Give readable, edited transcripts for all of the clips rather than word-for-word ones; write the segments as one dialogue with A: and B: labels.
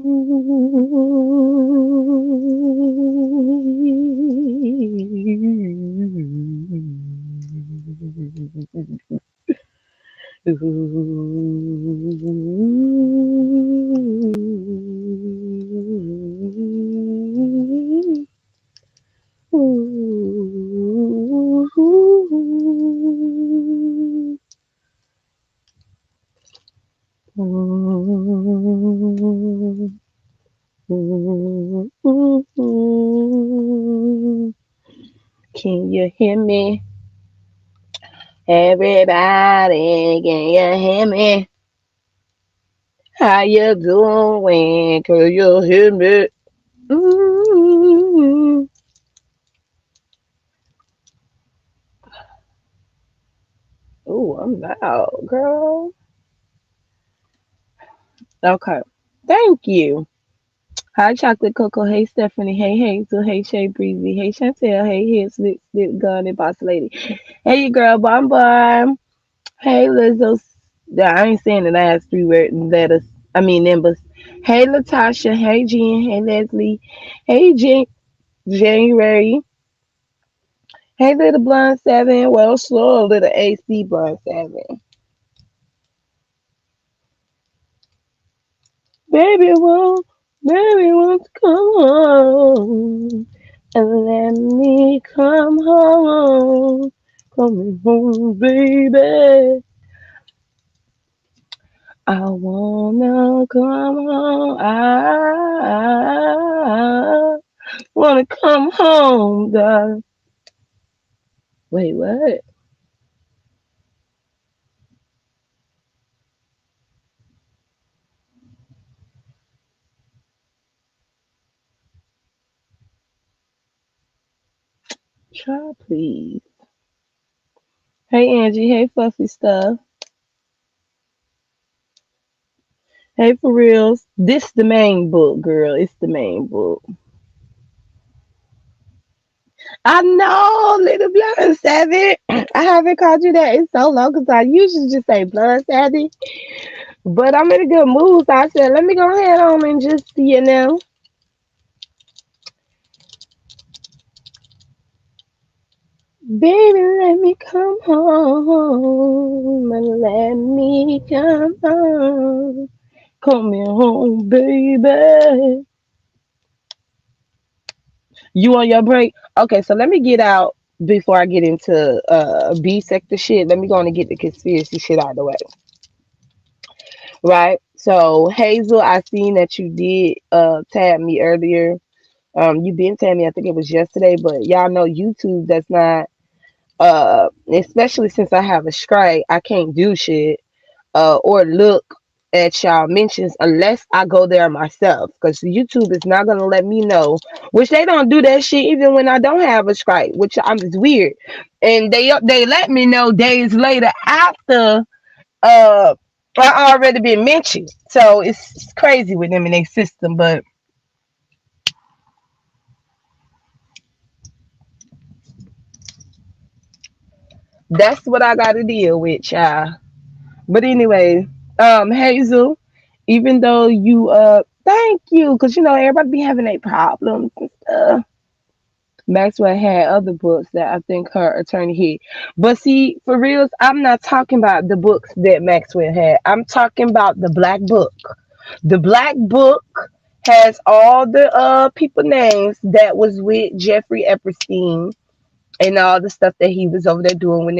A: Can you hear me? Everybody, can you hear me? How you doing? Can you hear me? mm Oh, I'm loud, girl. Okay. Thank you. Hi, Chocolate Cocoa. Hey, Stephanie. Hey, Hazel. Hey, Shay Breezy. Hey, Chantel. Hey, Hit Slip, Slip, Gun, and Boss Lady. Hey, you girl, Bomb Bomb. Hey, Lizzo. Yeah, I ain't saying the last three word letters. I mean, numbers. Hey, Latasha. Hey, Jen. Hey, Leslie. Hey, January. Hey, little Blonde 7. Well, slow, little AC Blonde 7. Baby, won't come home and let me come home. Coming home, baby. I wanna come home. I wanna come home, darling. Wait, what? Try, please. Hey, Angie. Hey, Fluffy Stuff. Hey, for reals. This the main book, girl. It's the main book. I know, little Blood Savage. I haven't called you that in so long because I usually just say Blood Savage. But I'm in a good mood, so I said, let me go ahead on and just, baby, let me come home and let me come home. Coming home, baby. You on your break? Okay, so let me get out before I get into B sector shit. Let me go on and get the conspiracy shit out of the way. Right? So Hazel, I seen that you did tag me earlier. You been tagging me, I think it was yesterday, but y'all know YouTube does not especially since I have a strike, I can't do shit or look at y'all mentions unless I go there myself because YouTube is not gonna let me know, which they don't do that shit even when I don't have a strike, which I'm just weird. And they let me know days later after uh I already been mentioned. So it's crazy with them in their system, but that's what I gotta deal with, y'all. But anyway, Hazel, even though you thank you, because you know everybody be having their problems and stuff. Maxwell had other books that I think her attorney hit. But see, for reals, I'm not talking about the books that Maxwell had. I'm talking about the black book. The black book has all the people names that was with Jeffrey Epstein and all the stuff that he was over there doing when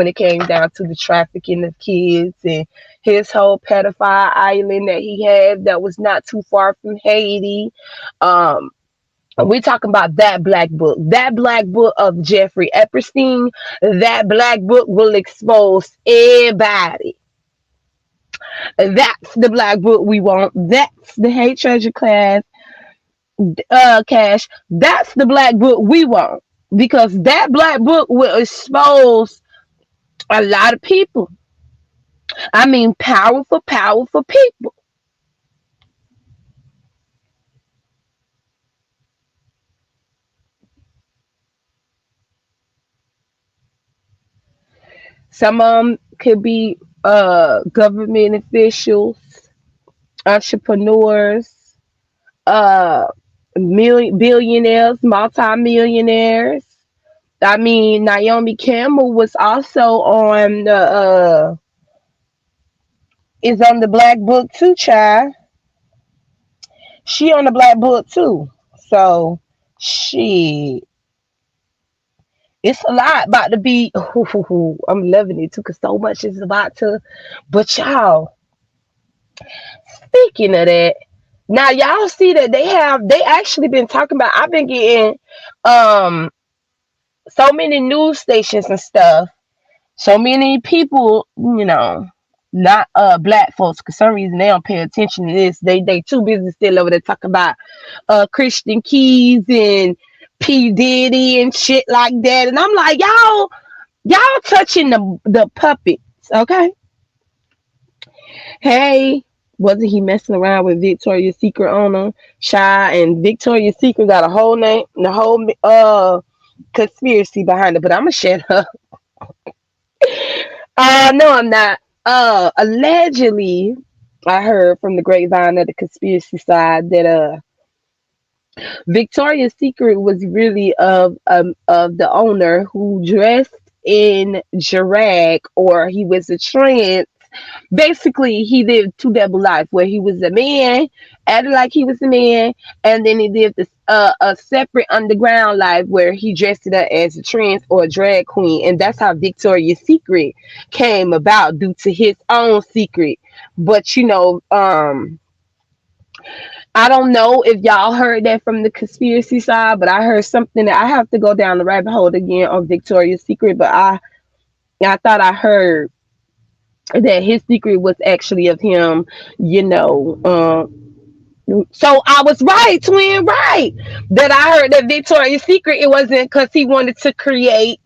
A: it came down to the trafficking of kids and his whole pedophile island that he had that was not too far from Haiti. Um, we talking about that black book of Jeffrey Epstein. That black book will expose everybody. That's the black book we want. That's the hate treasure class cash. That's the black book we want because that black book will expose a lot of people. I mean, powerful, powerful people. Some of them could be government officials. entrepreneurs, uh, billionaires, multimillionaires. I mean, Naomi Campbell was also on the is on the Black Book too, child. She on the Black Book too. So she it's a lot about to be. I'm loving it too, cause so much is about to. But y'all, speaking of that, now y'all see that they actually been talking about. I've been getting um so many news stations and stuff. So many people, not black folks, for some reason they don't pay attention to this. They too busy still over there talking about Christian Keys and P Diddy and shit like that. And I'm like, y'all touching the puppets, okay? Hey, wasn't he messing around with Victoria's Secret owner Shy? And Victoria's Secret got a whole name, the whole conspiracy behind it. But I'm gonna shut up. No, I'm not. Allegedly, I heard from the grapevine of the conspiracy side that Victoria's Secret was really of the owner who dressed in drag, or he was a trans. Basically, he lived two double life where he was a man, acted like he was a man, and then he lived a separate underground life where he dressed it up as a trans or a drag queen, and that's how Victoria's Secret came about due to his own secret. But I don't know if y'all heard that from the conspiracy side, but I heard something that I have to go down the rabbit hole again on Victoria's Secret, but I thought I heard that his secret was actually of him, you know. So I was right, twin, right. That I heard that Victoria's Secret, it wasn't because he wanted to create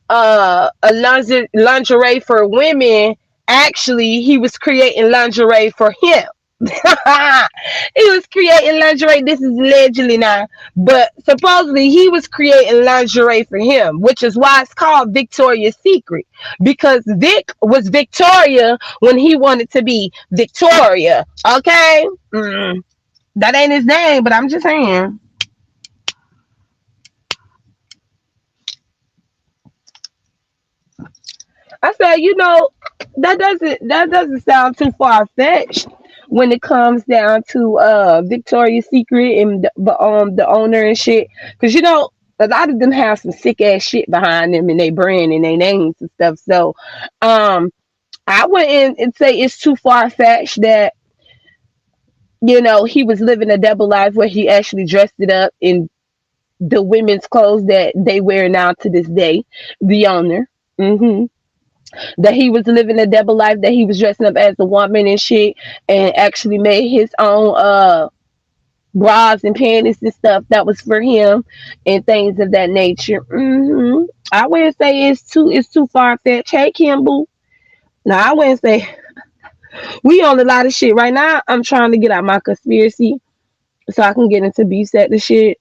A: a lingerie for women. Actually, he was creating lingerie for him. He was creating lingerie. This is allegedly now, but supposedly he was creating lingerie for him, which is why it's called Victoria's Secret, because Vic was Victoria when he wanted to be Victoria. Okay, that ain't his name, but I'm just saying. I said, that doesn't sound too far fetched when it comes down to Victoria's Secret and the owner and shit, because a lot of them have some sick ass shit behind them and they brand and their names and stuff. So I wouldn't and say it's too far fetched that he was living a double life where he actually dressed it up in the women's clothes that they wear now to this day. The owner. That he was living a double life, that he was dressing up as a woman and shit, and actually made his own bras and panties and stuff that was for him and things of that nature. I wouldn't say it's too far fetched. Hey, Kimball. No, I wouldn't say we on a lot of shit right now. I'm trying to get out my conspiracy so I can get into B set the shit.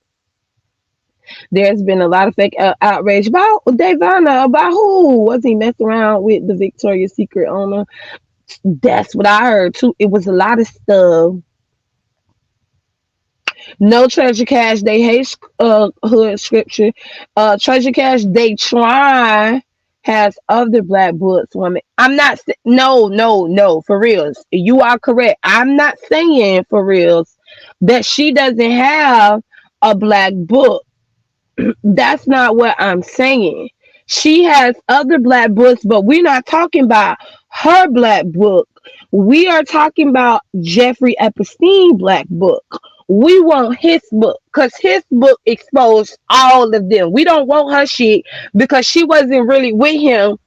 A: There's been a lot of fake outrage about Davana, about who was he messing around with the Victoria's Secret owner. That's what I heard too. It was a lot of stuff. No treasure cash. They hate hood scripture. Treasure cash. They try has other black books. Women. I'm not. No, no, no. For reals, you are correct. I'm not saying for reals that she doesn't have a black book. That's not what I'm saying. She has other black books, but we're not talking about her black book. We are talking about Jeffrey Epstein black book. We want his book because his book exposed all of them. We don't want her shit because she wasn't really with him.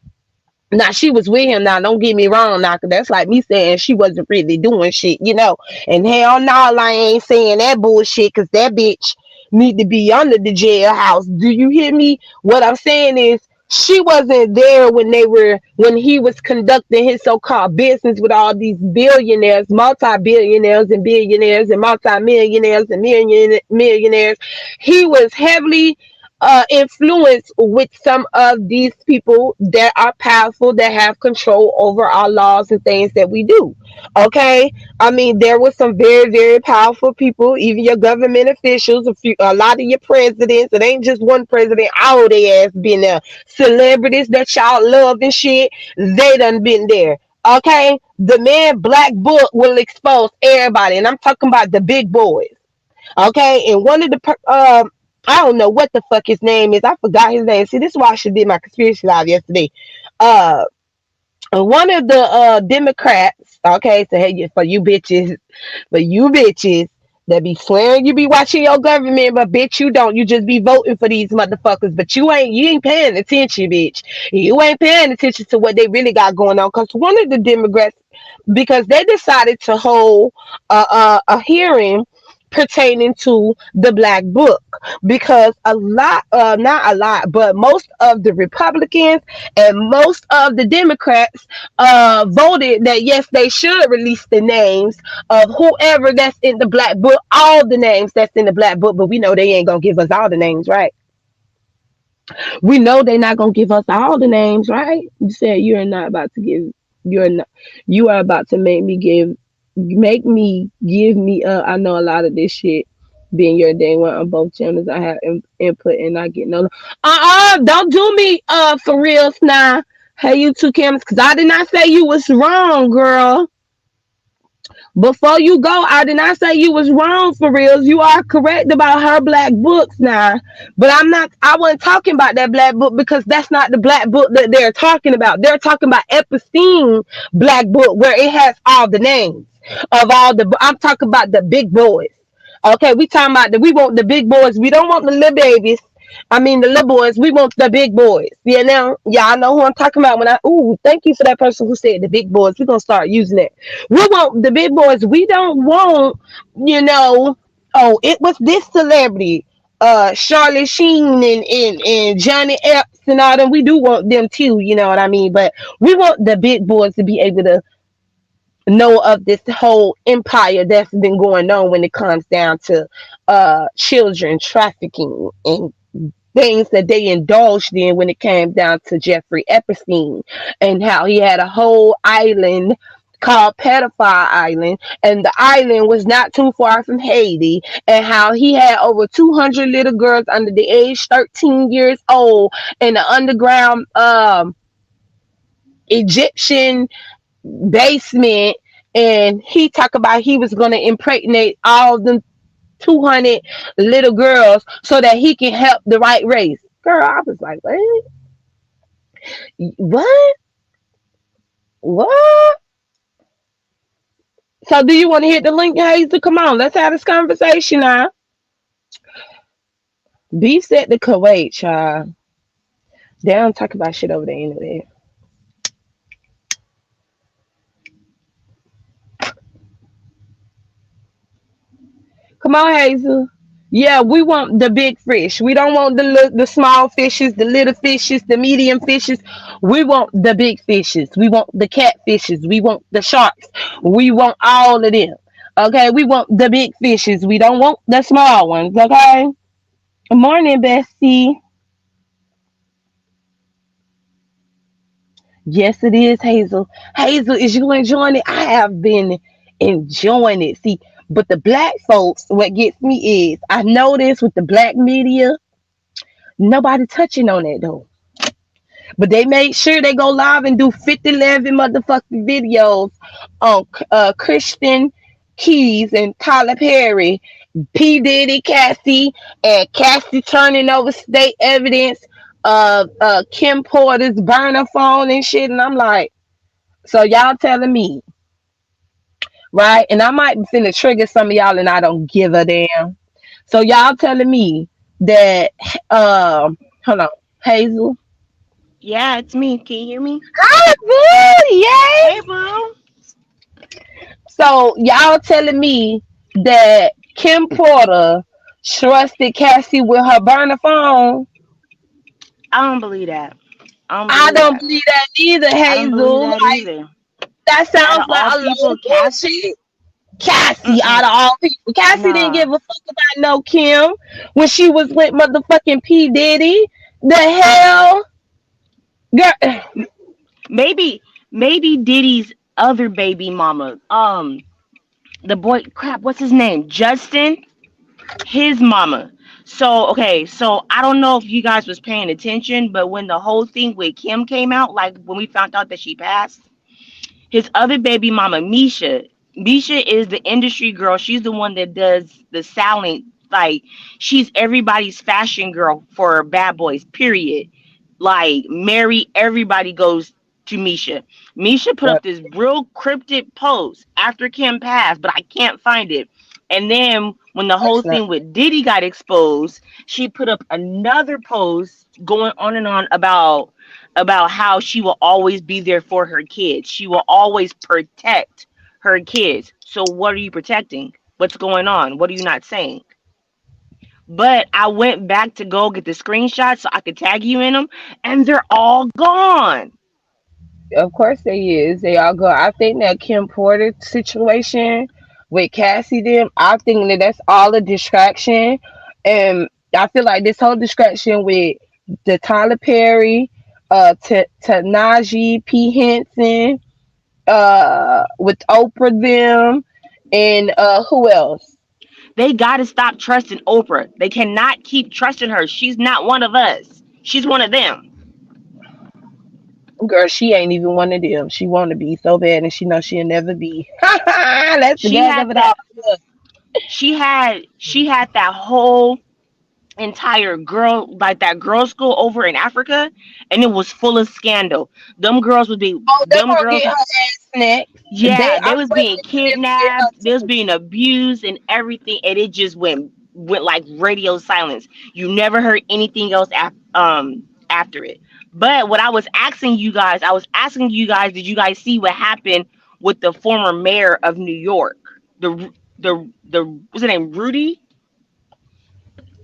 A: Now she was with him. Now don't get me wrong. Now 'cause that's like me saying she wasn't really doing shit. And hell no, I ain't saying that bullshit because that bitch need to be under the jailhouse. Do you hear me? What I'm saying is she wasn't there when he was conducting his so-called business with all these billionaires, multi-billionaires and billionaires and multi-millionaires and millionaires. He was heavily influence with some of these people that are powerful, that have control over our laws and things that we do. Okay, I mean there were some very very powerful people, even your government officials, a lot of your presidents. It ain't just one president, all they ass been there. Celebrities that y'all love and shit, they done been there. Okay, the man Black Book will expose everybody, and I'm talking about the big boys. Okay, and one of the I don't know what the fuck his name is. I forgot his name. See, this is why I should did my conspiracy live yesterday. Uh, one of the Democrats. Okay, so hey, for you bitches that be swearing you be watching your government, but bitch you don't. You just be voting for these motherfuckers, but you ain't paying attention, bitch. You ain't paying attention to what they really got going on. Cause one of the Democrats, because they decided to hold a hearing pertaining to the Black Book, because a lot, not a lot, but most of the Republicans and most of the Democrats voted that yes, they should release the names of whoever that's in the Black Book, all the names that's in the Black Book. But we know they ain't gonna give us all the names, right? We know they're not gonna give us all the names, right? You said you're not about to give. You're not. You are about to make me give me. I know a lot of this shit. Being your day one on both channels, I have input and I get no. Don't do me. For real, now. Hey, you two cameras, cause I did not say you was wrong, girl. Before you go, I did not say you was wrong for reals. You are correct about her black books now. But I wasn't talking about that black book, because that's not the black book that they're talking about. They're talking about Epstein black book, where it has all the names of all the I'm talking about the big boys. Okay, we talking about we want the big boys. We don't want the little babies. I mean the little boys. We want the big boys. You know? Yeah, I know who I'm talking about when thank you for that person who said the big boys. We're gonna start using it. We want the big boys. We don't want, you know, oh, it was this celebrity, Charlotte Sheen and Johnny Epps and all them. We do want them too, you know what I mean? But we want the big boys to be able to know of this whole empire that's been going on when it comes down to children trafficking and things that they indulged in when it came down to Jeffrey Epstein, and how he had a whole island called Pedophile Island, and the island was not too far from Haiti, and how he had over 200 little girls under the age 13 years old in the underground Egyptian basement. And he talked about he was going to impregnate all them 200 little girls so that he can help the right race. Girl, I was like, what? What? What? So do you want to hit the link, Hazel? Come on, let's have this conversation now. Beef said the Kuwait, child. They don't talk about shit over there anyway. Come on, Hazel. Yeah, we want the big fish. We don't want the small fishes, the little fishes, the medium fishes. We want the big fishes. We want the catfishes. We want the sharks. We want all of them. Okay, we want the big fishes. We don't want the small ones. Okay. Good morning, Bessie. Yes, it is, Hazel. Hazel, is you enjoying it? I have been enjoying it. See, but the black folks, what gets me is I notice with the black media, nobody touching on that though. But they make sure they go live and do 50, 11 motherfucking videos on Christian Keys and Tyler Perry, P. Diddy, Cassie, and Cassie turning over state evidence of Kim Porter's burner phone and shit. And I'm like, so y'all telling me, right? And I might be finna trigger some of y'all and I don't give a damn. So y'all telling me that, hold on, Hazel.
B: Yeah, it's me. Can you hear me?
A: Hi, boo!
B: Hey,
A: Yay!
B: bro.
A: So y'all telling me that Kim Porter trusted Cassie with her burner phone?
B: I don't believe that. I don't
A: I
B: believe
A: don't
B: that.
A: believe that either,
B: I don't believe
A: Hazel.
B: that
A: Like
B: either.
A: that
B: Out
A: sounds
B: of
A: like
B: all
A: a
B: people,
A: load of
B: Cassie,
A: bullshit. Cassie out of
B: Mm-mm.
A: all people. Cassie didn't
B: Nah.
A: give a fuck about no Kim when she was with motherfucking P. Diddy. The
B: Mm-mm.
A: hell? Girl,
B: Maybe Diddy's other baby mama. The boy, crap, what's his name? Justin, his mama. So okay, so I don't know if you guys was paying attention, but when the whole thing with Kim came out, like when we found out that she passed, his other baby mama, Misha. Misha is the industry girl. She's the one that does the styling. Like she's everybody's fashion girl for bad boys. Period. Like Mary, everybody goes to Misha. Misha put up this real cryptic post after Kim passed, but I can't find it. And then when the whole
A: that's not
B: thing with Diddy got exposed, she put up another post going on and on about how she will always be there for her kids. She will always protect her kids. So what are you protecting? What's going on? What are you not saying? But I went back to go get the screenshots so I could tag you in them, and they're all gone.
A: of course they is. They all go. I think that Kim Porter situation with Cassie them, I think that that's all a distraction. And I feel like this whole distraction with the Tyler Perry, Tanaji P. Henson, with Oprah them, and who else?
B: They got to stop trusting Oprah. They cannot keep trusting her. She's not one of us. She's one of them.
A: Girl, she ain't even one of them. She want to be so bad, and she know she'll never be. That's the
B: She
A: gag
B: had
A: of it all.
B: that. She had that whole entire girl like that girl school over in Africa, and it was full of scandal. Them girls would be
A: Oh, they
B: them
A: gonna
B: girls.
A: get her ass next.
B: Yeah, they
A: I'm
B: was being
A: waiting for them to get
B: kidnapped,
A: her
B: they was
A: too.
B: being abused and everything, and it just went like radio silence. You never heard anything else after it. But what I was asking you guys, did you guys see what happened with the former mayor of New York? The what's his name? Rudy?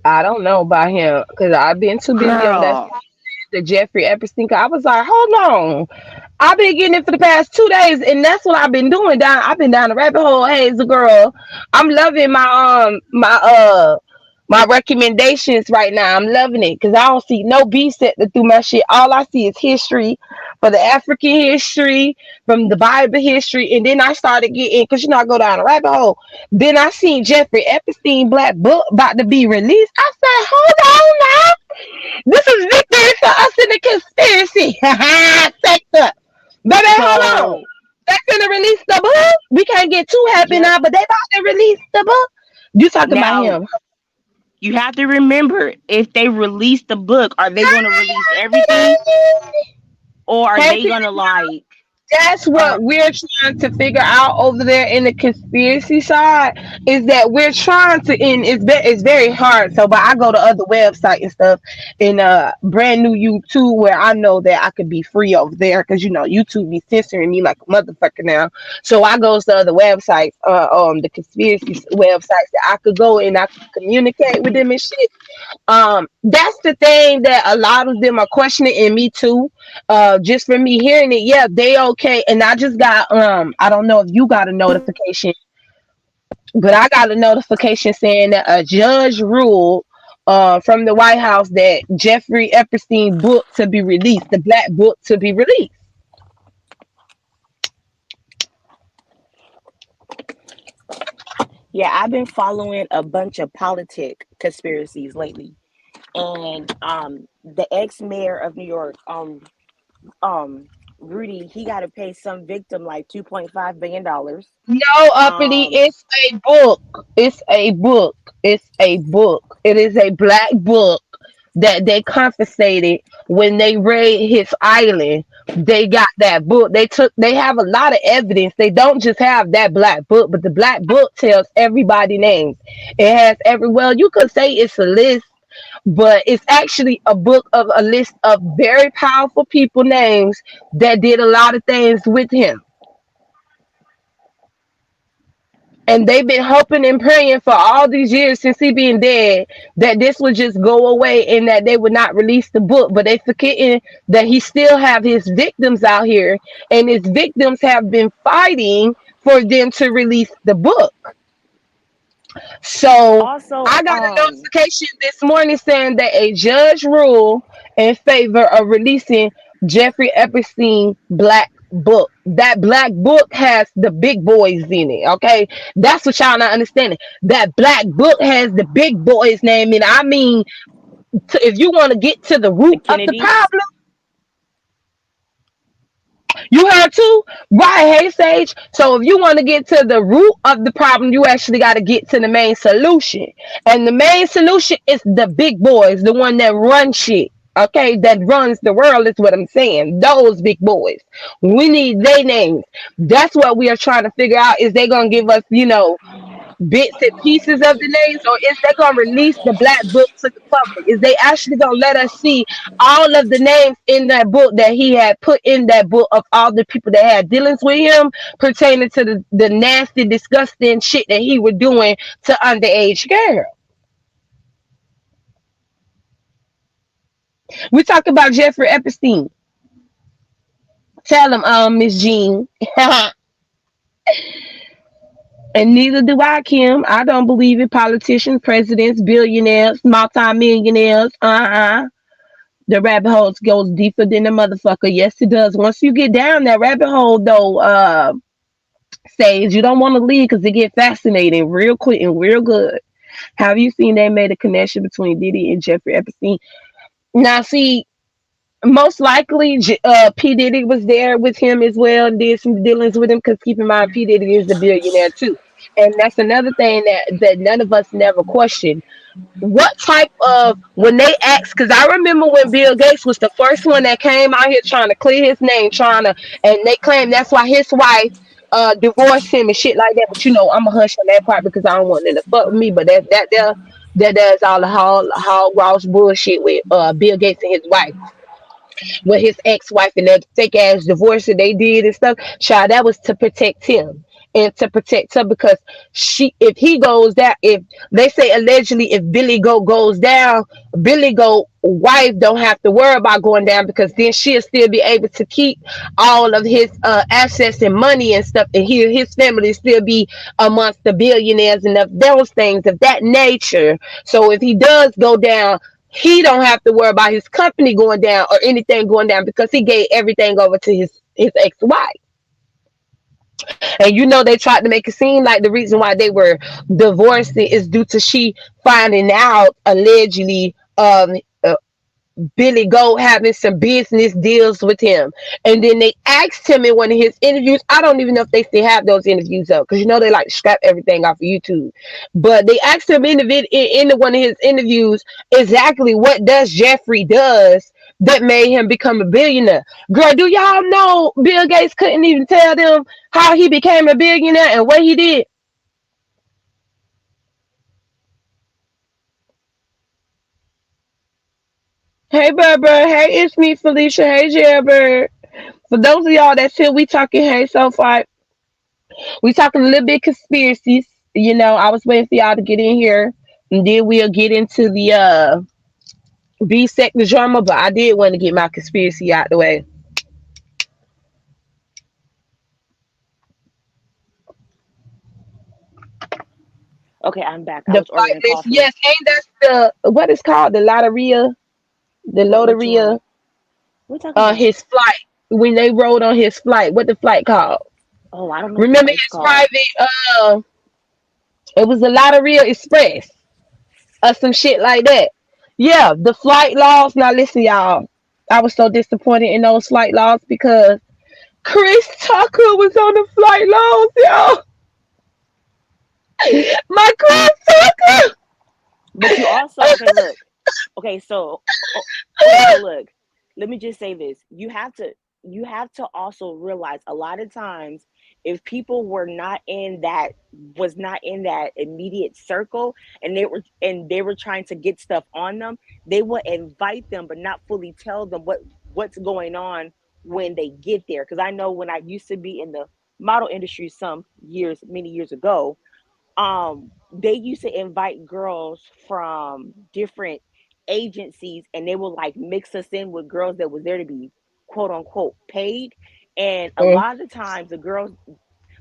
A: I don't know about him because I've been too busy on that
B: Girl.
A: the Jeffrey Epstein. 'Cause I was like, hold on. I've been getting it for the past 2 days, and that's what I've been doing. I've been down the rabbit hole. Hey, the girl, I'm loving my recommendations right now. I'm loving it because I don't see no B set through my shit. All I see is history for the African history, from the Bible history, and then I started getting because I go down a rabbit hole. Then I seen Jeffrey Epstein black book about to be released. I said, hold on now, this is victory for us in the conspiracy sector. Baby, hold on.
B: So
A: They finna release the book. We can't get too happy
B: yep.
A: now, but they about to release the book. You talking about
B: Now
A: him?
B: you have to remember, if they release the book, are they going to release everything, or are
A: Hey,
B: they going to like
A: that's
B: uh
A: what we're trying to figure out over there in the conspiracy side, is that we're trying to, and it's very hard. So, but I go to other websites and stuff, and brand new YouTube, where I know that I could be free over there because YouTube be censoring me like a motherfucker now. So I go to other websites, the conspiracy websites that I could go and I could communicate with them and shit. That's the thing that a lot of them are questioning, and me too. Just for me hearing it, yeah, they okay. And I just got I don't know if you got a notification, but I got a notification saying that a judge ruled from the White House that Jeffrey Epstein book to be released, the black book to be released.
B: yeah, I've been following a bunch of politic conspiracies lately. And the ex-mayor of New York, um Rudy, he got to pay some victim like 2.5 billion dollars.
A: No, uppity,
B: Um
A: it's a book. It's a book. It's a book. It is a black book that they confiscated when they raided his island. They got that book. They have a lot of evidence. They don't just have that black book, but the black book tells everybody names. It has well, you could say it's a list, but it's actually a book of a list of very powerful people names that did a lot of things with him. And they've been hoping and praying for all these years since he been dead that this would just go away and that they would not release the book. But they forgetting that he still have his victims out here, and his victims have been fighting for them to release the book. So I
B: Also,
A: got a notification this morning saying that a judge ruled in favor of releasing Jeffrey Epstein black book. That black book has the big boys in it. Okay, that's what y'all not understanding. That black book has the big boys name in it. I mean, if you want to get to the
B: the
A: root of the
B: Kennedys.
A: problem, you heard too? Right, hey Sage. So if you want to get to the root of the problem, you actually got to get to the main solution. And the main solution is the big boys, the one that run shit. Okay, that runs the world is what I'm saying. Those big boys. We need their names. That's what we are trying to figure out. Is they gonna give us, bits and pieces of the names, or is they gonna release the black book to the public? Is they actually gonna let us see all of the names in that book that he had put in that book of all the people that had dealings with him pertaining to the nasty, disgusting shit that he was doing to underage girls? We talk about Jeffrey Epstein. Tell him, Miss Jean. And neither do I, Kim. I don't believe in politicians, presidents, billionaires, multimillionaires. The rabbit hole goes deeper than the motherfucker. Yes, it does. Once you get down that rabbit hole, though, Sage, you don't want to leave because it get fascinating real quick and real good. Have you seen they made a connection between Diddy and Jeffrey Epstein? Now, see, most likely, P Diddy was there with him as well and did some dealings with him. Because keep in mind, P Diddy is a billionaire too, and that's another thing that none of us never questioned. What type of when they asked, because I remember when Bill Gates was the first one that came out here trying to clear his name, trying to, and they claim that's why his wife divorced him and shit like that. But I'm a hush on that part because I don't want them to fuck with me. But that does all the hog Ross bullshit with Bill Gates and his wife, with his ex-wife and that fake ass divorce that they did and stuff. Child, that was to protect him and to protect her, because if he goes down, if they say allegedly, if Billy goes down, Billy wife don't have to worry about going down, because then she'll still be able to keep all of his assets and money and stuff, and his family still be amongst the billionaires and of those things of that nature. So if he does go down, he don't have to worry about his company going down or anything going down, because he gave everything over to his ex-wife. And they tried to make it seem like the reason why they were divorcing is due to she finding out allegedly Billy Goat having some business deals with him. And then they asked him in one of his interviews. I don't even know if they still have those interviews up, because they like to scrap everything off of YouTube. But they asked him in one of his interviews exactly what does Jeffrey does that made him become a billionaire. Girl, do y'all know Bill Gates couldn't even tell them how he became a billionaire and what he did? Hey, Barbara. Hey, it's me, Felicia. Hey, Jailbird. For those of y'all that's here, we talking hey so far. We talking a little bit conspiracies. I was waiting for y'all to get in here, and then we'll get into the B sector drama. But I did want to get my conspiracy out the way.
B: Okay, I'm back. I
A: The
B: was
A: flight
B: ordering
A: list,
B: coffee.
A: yes, ain't that the what is called the lotteria, the
B: Which one?
A: loteria?
B: What are we talking about?
A: His flight, when they rode on his flight. What the flight called?
B: Oh, I don't know what the
A: Remember
B: flight's
A: his
B: called.
A: private? It was the Lotteria Express or some shit like that. Yeah, the flight laws. Now listen, y'all. I was so disappointed in those flight laws because Chris Tucker was on the flight laws, y'all. My Chris Tucker.
B: But you also, okay, look. Okay, so okay, so look. Let me just say this. You have to also realize a lot of times if people was not in that immediate circle, and they were trying to get stuff on them, they will invite them but not fully tell them what's going on when they get there. Because I know when I used to be in the model industry some years, many years ago, they used to invite girls from different agencies, and they would like mix us in with girls that was there to be quote unquote paid. And a
A: Mm,
B: lot of the times the girls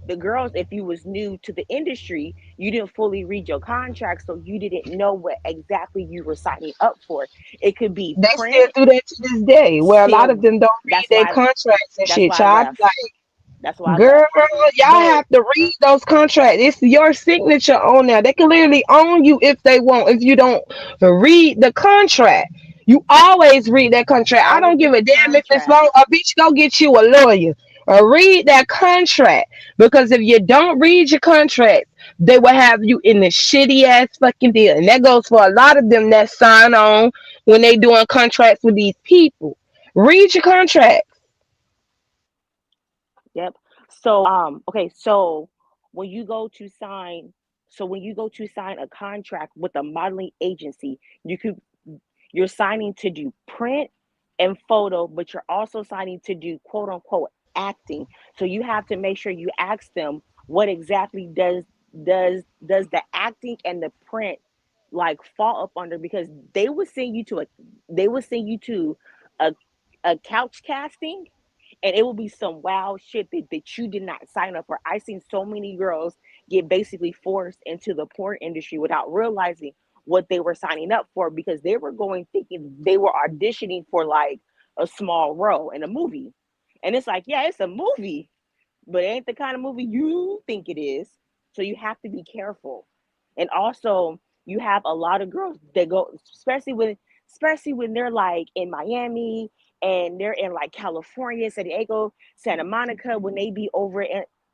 B: the girls, if you was new to the industry, you didn't fully read your contract, so you didn't know what exactly you were signing up for. It could be
A: They still
B: print
A: do that to this day, where a lot of
B: till
A: them don't read
B: that's
A: their
B: why
A: contracts and
B: that's
A: shit.
B: why I
A: Child,
B: left. That's why I
A: girl,
B: left.
A: y'all
B: But
A: have to read those contracts. It's your signature on there. They can literally own you if they want. If you don't read the contract, you always read that contract. I
B: always
A: don't give
B: read
A: a
B: the
A: damn if it's
B: contract.
A: long. A bitch go get you a lawyer or read that contract. Because if you don't read your contract, they will have you in the shitty ass fucking deal. And that goes for a lot of them that sign on when they doing contracts with these people. Read your contract.
B: Yep. Okay, so when you go to sign when you go to sign a contract with a modeling agency, you're signing to do print and photo, but you're also signing to do quote unquote acting. So you have to make sure you ask them what exactly does the acting and the print like fall up under, because they would send you to a couch casting, and it will be some wild shit that you did not sign up for. I've seen so many girls get basically forced into the porn industry without realizing what they were signing up for, because they were going thinking they were auditioning for like a small role in a movie. And it's like, yeah, it's a movie, but it ain't the kind of movie you think it is. So you have to be careful. And also, you have a lot of girls that go, especially when they're like in Miami and they're in like California, San Diego, Santa Monica, when they be over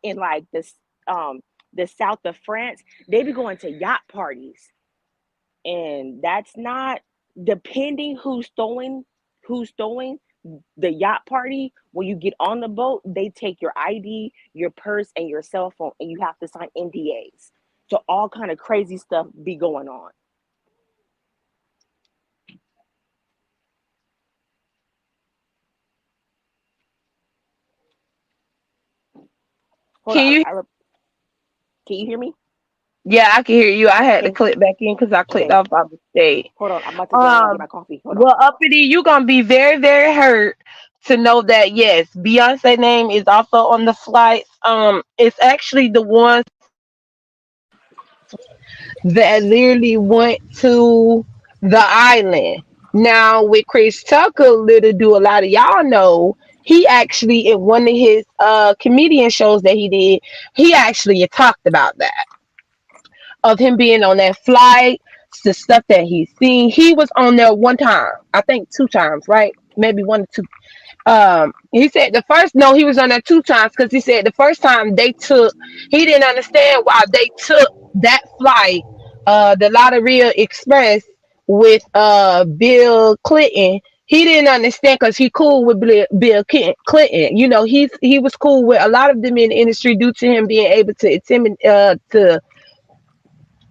B: in like this the south of France, they be going to yacht parties. And that's not, depending who's throwing the yacht party. When you get on the boat, they take your ID, your purse, and your cell phone, and you have to sign NDAs. So all kind of crazy stuff be going on. Hold
A: Can
B: on,
A: you?
B: can you hear me?
A: Yeah, I can hear you. I had to
B: Okay,
A: click back in because I clicked
B: okay.
A: off by mistake.
B: Hold on, I'm about to go get my coffee. Hold on.
A: Well, uppity, you gonna be very, very hurt to know that yes, Beyonce name is also on the flights. It's actually the ones that literally went to the island. Now with Chris Tucker, little do a lot of y'all know, he actually in one of his comedian shows that he did, he actually talked about that of him being on that flight, the stuff that he's seen. He was on there one time, I think two times, right? Maybe one or two. He said the first, no, he was on there two times because he said the first time he didn't understand why they took that flight, the Lotteria Express with Bill Clinton. He didn't understand because he cool with Clinton. You know, he was cool with a lot of them in the industry due to him being able to intimidate, to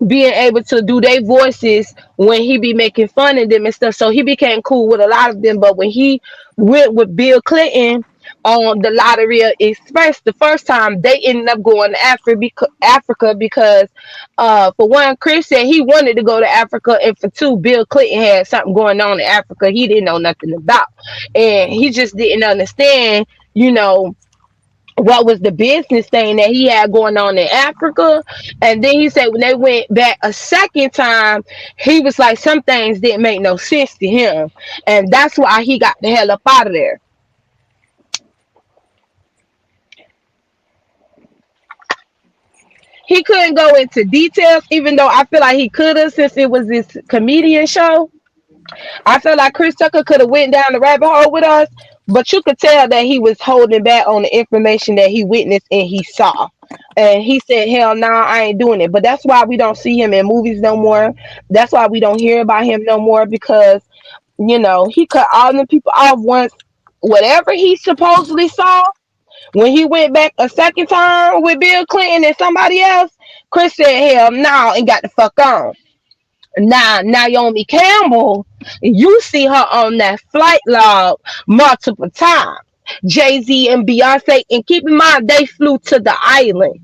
A: being able to do their voices when he be making fun of them and stuff. So he became cool with a lot of them. But when he went with Bill Clinton on the Lotteria Express the first time, they ended up going to Africa because, for one, Chris said he wanted to go to Africa, and for two, Bill Clinton had something going on in Africa he didn't know nothing about, and he just didn't understand, you know, what was the business thing that he had going on in Africa. And then he said when they went back a second time, he was like some things didn't make no sense to him. And that's why he got the hell up out of there. He couldn't go into details, even though I feel like he could have since it was this comedian show. I feel like Chris Tucker could have went down the rabbit hole with us, but you could tell that he was holding back on the information that he witnessed and he saw. And he said, "Hell, nah, I ain't doing it." But that's why we don't see him in movies no more. That's why we don't hear about him no more because he cut all the people off once. Whatever he supposedly saw when he went back a second time with Bill Clinton and somebody else, Chris said, "Hell, no," and got the fuck on. Now, Naomi Campbell, you see her on that flight log multiple times. Jay Z and Beyonce, and keep in mind they flew to the island.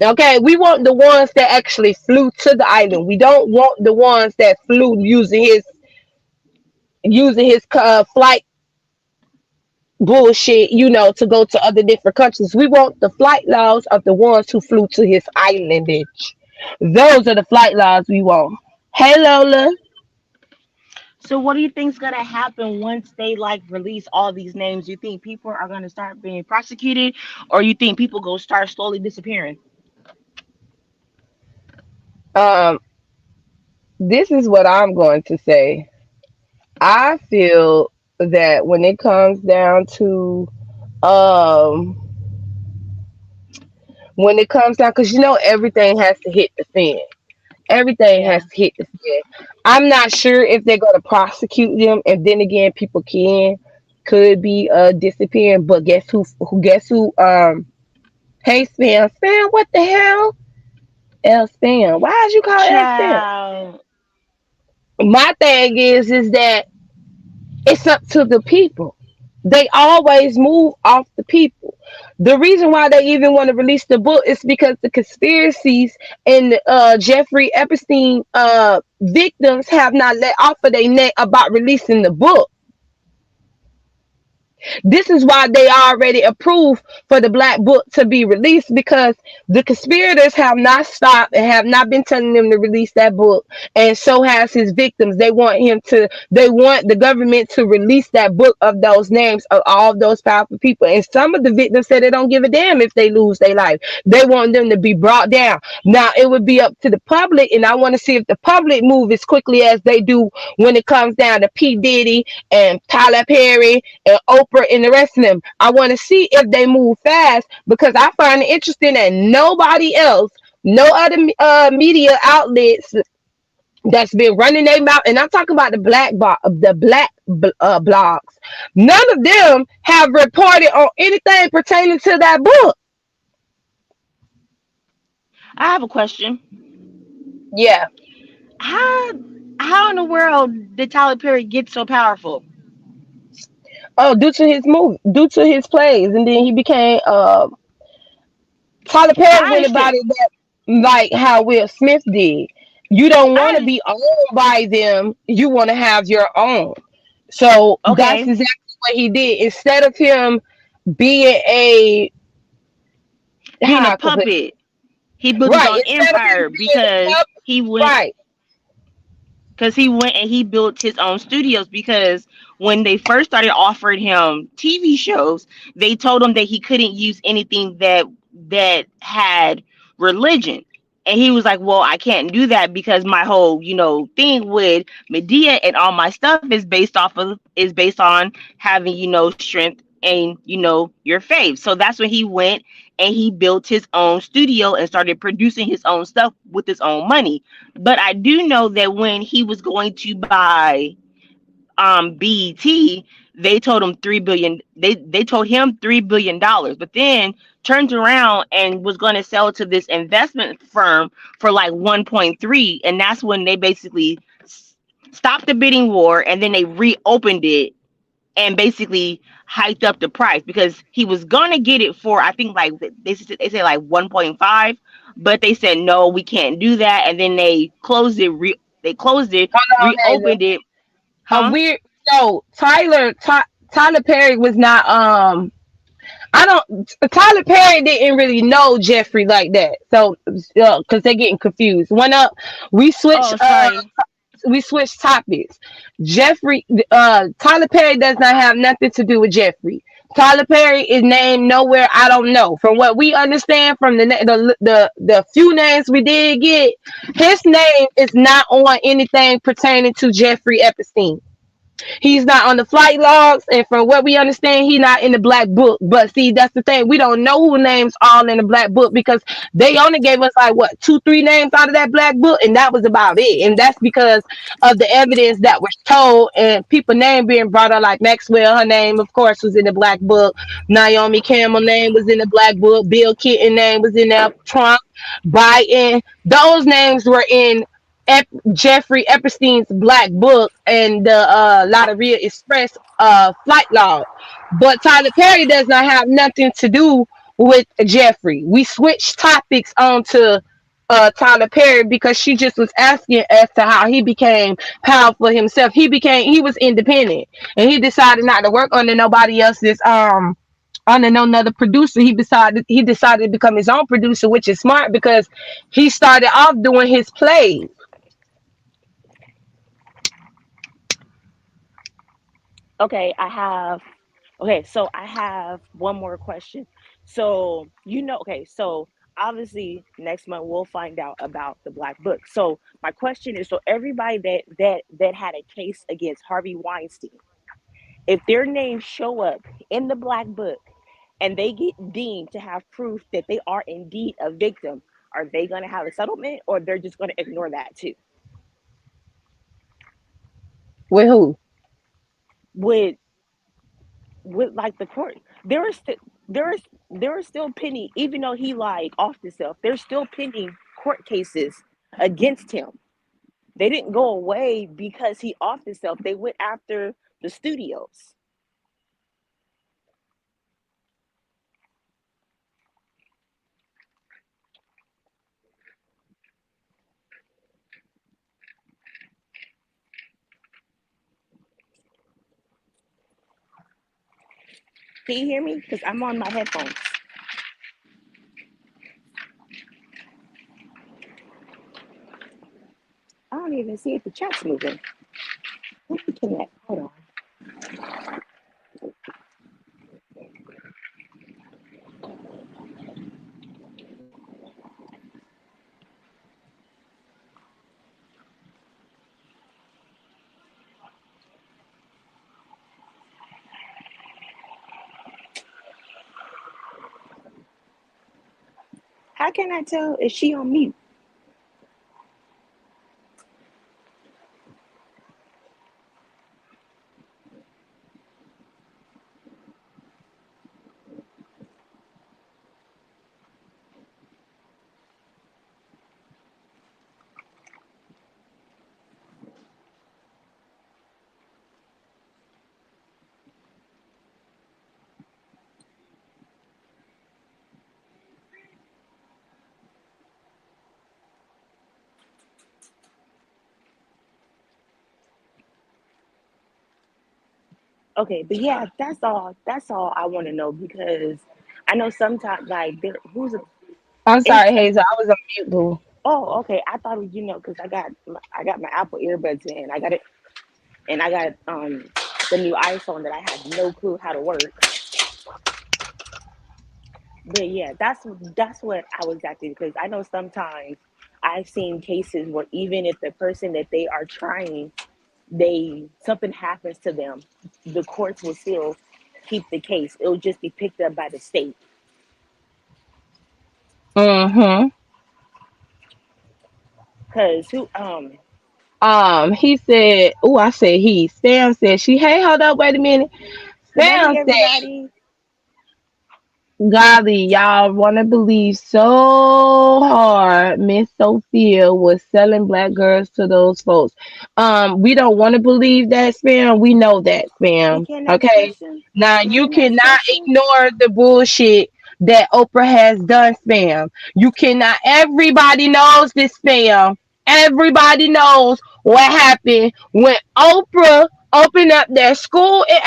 A: Okay, we want the ones that actually flew to the island. We don't want the ones that flew using his flight bullshit, to go to other different countries. We want the flight logs of the ones who flew to his islandage. Those are the flight logs we want. Hey Lola.
B: So what do you think's gonna happen once they like release all these names? You think people are gonna start being prosecuted, or you think people go start slowly disappearing?
A: Um, this is what I'm going to say. I feel that when it comes down to um because everything has to hit the fan. Everything has
B: Yeah.
A: to hit the fan. I'm not sure if they're gonna prosecute them, and then again, people could be disappearing. But guess who? Hey spam, what the hell? L spam. Why did you call L spam?
B: Child.
A: My thing is that it's up to the people. They always move off the people. The reason why they even want to release the book is because the conspiracies and Jeffrey Epstein victims have not let off of their neck about releasing the book. This is why they already approved for the black book to be released, because the conspirators have not stopped and have not been telling them to release that book, and so has his victims. They want the government to release that book of those names of all of those powerful people. And some of the victims said they don't give a damn if they lose their life. They want them to be brought down. Now it would be up to the public, and I want to see if the public move as quickly as they do when it comes down to P. Diddy and Tyler Perry and Oprah and the rest of them. I want to see if they move fast, because I find it interesting that nobody else, no other media outlets that's been running their mouth, and I'm talking about the black blogs. None of them have reported on anything pertaining to that book.
B: I have a question.
A: Yeah.
B: How how in the world did Tyler Perry get so powerful?
A: Oh, due to his plays, and then he became Tyler Perry
B: I
A: went about
B: understand.
A: it that, like how Will Smith did. You don't want to
B: I
A: be owned by them. You want to have your own. So that's
B: okay.
A: exactly what he did. Instead of him being a, how
B: Being a
A: I could put it,
B: puppet, he built his
A: right.
B: own
A: Instead of him
B: empire
A: being a puppet, right.
B: because he went and he built his own studios. Because when they first started offering him TV shows, they told him that he couldn't use anything that had religion. And he was like, well, I can't do that because my whole, thing with Medea and all my stuff is based on having, strength and, your faith. So that's when he went and he built his own studio and started producing his own stuff with his own money. But I do know that when he was going to buy BET, they told him $3 billion, but then turned around and was going to sell to this investment firm for like 1.3, and that's when they basically stopped the bidding war, and then they reopened it and basically hiked up the price because he was gonna get it for, I think, like they said like 1.5, but they said no, we can't do that, and then they closed it,
A: Hold on, Hazel.
B: reopened it.
A: A
B: Huh?
A: weird. So Tyler Perry was not. I don't. Tyler Perry didn't really know Jeffrey like that. So, because they're getting confused. When we switch.
B: Oh, sorry.
A: We switched topics. Jeffrey, Tyler Perry does not have nothing to do with Jeffrey. Tyler Perry is named nowhere. I don't know. From what we understand from the few names we did get, his name is not on anything pertaining to Jeffrey Epstein. He's not on the flight logs, and from what we understand, he's not in the black book. But see, that's the thing. We don't know who names all in the black book, because they only gave us like what, two, three names out of that black book, and that was about it. And that's because of the evidence that was told and people name being brought up, like Maxwell. Her name, of course, was in the black book. Naomi Campbell name was in the black book. Bill Clinton name was in there. Trump, Biden, those names were in Jeffrey Epstein's black book and the Lotteria Express flight log. But Tyler Perry does not have nothing to do with Jeffrey. We switched topics onto Tyler Perry because she just was asking as to how he became powerful himself. He was independent and he decided not to work under nobody else's under no another producer. He decided to become his own producer, which is smart because he started off doing his plays.
B: Okay, I have one more question. So, okay, so obviously next month we'll find out about the black book. So, my question is, so everybody that had a case against Harvey Weinstein, if their names show up in the black book and they get deemed to have proof that they are indeed a victim, are they going to have a settlement or they're just going to ignore that too?
A: With who?
B: With like the court, there is still there is there is still pending, even though he like off himself, there's still pending court cases against him. They didn't go away because he off himself. They went after the studios. Can you hear me? Because I'm on my headphones. I don't even see if the chat's moving. Let me connect. Hold on. How can I tell if she on mute? Okay, but yeah, that's all I want to know because I know sometimes like there who's a
A: I'm sorry,
B: it's
A: Hazel. I was on mute, boo.
B: oh, okay. I thought because I got my Apple earbuds in. I got it, and I got the new iPhone that I had no clue how to work. But yeah, that's what I was asking because I know sometimes I've seen cases where even if the person that they are trying, they something happens to them, the courts will still keep the case. It'll just be picked up by the state.
A: Mm-hmm.
B: Cause who
A: He said, oh, I said he. Sam said she. Hey, hold up, wait a minute.
B: good morning
A: Sam said,
B: everybody.
A: golly, y'all want to believe so hard Miss Sophia was selling black girls to those folks. We don't want to believe that, spam. We know that,
B: We
A: spam.
B: can't ask
A: Okay.
B: questions.
A: Now
B: We
A: you
B: can't ask
A: cannot
B: questions.
A: ignore the bullshit that Oprah has done, spam. You cannot. Everybody knows this, spam. Everybody knows what happened when Oprah opened up their school in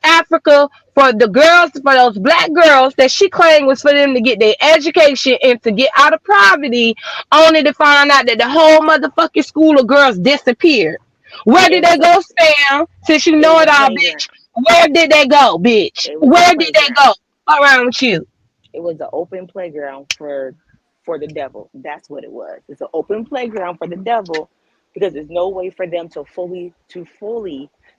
A: Africa for the girls, for those black girls that she claimed was for them to get their education and to get out of poverty, only to find out that the whole motherfucking school of girls disappeared. Where
B: It
A: did they
B: was a
A: go, Spam? Since you
B: it
A: know
B: was a
A: it all,
B: playground.
A: bitch. Where did they go, bitch?
B: It was a
A: Where did they
B: playground.
A: go? Around with you.
B: It was an open playground for the devil. That's what it was. It's an open playground for the devil because there's no way for them to fully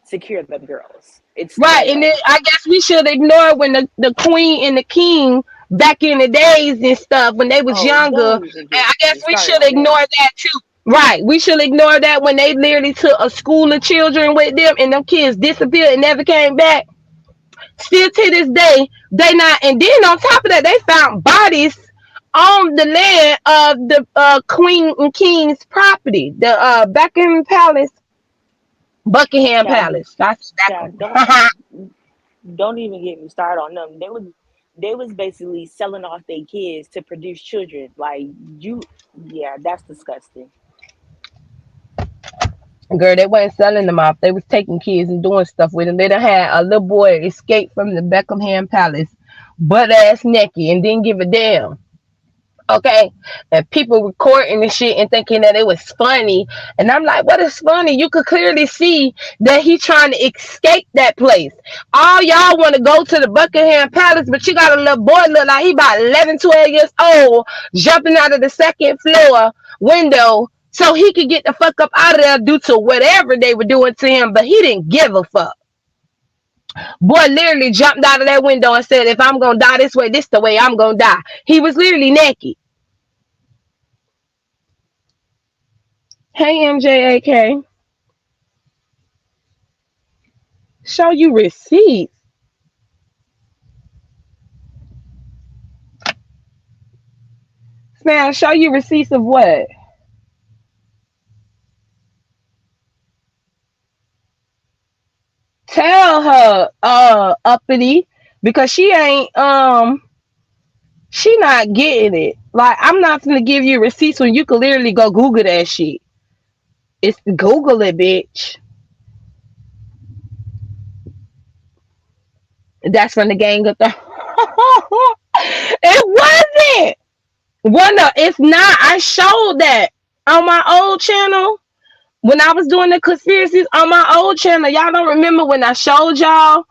B: secure them girls. It's no
A: Right, and then
B: way.
A: I guess we should ignore when the queen and the king back in the days and stuff when they was
B: Oh,
A: younger.
B: don't
A: And
B: even get
A: I guess
B: me
A: we
B: started
A: should
B: on
A: ignore
B: them.
A: that too. Right, we should ignore that when they literally took a school of children with them and them kids disappeared and never came back. Still to this day, they not. And then on top of that, they found bodies on the land of the queen and king's property, the Buckingham Palace. Buckingham
B: Child,
A: Palace. That's
B: child,
A: that one.
B: don't even get me started on them. They was basically selling off their kids to produce children. Like you, yeah, that's disgusting.
A: Girl, they wasn't selling them off. They was taking kids and doing stuff with them. They done had a little boy escape from the Buckingham Palace, butt ass naked, and didn't give a damn. Okay, and people recording the shit and thinking that it was funny, and I'm like, what is funny? You could clearly see that he trying to escape that place. All y'all want to go to the Buckingham Palace, but you got a little boy look like he about 11, 12 years old, jumping out of the second floor window so he could get the fuck up out of there due to whatever they were doing to him, but he didn't give a fuck. Boy literally jumped out of that window and said, if I'm gonna die this way, this the way I'm gonna die. He was literally naked. Hey MJAK, show you receipts. Man, show you receipts of what? Tell her, uppity, because she not getting it. Like, I'm not gonna give you receipts when you can literally go Google that shit. It's Google it, bitch. That's from the gang of the. It wasn't. Well, no, it's not. I showed that on my old channel when I was doing the conspiracies on my old channel. Y'all don't remember when I showed y'all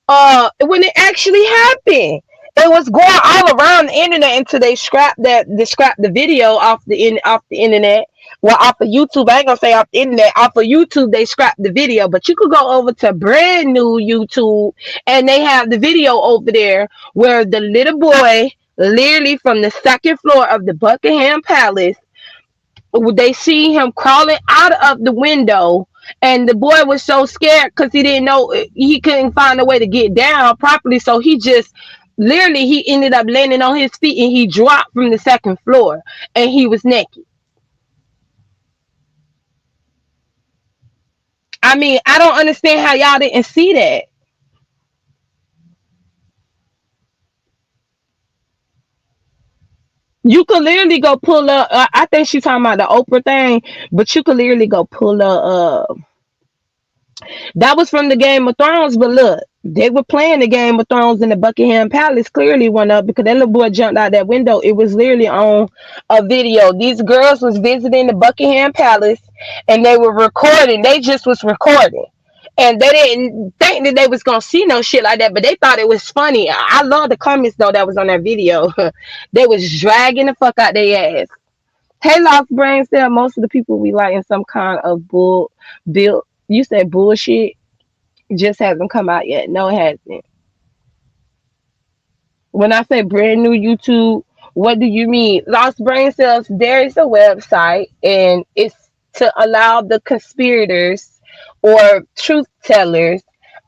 A: when it actually happened. It was going all around the internet until they scrapped the video off the internet. Well, off of YouTube. I ain't gonna say off the internet. Off of YouTube, they scrapped the video. But you could go over to brand new YouTube and they have the video over there where the little boy literally from the second floor of the Buckingham Palace, they see him crawling out of the window, and the boy was so scared because he didn't know, he couldn't find a way to get down properly, so he just literally he ended up landing on his feet and he dropped from the second floor and he was naked. I mean, I don't understand how y'all didn't see that. You could literally go pull up, I think she's talking about the Oprah thing, but you could literally go pull up, that was from the Game of Thrones, but look, they were playing the Game of Thrones in the Buckingham Palace. Clearly went up because that little boy jumped out that window. It was literally on a video. These girls was visiting the Buckingham Palace and they were recording. They just was recording. And they didn't think that they was gonna see no shit like that, but they thought it was funny. I love the comments though that was on that video. They was dragging the fuck out their ass. Hey, Lost Brain Cell, most of the people we like in some kind of built. You said bullshit just hasn't come out yet. No, it hasn't. When I say brand new YouTube, what do you mean? Lost Brain Cells, there is a website and it's to allow the conspirators or truth tellers.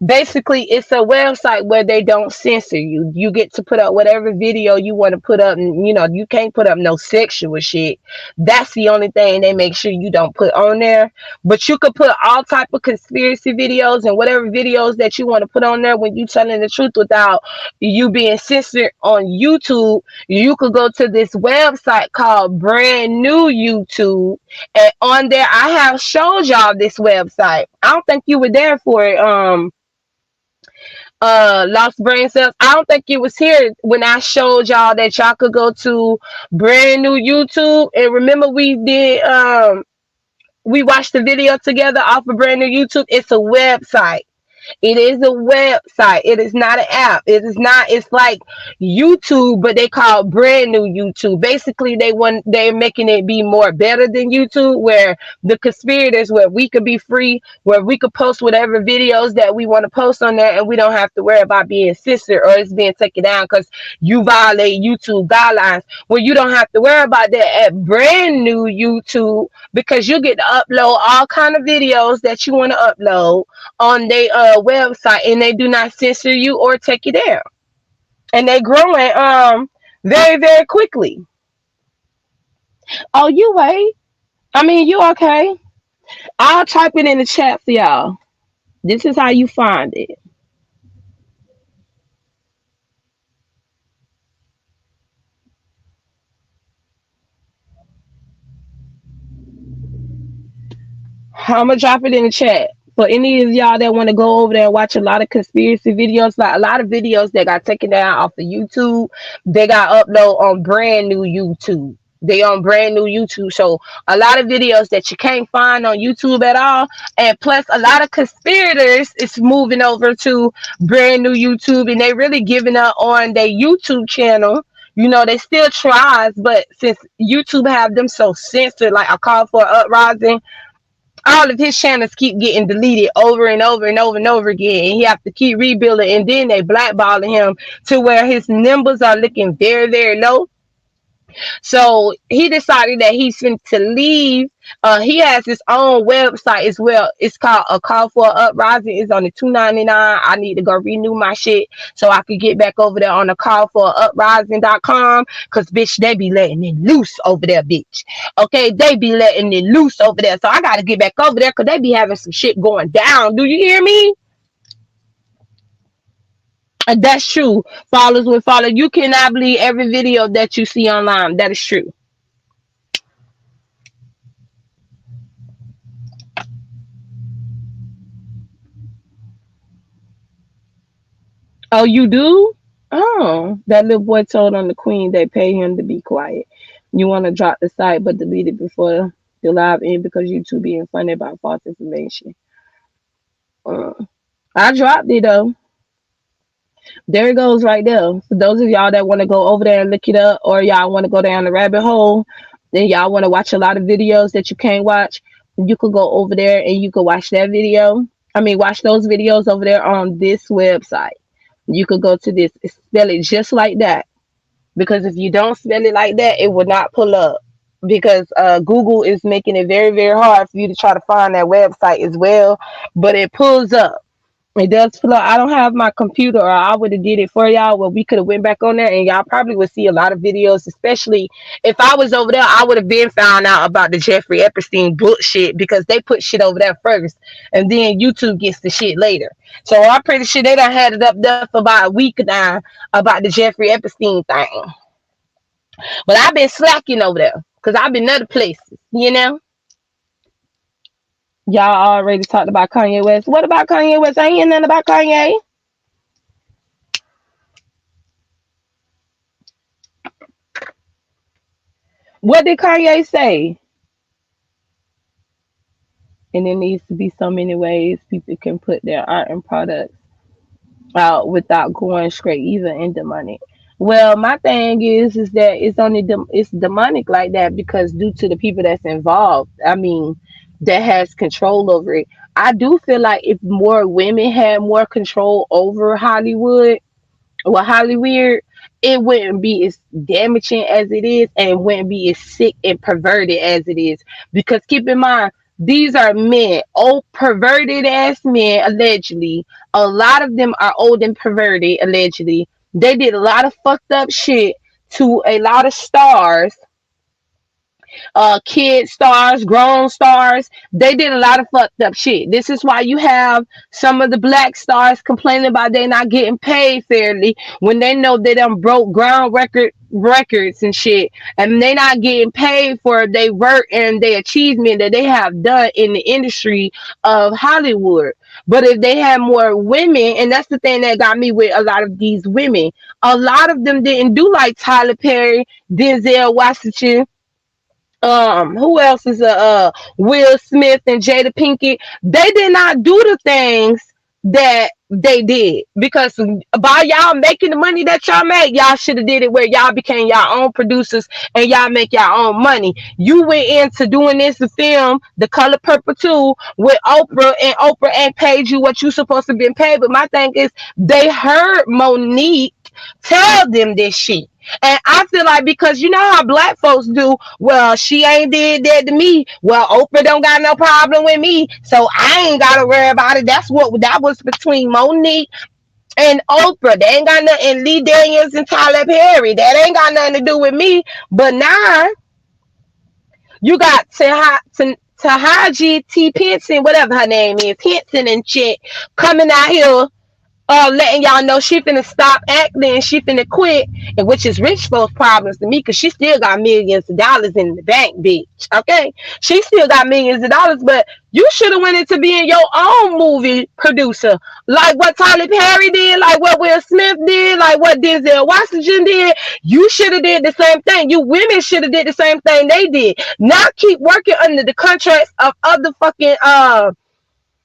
A: Basically, it's a website where they don't censor you. You get to put up whatever video you want to put up, and you can't put up no sexual shit. That's the only thing they make sure you don't put on there. But you could put all type of conspiracy videos and whatever videos that you want to put on there when you telling the truth without you being censored on YouTube. You could go to this website called Brand New YouTube, and on there I have showed y'all this website. I don't think you were there for it. Lost Brain Cells, I don't think you was here when I showed y'all that y'all could go to Brand New YouTube. And remember we watched the video together off of Brand New YouTube. It's a website. It is a website. It is not an app. It is not. It's like YouTube, but they call it Brand New YouTube. Basically, they're making it be more better than YouTube, where the conspirators, where we could be free, where we could post whatever videos that we want to post on there, and we don't have to worry about being censored or it's being taken down because you violate YouTube guidelines. Well, you don't have to worry about that at Brand New YouTube because you get to upload all kind of videos that you want to upload on their website, and they do not censor you or take you down, and they growing very very quickly. Oh, you wait. I mean, you okay? I'll type it in the chat for y'all. This is how you find it. I'm gonna drop it in the chat for any of y'all that want to go over there and watch a lot of conspiracy videos. Like a lot of videos that got taken down off of YouTube, they got upload on brand new YouTube. They on brand new YouTube, so a lot of videos that you can't find on YouTube at all, and plus a lot of conspirators is moving over to brand new YouTube, and they really giving up on their YouTube channel. You know, they still tries, but since YouTube have them so censored, like a call for uprising, all of his channels keep getting deleted over and over and over and over again. And he have to keep rebuilding, and then they blackballing him to where his numbers are looking very, very low. So he decided that he's going to leave. He has his own website as well. It's called A Call for Uprising. It's on the 299. I need to go renew my shit so I could get back over there on the callforuprising.com. Cause bitch, they be letting it loose over there, bitch. Okay, they be letting it loose over there. So I gotta get back over there because they be having some shit going down. Do you hear me? And that's true. Followers will follow. You cannot believe every video that you see online. That is true. Oh, you do? Oh, that little boy told on the queen they pay him to be quiet. You want to drop the site, but delete it before the live end because you two being funny about false information. Uh, I dropped it though. There it goes right there. For those of y'all that want to go over there and look it up, or y'all want to go down the rabbit hole, then y'all want to watch a lot of videos that you can't watch, you could go over there and you could watch that video. I mean, watch those videos over there on this website. You could go to this, spell it just like that. Because if you don't spell it like that, it will not pull up. Because Google is making it very, very hard for you to try to find that website as well. But it pulls up. It does pull up. I don't have my computer, or I would have did it for y'all. Well, we could have went back on there, and y'all probably would see a lot of videos. Especially if I was over there, I would have been found out about the Jeffrey Epstein bullshit because they put shit over there first, and then YouTube gets the shit later. So I'm pretty sure they done had it up there for about a week now about the Jeffrey Epstein thing. But I've been slacking over there because I've been other places, you know. Y'all already talked about Kanye West. What about Kanye West? I ain't hear nothing about Kanye. What did Kanye say? And there needs to be so many ways people can put their art and products out without going straight even in demonic. Well, my thing is that it's only it's demonic like that because due to the people that's involved. I mean, that has control over it. I do feel like if more women had more control over Hollywood, well, Hollywood, it wouldn't be as damaging as it is, and it wouldn't be as sick and perverted as it is. Because keep in mind, these are men, old perverted ass men, allegedly. A lot of them are old and perverted, allegedly. They did a lot of fucked up shit to a lot of stars, kid stars, grown stars. They did a lot of fucked up shit. This is why you have some of the black stars complaining about they not getting paid fairly when they know they done broke ground records and shit, and they not getting paid for their work and their achievement that they have done in the industry of Hollywood. But if they had more women, and that's the thing that got me with a lot of these women, a lot of them didn't do like Tyler Perry, Denzel Washington, who else is Will Smith and Jada Pinkett. They did not do the things that they did because by y'all making the money that y'all make, y'all should have did it where y'all became y'all own producers and y'all make y'all own money. You went into doing this to film The Color Purple 2 with Oprah, and Oprah ain't paid you what you supposed to been paid. But my thing is, they heard Monique tell them this shit. And I feel like because you know how black folks do, well, she ain't did that to me. Well, Oprah don't got no problem with me, so I ain't gotta worry about it. That's what that was between Monique and Oprah. They ain't got nothing. And Lee Daniels and Tyler Perry. That ain't got nothing to do with me. But now you got Tahaji T. Pinson, whatever her name is, Pinson and shit, coming out here letting y'all know she finna stop acting and she finna quit, and which is rich folks' problems to me, cause she still got millions of dollars in the bank, bitch. Okay, she still got millions of dollars, but you should have went into being your own movie producer, like what Tyler Perry did, like what Will Smith did, like what Denzel Washington did. You should have did the same thing. You women should have did the same thing they did. Not keep working under the contracts of other fucking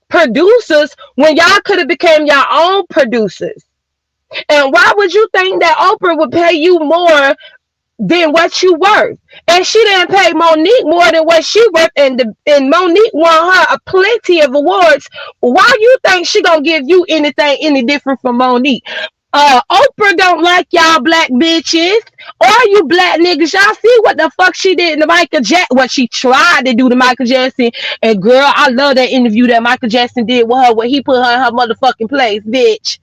A: producers when y'all could have became your own producers. And why would you think that Oprah would pay you more than what you worth? And she didn't pay Monique more than what she worth, and Monique won her a plenty of awards. Why you think she gonna give you anything any different from Monique? Oprah don't like y'all black bitches or you black niggas. Y'all see what the fuck she did to Michael Jackson? What she tried to do to Michael Jackson. And girl, I love that interview that Michael Jackson did with her, where he put her in her motherfucking place, bitch.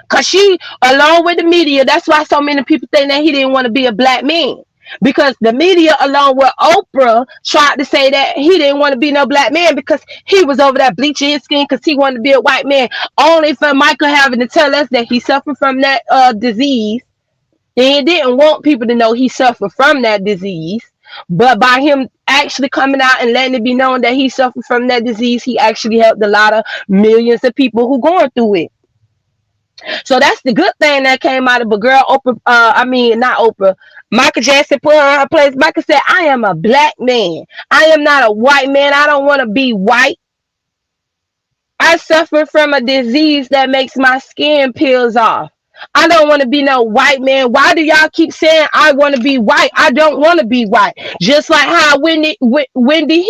A: Cause she, along with the media, that's why so many people think that he didn't want to be a black man. Because the media, along with Oprah, tried to say that he didn't want to be no black man because he was over there bleaching his skin because he wanted to be a white man. Only for Michael having to tell us that he suffered from that disease. And he didn't want people to know he suffered from that disease. But by him actually coming out and letting it be known that he suffered from that disease, he actually helped a lot of millions of people who going through it. So that's the good thing that came out of. But girl, Oprah, I mean, not Oprah, Michael Jackson put her in her place. Michael said, I am a black man. I am not a white man. I don't want to be white. I suffer from a disease that makes my skin peels off. I don't want to be no white man. Why do y'all keep saying I want to be white? I don't want to be white. Just like how Wendy Whitney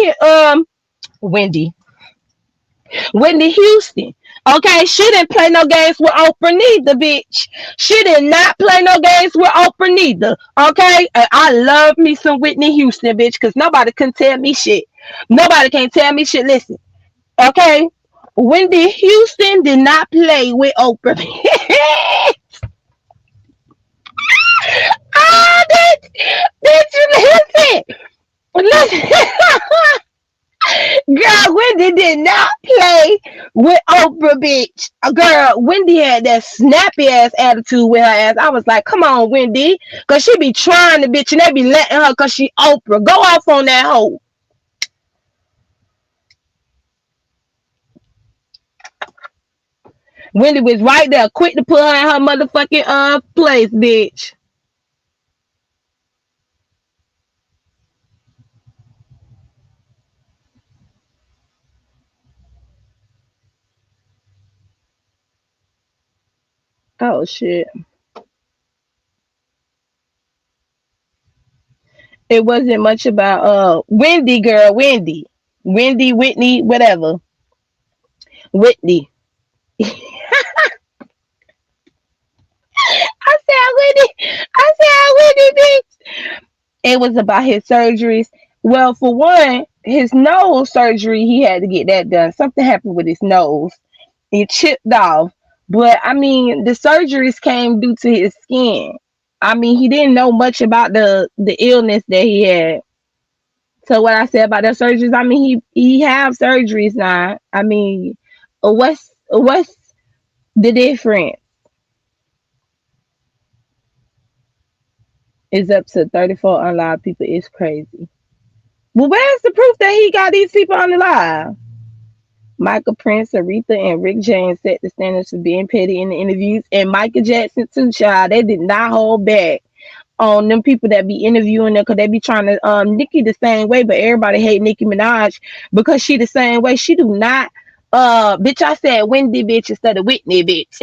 A: Houston. Okay, she didn't play no games with Oprah neither, bitch. She did not play no games with Oprah neither. Okay, and I love me some Whitney Houston, bitch, because nobody can tell me shit. Nobody can tell me shit. Listen, okay, Wendy Houston did not play with Oprah. Ah, bitch, listen, listen. Girl, Wendy did not play with Oprah, bitch. Girl, Wendy had that snappy ass attitude with her ass. I was like, come on, Wendy. Because she be trying to, bitch, and they be letting her because she Oprah. Go off on that hoe. Wendy was right there, quick to put her in her motherfucking place, bitch. Oh, shit. It wasn't much about Wendy, girl, Wendy. Wendy, Whitney, whatever. Whitney. I said Whitney, bitch. It was about his surgeries. Well, for one, his nose surgery, he had to get that done. Something happened with his nose. It chipped off. But I mean, the surgeries came due to his skin. I mean, he didn't know much about the illness that he had. So what I said about the surgeries, I mean, he have surgeries now. I mean, what's the difference? Is up to 34 unlive people. It's crazy. Well, where's the proof that he got these people on the live? Michael Prince, Aretha, and Rick James set the standards for being petty in the interviews. And Michael Jackson, too, child. They did not hold back on them people that be interviewing them because they be trying to Nicki the same way, but everybody hate Nicki Minaj because she the same way. She do not bitch, I said Wendy bitch instead of Whitney bitch.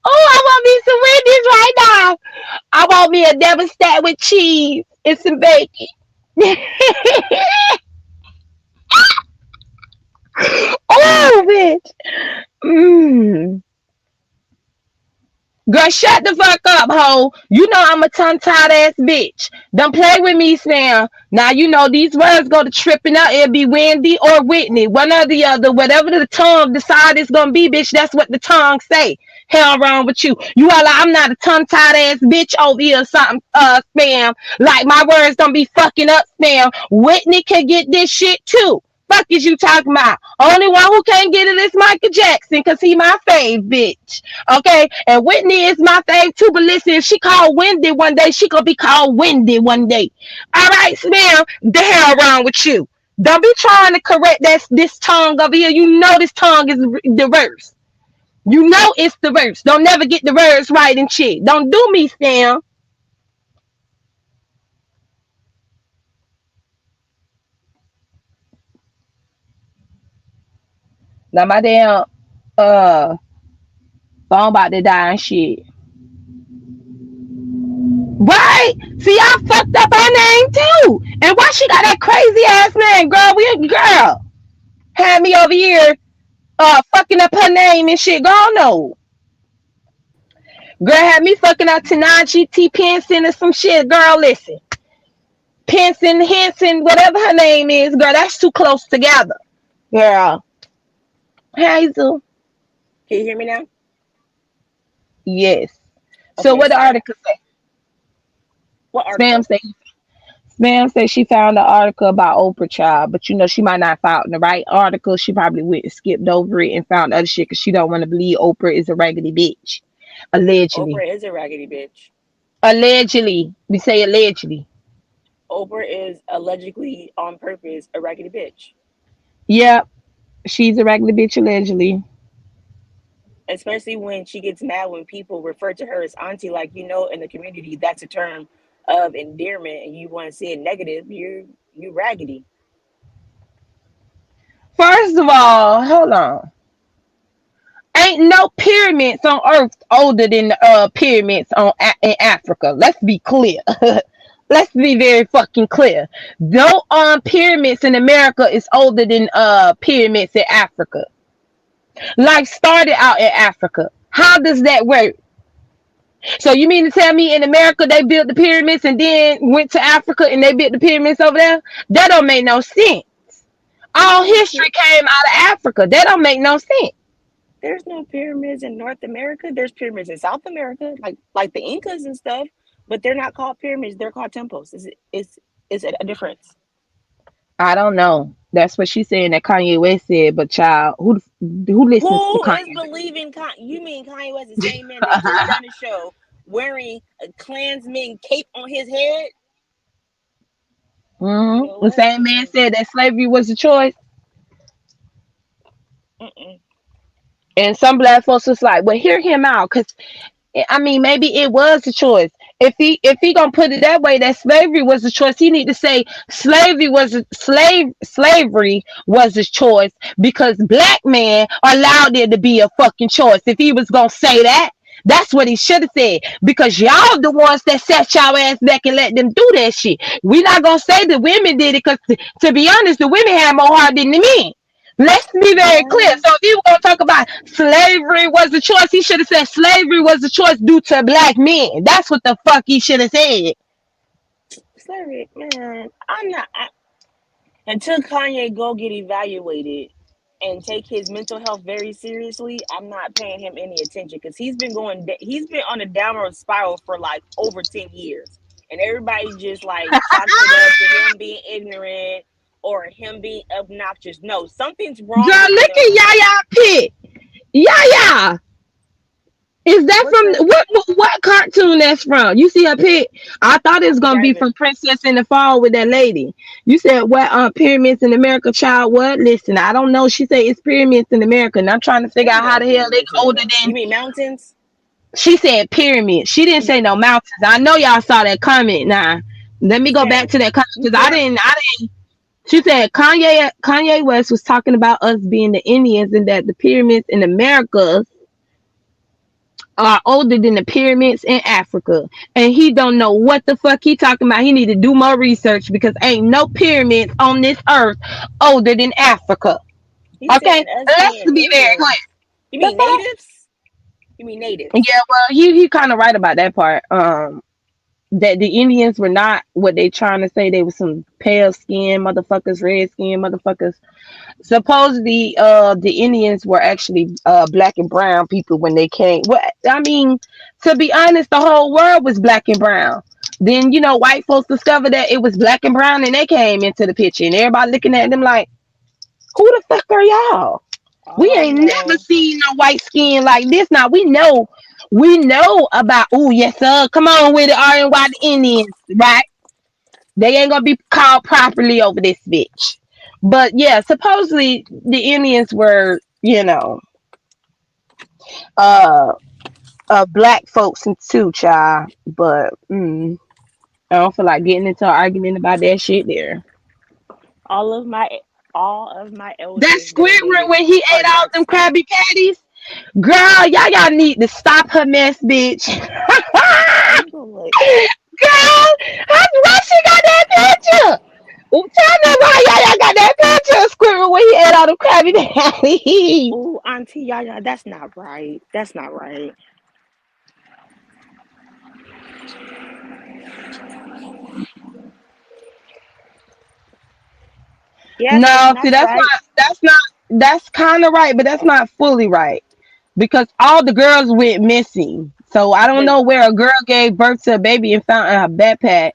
A: Oh, I want me some Wendy's right now. I want me a devastate with cheese and some bacon. Oh, bitch. Mm. Girl, shut the fuck up, ho. You know I'm a tongue-tied ass bitch. Don't play with me, Sam. Now, you know these words go to tripping out. It'll be Wendy or Whitney. One or the other. Whatever the tongue decide it's gonna be, bitch, that's what the tongue say. Hell wrong with you. You are like, I'm not a tongue-tied ass bitch over here or something, spam. Like, my words don't be fucking up, spam. Whitney can get this shit, too. Fuck is you talking about? Only one who can't get it is Michael Jackson, cause he my fave, bitch. Okay, and Whitney is my fave too. But listen, if she called Wendy one day, she gonna be called Wendy one day. All right, Smell, the hell wrong with you? Don't be trying to correct this tongue over here. You know this tongue is the verse. You know it's the verse. Don't never get the words right and shit. Don't do me, Sam. Now my damn uh phone about to die and shit. Right? See, I fucked up her name too. And why she got that crazy ass name, girl? We girl had me over here fucking up her name and shit. Girl, no. Girl had me fucking up Tanaji T Pinson or some shit. Girl, listen. Pinson, Henson, whatever her name is, girl, that's too close together. Girl. Hazel.
B: Can you hear me now?
A: Yes. So
B: Okay,
A: what the
B: so
A: article say?
B: what
A: Spam
B: article?
A: say Spam said she found an article about Oprah child, but you know she might not found the right article. She probably went and skipped over it and found other shit because she don't want to believe Oprah is a raggedy bitch. Allegedly.
B: Oprah is a raggedy bitch.
A: Allegedly. We say allegedly.
B: Oprah is allegedly on purpose a raggedy bitch.
A: Yep. She's a raggedy bitch allegedly.
B: Especially when she gets mad when people refer to her as auntie, like in the community, that's a term of endearment, and you want to say it negative, you raggedy.
A: First of all, hold on. Ain't no pyramids on Earth older than the pyramids in Africa. Let's be clear. Let's be very fucking clear. No pyramids in America is older than pyramids in Africa. Life started out in Africa. How does that work? So you mean to tell me in America they built the pyramids and then went to Africa and they built the pyramids over there? That don't make no sense. All
B: There's no
A: history came out of Africa. That don't make no sense.
B: there's no pyramids in North America. There's pyramids in South America, like the Incas and stuff, but they're not called pyramids. They're called temples. Is it a difference?
A: I don't know. That's what she's saying that Kanye West said. But child, who listens to
B: Who is
A: Kanye?
B: believing? You mean Kanye West, the same man that just done a show wearing a Klansman cape on his head? You know
A: The
B: what?
A: same man said that slavery was a choice,
B: Mm-mm.
A: and some black folks was like, "Well, hear him out," because I mean, maybe it was a choice. If he gonna put it that way, that slavery was a choice, he need to say slavery was a choice because black man allowed it to be a fucking choice. If he was gonna say that, that's what he should have said. Because y'all the ones that set y'all ass back and let them do that shit. We not gonna say the women did it because to be honest, the women had more heart than the men. Let's be very clear.
B: Yeah,
A: So if you were gonna talk about slavery was a choice, he should have said slavery was a choice due to black men. That's what the fuck he should have said.
B: slavery, man. I'm not until Kanye go get evaluated and take his mental health very seriously. I'm not paying him any attention because he's been on a downward spiral for like over 10 years, and everybody just like chalks it up to him being ignorant or him being obnoxious. No, something's wrong
A: Girl,
B: with
A: look at
B: him.
A: Yaya Pitt. Yaya. Is that
B: What's
A: from
B: that?
A: what cartoon that's from? You see her pic? I thought it was
B: I'm
A: gonna
B: not
A: be
B: even.
A: from Princess in the Fall with that lady. You said what pyramids in America, child? What? Listen, I don't know. She said it's pyramids in America, and I'm trying to figure
B: There's
A: out how
B: no
A: the hell they
B: pyramids in
A: older
B: America.
A: than.
B: You mean mountains?
A: She said pyramids. She didn't say no mountains. I know y'all saw that comment. Now, let me go back
B: Sam,
A: to that comment
B: you
A: because I
B: can't.
A: didn't. I didn't. She said Kanye West was talking about us being the Indians and that the pyramids in America are older than the pyramids in Africa. And he don't know what the fuck he talking about. He need to do more research because ain't no pyramids on this earth older than Africa.
B: He's
A: Okay?
B: saying us
A: Let's
B: being
A: be very clear.
B: Indians. You
A: The
B: mean
A: fuck?
B: natives? You mean natives?
A: Yeah, well, he kind of right about that part. That the Indians were not what they trying to say. They were some pale skin motherfuckers, red skin motherfuckers. Supposedly the Indians were actually black and brown people when they came. Well, I mean, to be honest, the whole world was black and brown. Then white folks discovered that it was black and brown and they came into the picture and everybody looking at them like, Who the fuck are y'all? We
B: All I
A: ain't never
B: know,
A: seen no white skin like this. Now we know about. Oh yes, sir. Come on with it, R and Y the Indians, right? They ain't gonna be called properly over this bitch. But yeah, supposedly the Indians were, uh, black folks too, child. But I don't feel like getting into an argument about that shit there.
B: all of my all of my
A: That
B: elders that are
A: Squidward
B: native
A: when he
B: are
A: ate all
B: dark
A: them
B: skinned.
A: Krabby Patties, girl, y'all need to stop her mess, bitch.
B: Let me go look.
A: Girl, why she got that picture? Tell me why y'all got that picture of Squidward when he ate all them Krabby Patties.
B: Oh, Auntie Yaya, that's not right. That's not right. Yep,
A: No, see,
B: that's right.
A: that's kind of right, but that's not fully right because all the girls went missing. So I don't
B: But
A: know where a girl gave birth to a baby and found in her backpack,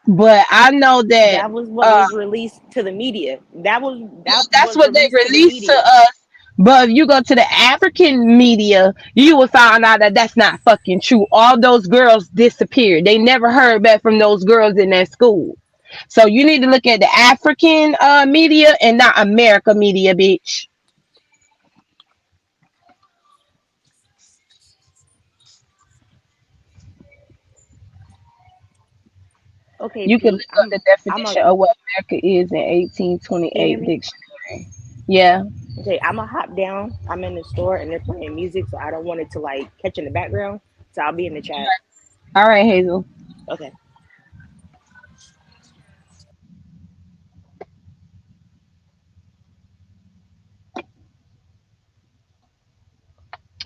A: but I know that
B: that was what was released to the media. That
A: that's
B: was
A: what they
B: released to the
A: released to
B: media.
A: us. But if you go to the African media, you will find out that that's not fucking true. All those girls disappeared. They never heard back from those girls in that school. So you need to look at the African media and not America media, bitch.
B: Okay,
A: You can look
B: Pete,
A: up the
B: I'm a
A: definition of what America is in
B: can you hear
A: 1828
B: me?
A: dictionary. Yeah.
B: Okay, I'm a hop down. I'm in the store and they're playing music, so I don't want it to like catch in the background. So I'll be in the chat.
A: All right, Hazel.
B: Okay.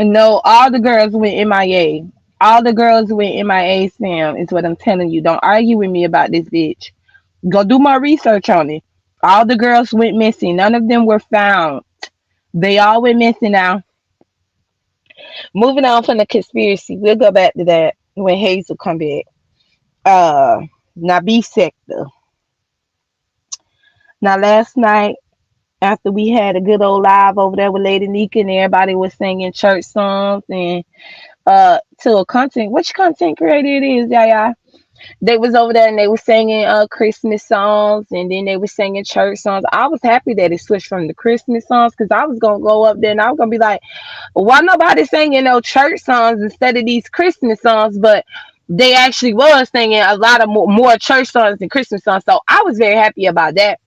A: No, all the girls went MIA. All the girls went MIA, Sam, is what I'm telling you. Don't argue with me about this, bitch. Go do my research on it. All the girls went missing. None of them were found. They all went missing now. Moving on from the conspiracy, we'll go back to that when Hazel come back. Uh, now B sector. Now last night after we had a good old live over there with Lady Nika and everybody was singing church songs and to a content which content creator it is, yeah. They was over there and they were singing Christmas songs and then they were singing church songs. I was happy that it switched from the Christmas songs because I was gonna go up there and I was gonna be like, why nobody singing no church songs instead of these Christmas songs? But they actually was singing a lot of more church songs than Christmas songs. So I was very happy about that.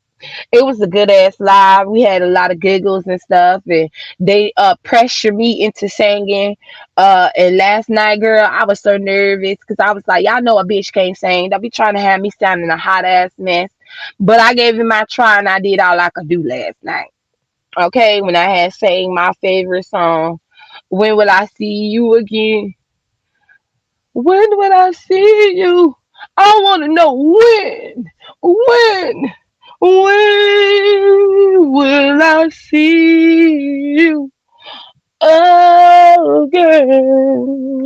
A: It was a good ass live. We had a lot of giggles and stuff, and they pressure me into singing. And last night, girl, I was so nervous because I was like, y'all know a bitch can't sing. Don't be trying to have me sounding a hot ass mess. But I gave it my try, and I did all I could do last night. Okay, when I had sang my favorite song, "When Will I See You Again?" When will I see you? I want to know when, when will I see you again?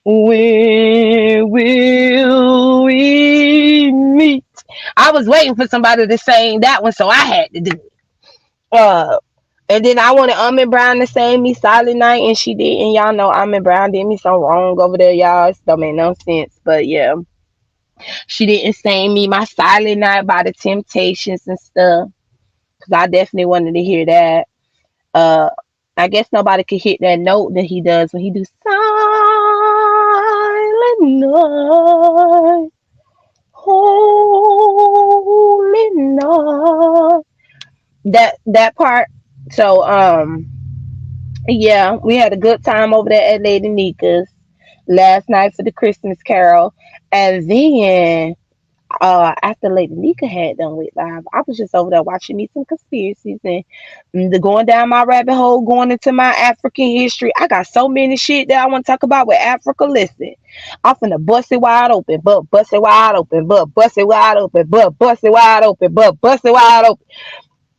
A: When will we meet? I was waiting for somebody to sing that one, so I had to do it. Uh, and then I wanted Almond Brown to sing me Silent Night, and she did. And y'all know Almond Brown did me so wrong over there, y'all. It don't make no sense. But yeah, she didn't sing me my Silent Night by the Temptations and stuff. Because I definitely wanted to hear that. Uh, I guess nobody could hit that note that he does when he do Silent Night, Holy Night. That part. So yeah, we had a good time over there at Lady Nika's last night for the Christmas Carol. And then after Lady Nika had done with live, I was just over there watching me some conspiracies and going down my rabbit hole, going into my African history. I got so many shit that I want to talk about with Africa. Listen, I'm finna bust it wide open, but bust it wide open, but bust it wide open, but bust it wide open, but bust it wide open.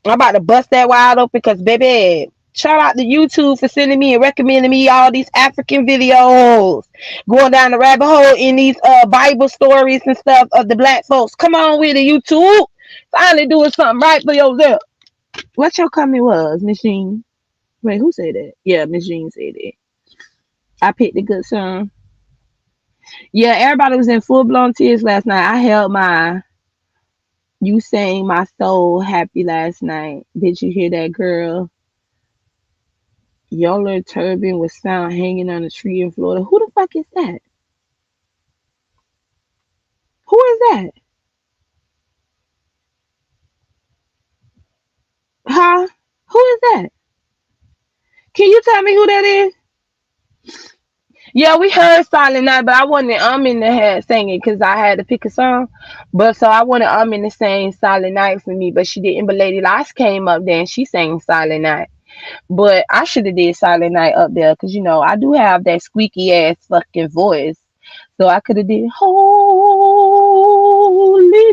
A: I'm about to bust that wide open because, baby, shout out to YouTube for sending me and recommending me all these African videos. Going down the rabbit hole in these Bible stories and stuff of the black folks. Come on with it, YouTube. Finally doing something right for yourself. What your comment was, Miss Jean? Wait, who said that? Yeah, Miss Jean said it. I picked a good song. Yeah, everybody was in full blown tears last night. I held my You sang my soul happy last night. Did you hear that, girl? Your little turban was found hanging on a tree in Florida. Who the fuck is that? Who is that? Huh? Who is that? Can you tell me who that is? Yeah, we heard Silent Night, but I wanted in the head singing because I had to pick a song. But so I wanted in to sing Silent Night for me, but she didn't. But Lady Lost came up there and she sang Silent Night. But I should have did Silent Night up there because I do have that squeaky ass fucking voice. So I could have did Holy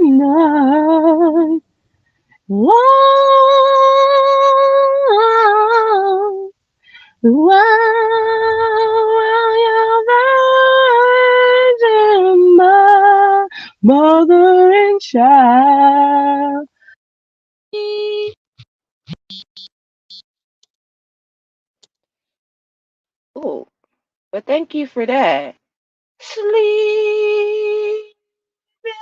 A: Night. Whoa, my mother and child. Oh, but thank you for that. Sleep in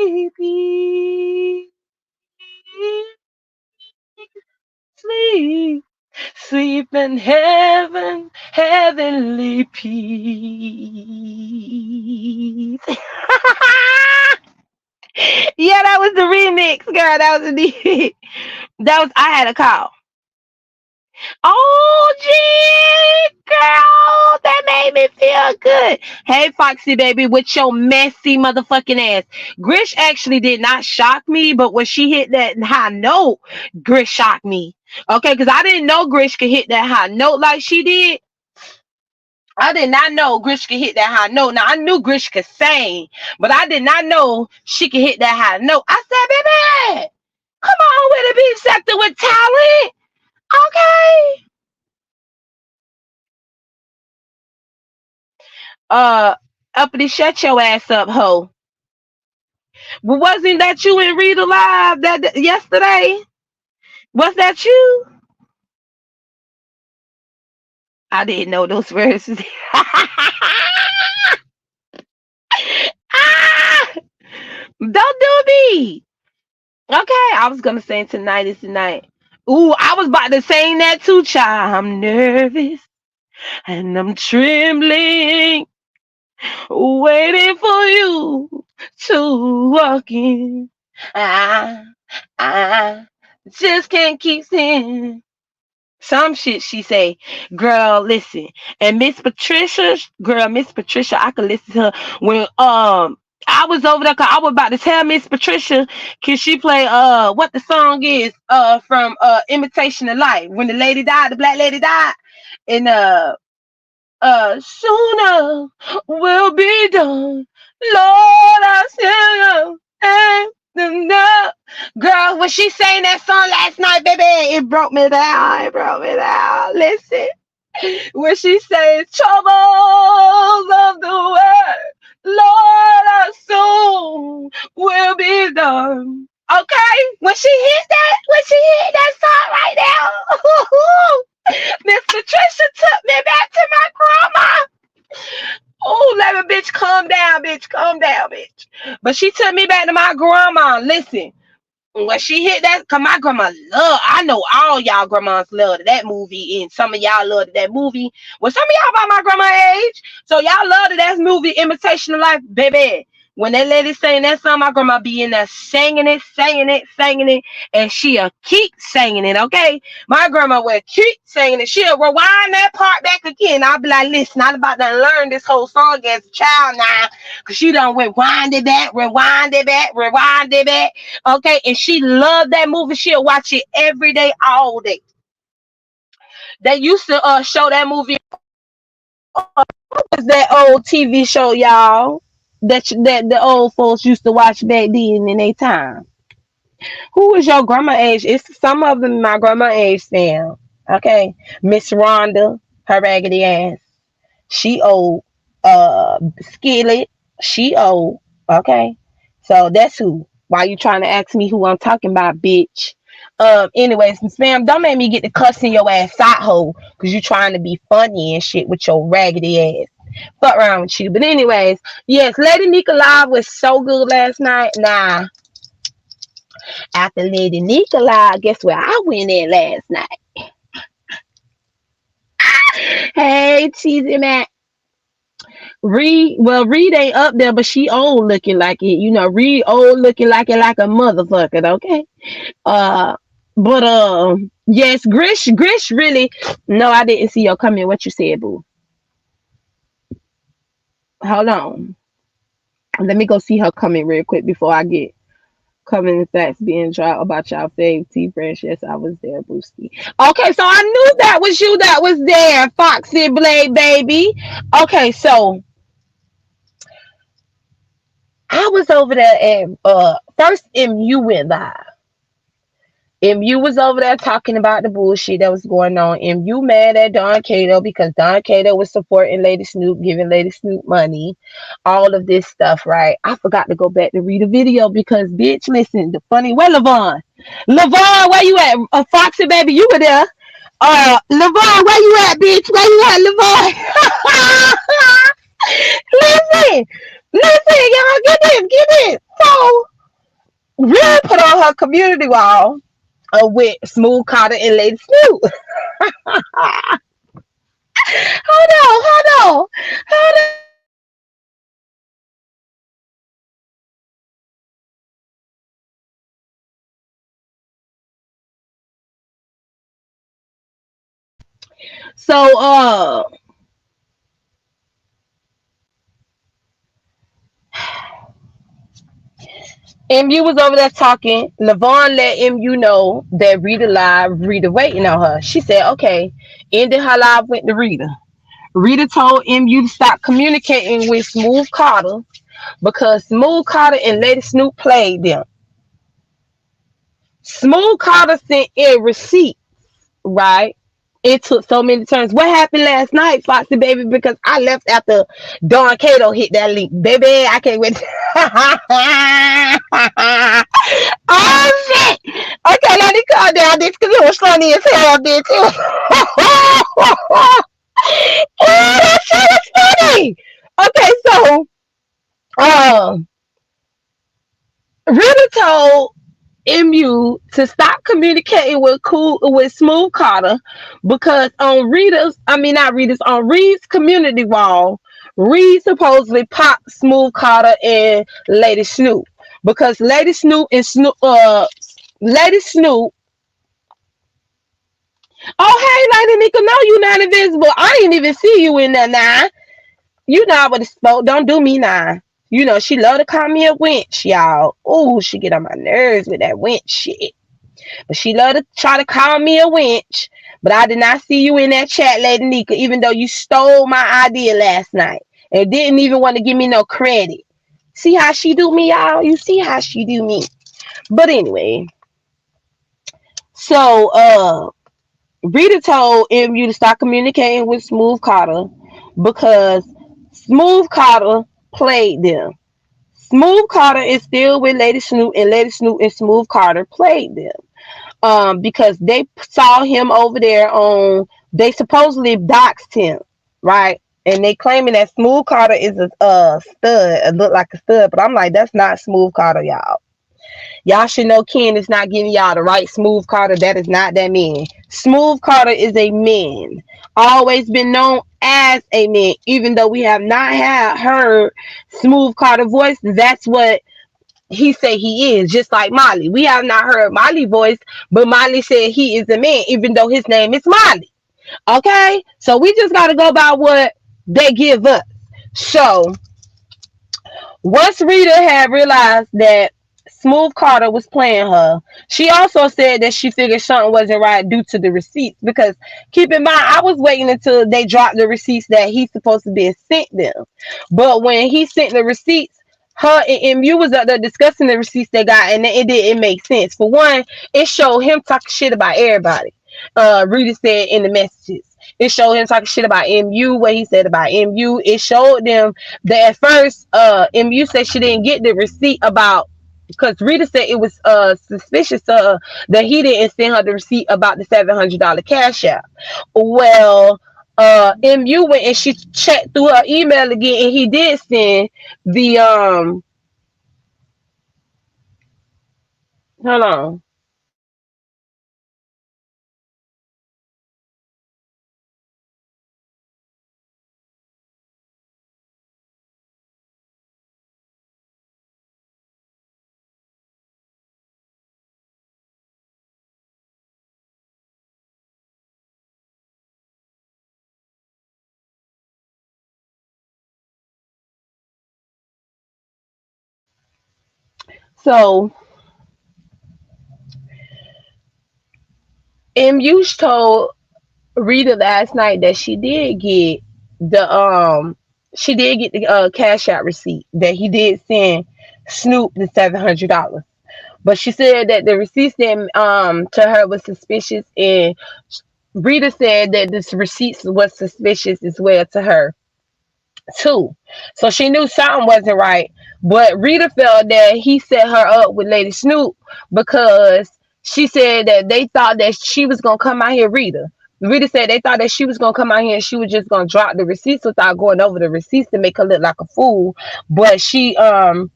A: heavenly peace. Sleep, sleep in heavenly peace. Yeah, that was the remix, girl. That was the that was I had a call. Oh, gee, girl, that made me feel good. Hey, Foxy baby, with your messy motherfucking ass. Grish actually did not shock me, but when she hit that high note, Grish shocked me. Okay, because I didn't know Grish could hit that high note like she did. I did not know Grish could hit that high note. Now I knew Grish could sing, but I did not know she could hit that high note. I said, baby, come on with the beat sector with talent. Okay. Uh Uppity, shut your ass up, ho. Well, wasn't that you in Read Alive that yesterday? Was that you? I didn't know those words. Ah, don't do me. Okay, I was gonna sing Tonight is the Night. Ooh, I was about to sing that too, child. I'm nervous and I'm trembling, waiting for you to walk in. I, I just can't keep saying some shit she say. Girl, listen. And Miss Patricia, I could listen to her when I was over there 'cause I was about to tell Miss Patricia can she play what the song is from Imitation of Life when the lady died, the black lady died. And sooner will be done. Lord, I still and the girl when she sang that song last night, baby, it broke me down. It broke me down. Listen, when she says troubles of the world, Lord, I soon will be done. Okay, when she hit that song right now, Miss Patricia took me back to my grandma. Oh, let me, bitch, calm down, bitch, calm down, bitch. But she took me back to my grandma. Listen, when she hit that, cause my grandma love. I know all y'all grandmas loved that movie, and some of y'all loved that movie. Well, some of y'all about my grandma age, so y'all loved that movie, Imitation of Life, baby. When that lady saying that song, my grandma be in there singing it, singing it, singing it, and she'll keep singing it. Okay, my grandma will keep singing it. She'll rewind that part back again. I'll be like, listen, I'm about to learn this whole song as a child now, cause she done rewind it back, rewind it back, rewind it back. Okay, and she loved that movie. She'll watch it every day, all day. They used to show that movie. Was that old TV show, y'all? That the old folks used to watch back then in their time. Who is your grandma age? It's some of them my grandma age now. Okay, Miss Rhonda, her raggedy ass. She old. Skillet, she old. Okay. So that's who. Why you trying to ask me who I'm talking about, bitch? Anyways, spam, don't make me get the cussing your ass out hole because you trying to be funny and shit with your raggedy ass. Fuck around with you. But anyways, yes, Lady Nikolai was so good last night. Nah, after Lady Nikolai, guess where I went in last night? Hey, Cheesy Mac. Reed ain't up there, but she old looking like it. You know, Reed old looking like a motherfucker. Okay. Uh, but yes, Grish really. No, I didn't see your comment. What you said, boo? Hold on. Let me go see her comment real quick before I get coming facts being dropped about y'all fave T Fresh. Yes, I was there, Booski. Okay, so I knew that was you that was there, Foxy Blade baby. Okay, so I was over there and first MU went live. MU was over there talking about the bullshit that was going on. MU mad at Don Cato because Don Cato was supporting Lady Snoop, giving Lady Snoop money, all of this stuff, right? I forgot to go back to read a video because, bitch, listen, the funny, where Levon? Levon, where you at? Foxy, baby, you were there. Levon, where you at, bitch? Where you at, Levon? listen, y'all, get this. So, Real put on her community wall with Smooth Carter and Lady Snoop. Hold on. So MU was over there talking. Levon let MU know that Rita waiting on her. She said, okay, ended her live with the Rita. Rita told MU to stop communicating with Smooth Carter because Smooth Carter and Lady Snoop played them. Smooth Carter sent in receipt, right? It took so many turns. What happened last night, Foxy baby? Because I left after Don Cato hit that link. Baby, I can't wait. Oh shit! Okay, let me calm down this because it was funny as hell, bitch. Oh, that shit was funny. Okay, so um, Ritter told MU to stop communicating with Smooth Carter because on on Reed's community wall, Reed supposedly popped Smooth Carter and Lady Snoop because Lady Snoop. Oh hey, Lady Nika, no, you not invisible. I ain't even see you in there now. You know I would have spoke. Don't do me now. You know she love to call me a wench, y'all. Ooh, she get on my nerves with that wench shit. But she love to try to call me a wench. But I did not see you in that chat, Lady Nika, even though you stole my idea last night and didn't even want to give me no credit. See how she do me, y'all? You see how she do me. But anyway, so Rita told MU to stop communicating with Smooth Carter because Smooth Carter played them. Smooth Carter is still with Lady Snoop, and Lady Snoop and Smooth Carter played them. Because they saw him over there on, they supposedly doxed him, right? And they claiming that Smooth Carter is a stud, look like a stud, but I'm like, that's not Smooth Carter, y'all. Y'all should know Ken is not giving y'all the right Smooth Carter. That is not that man. Smooth Carter is a man. Always been known as a man. Even though we have not heard Smooth Carter voice, that's what he say he is, just like Molly. We have not heard Molly voice, but Molly said he is a man, even though his name is Molly. Okay? So we just gotta go by what they give us. So once Rita had realized that Smooth Carter was playing her, she also said that she figured something wasn't right due to the receipts. Because keep in mind, I was waiting until they dropped the receipts that he's supposed to be sent them. But when he sent the receipts, her and MU was up there discussing the receipts they got, and it didn't make sense. For one, it showed him talking shit about everybody. Rita said in the messages. It showed him talking shit about MU, what he said about MU. It showed them that at first, MU said she didn't get the receipt about, because Rita said it was suspicious to her that he didn't send her the receipt about the $700 cash out. Well, MU went and she checked through her email again, and he did send the hold on. So MU told Rita last night that the she did get the cash out receipt, that he did send Snoop the $700. But she said that the receipts that to her was suspicious, and Rita said that this receipts was suspicious as well to her too. So she knew something wasn't right. But Rita felt that he set her up with Lady Snoop because she said that they thought that she was gonna come out here, Rita said they thought that she was gonna come out here and she was just gonna drop the receipts without going over the receipts to make her look like a fool. But she been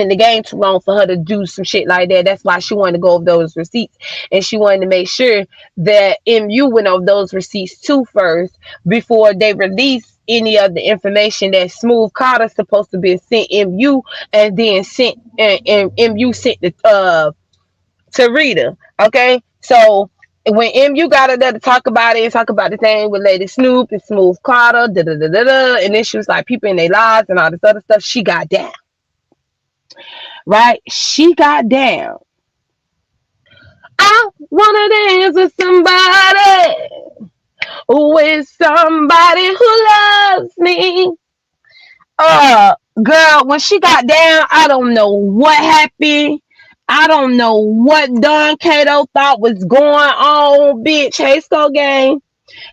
A: in the game too long for her to do some shit like that. That's why she wanted to go over those receipts, and she wanted to make sure that MU went over those receipts too first before they release any of the information that Smooth Carter's supposed to be sent MU, and then sent and MU sent to Rita. Okay, so when MU got her there to talk about it and talk about the thing with Lady Snoop and Smooth Carter, da da da da da, and then she was like people in their lives and all this other stuff, she got down. Right? She got down. I wanna dance with somebody who loves me. Girl, when she got down, I don't know what happened. I don't know what Don Cato thought was going on, bitch. Hey, Skull Gang.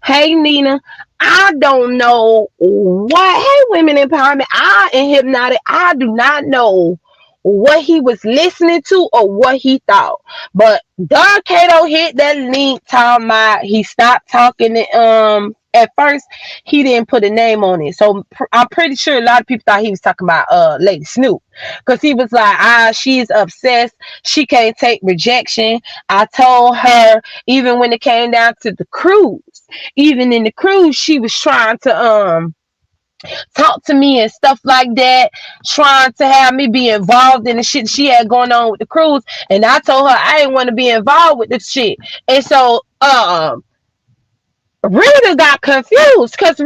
A: Hey, Nina. I don't know what. Hey, Women Empowerment. I am hypnotic. I do not know what he was listening to or what he thought. But Don Cato hit that link talking about he stopped talking at first he didn't put a name on it. So I'm pretty sure a lot of people thought he was talking about Lady Snoop. Cause he was like, she's obsessed. She can't take rejection. I told her even when it came down to the cruise, even in the cruise, she was trying to talk to me and stuff like that, trying to have me be involved in the shit she had going on with the cruise. And I told her I didn't want to be involved with this shit. And so Rita got confused because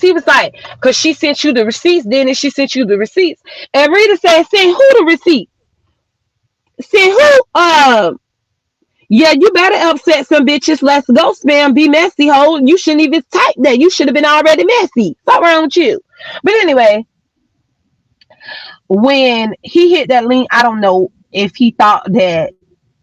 A: he was like, because she sent you the receipts, then she sent you the receipts. And Rita said, send who the receipt? Send who? Yeah, you better upset some bitches. Let's go, spam. Be messy, ho. You shouldn't even type that. You should have been already messy. What's wrong with you? But anyway, when he hit that link, I don't know if he thought that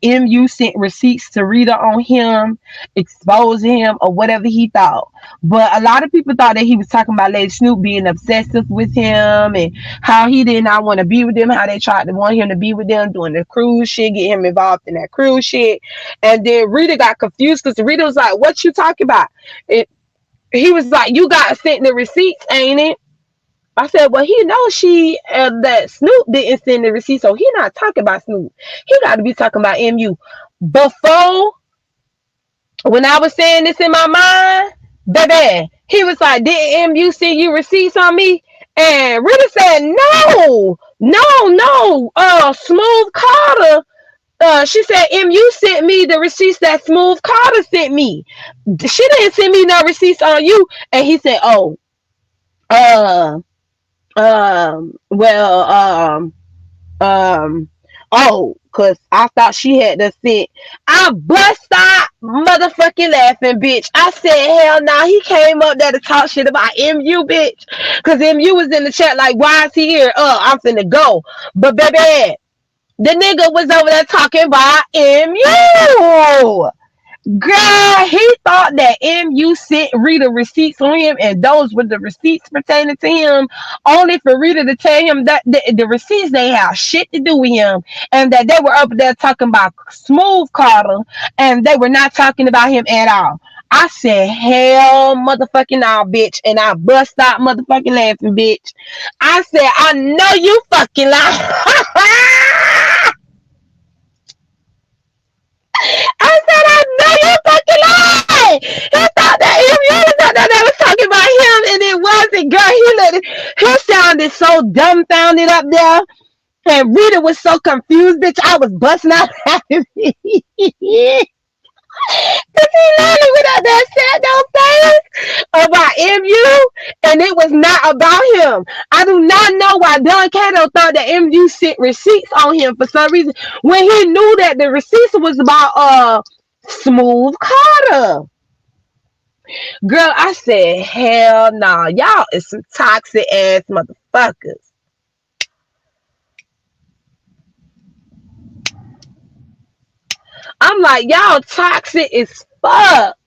A: MU sent receipts to Rita on him, exposing him, or whatever he thought. But a lot of people thought that he was talking about Lady Snoop being obsessive with him and how he did not want to be with them, how they tried to want him to be with them doing the cruise shit, get him involved in that cruise shit. And then Rita got confused because Rita was like, what you talking about? He was like, you got sent the receipts, ain't it? I said, well, he knows that Snoop didn't send the receipt, so he not talking about Snoop. He got to be talking about MU. Before, when I was saying this in my mind, baby, he was like, did MU send you receipts on me? And Rita said, no, no, no. Smooth Carter. She said, MU sent me the receipts that Smooth Carter sent me. She didn't send me no receipts on you. And he said, oh, well, cause I thought she had to sit. I bust out motherfucking laughing, bitch. I said, hell no, he came up there to talk shit about MU, bitch. Cause MU was in the chat like, why is he here? I'm finna go. But baby, the nigga was over there talking about MU. Girl, he thought that MU sent Rita receipts on him, and those were the receipts pertaining to him, only for Rita to tell him that the receipts they have shit to do with him, and that they were up there talking about Smooth Carter, and they were not talking about him at all. I said, hell motherfucking no, bitch, and I bust out motherfucking laughing, bitch. I said, I know you fucking lie. I said, I know you fucking lied. He thought that you thought that they was talking about him, and it wasn't. Girl, he sounded so dumbfounded up there, and Rita was so confused, bitch. I was busting out laughing. Cause he literally went out there and said those things about MU, and it was not about him. I do not know why Don Cato thought that MU sent receipts on him for some reason when he knew that the receipts was about Smooth Carter. Girl, I said, hell no, nah. Y'all is some toxic ass motherfuckers. I'm like, y'all toxic as fuck.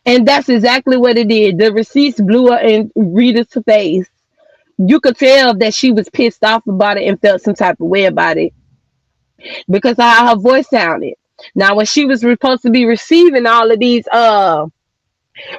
A: And that's exactly what it did. The receipts blew up in Rita's face. You could tell that she was pissed off about it and felt some type of way about it because of how her voice sounded. Now, when she was supposed to be receiving all of these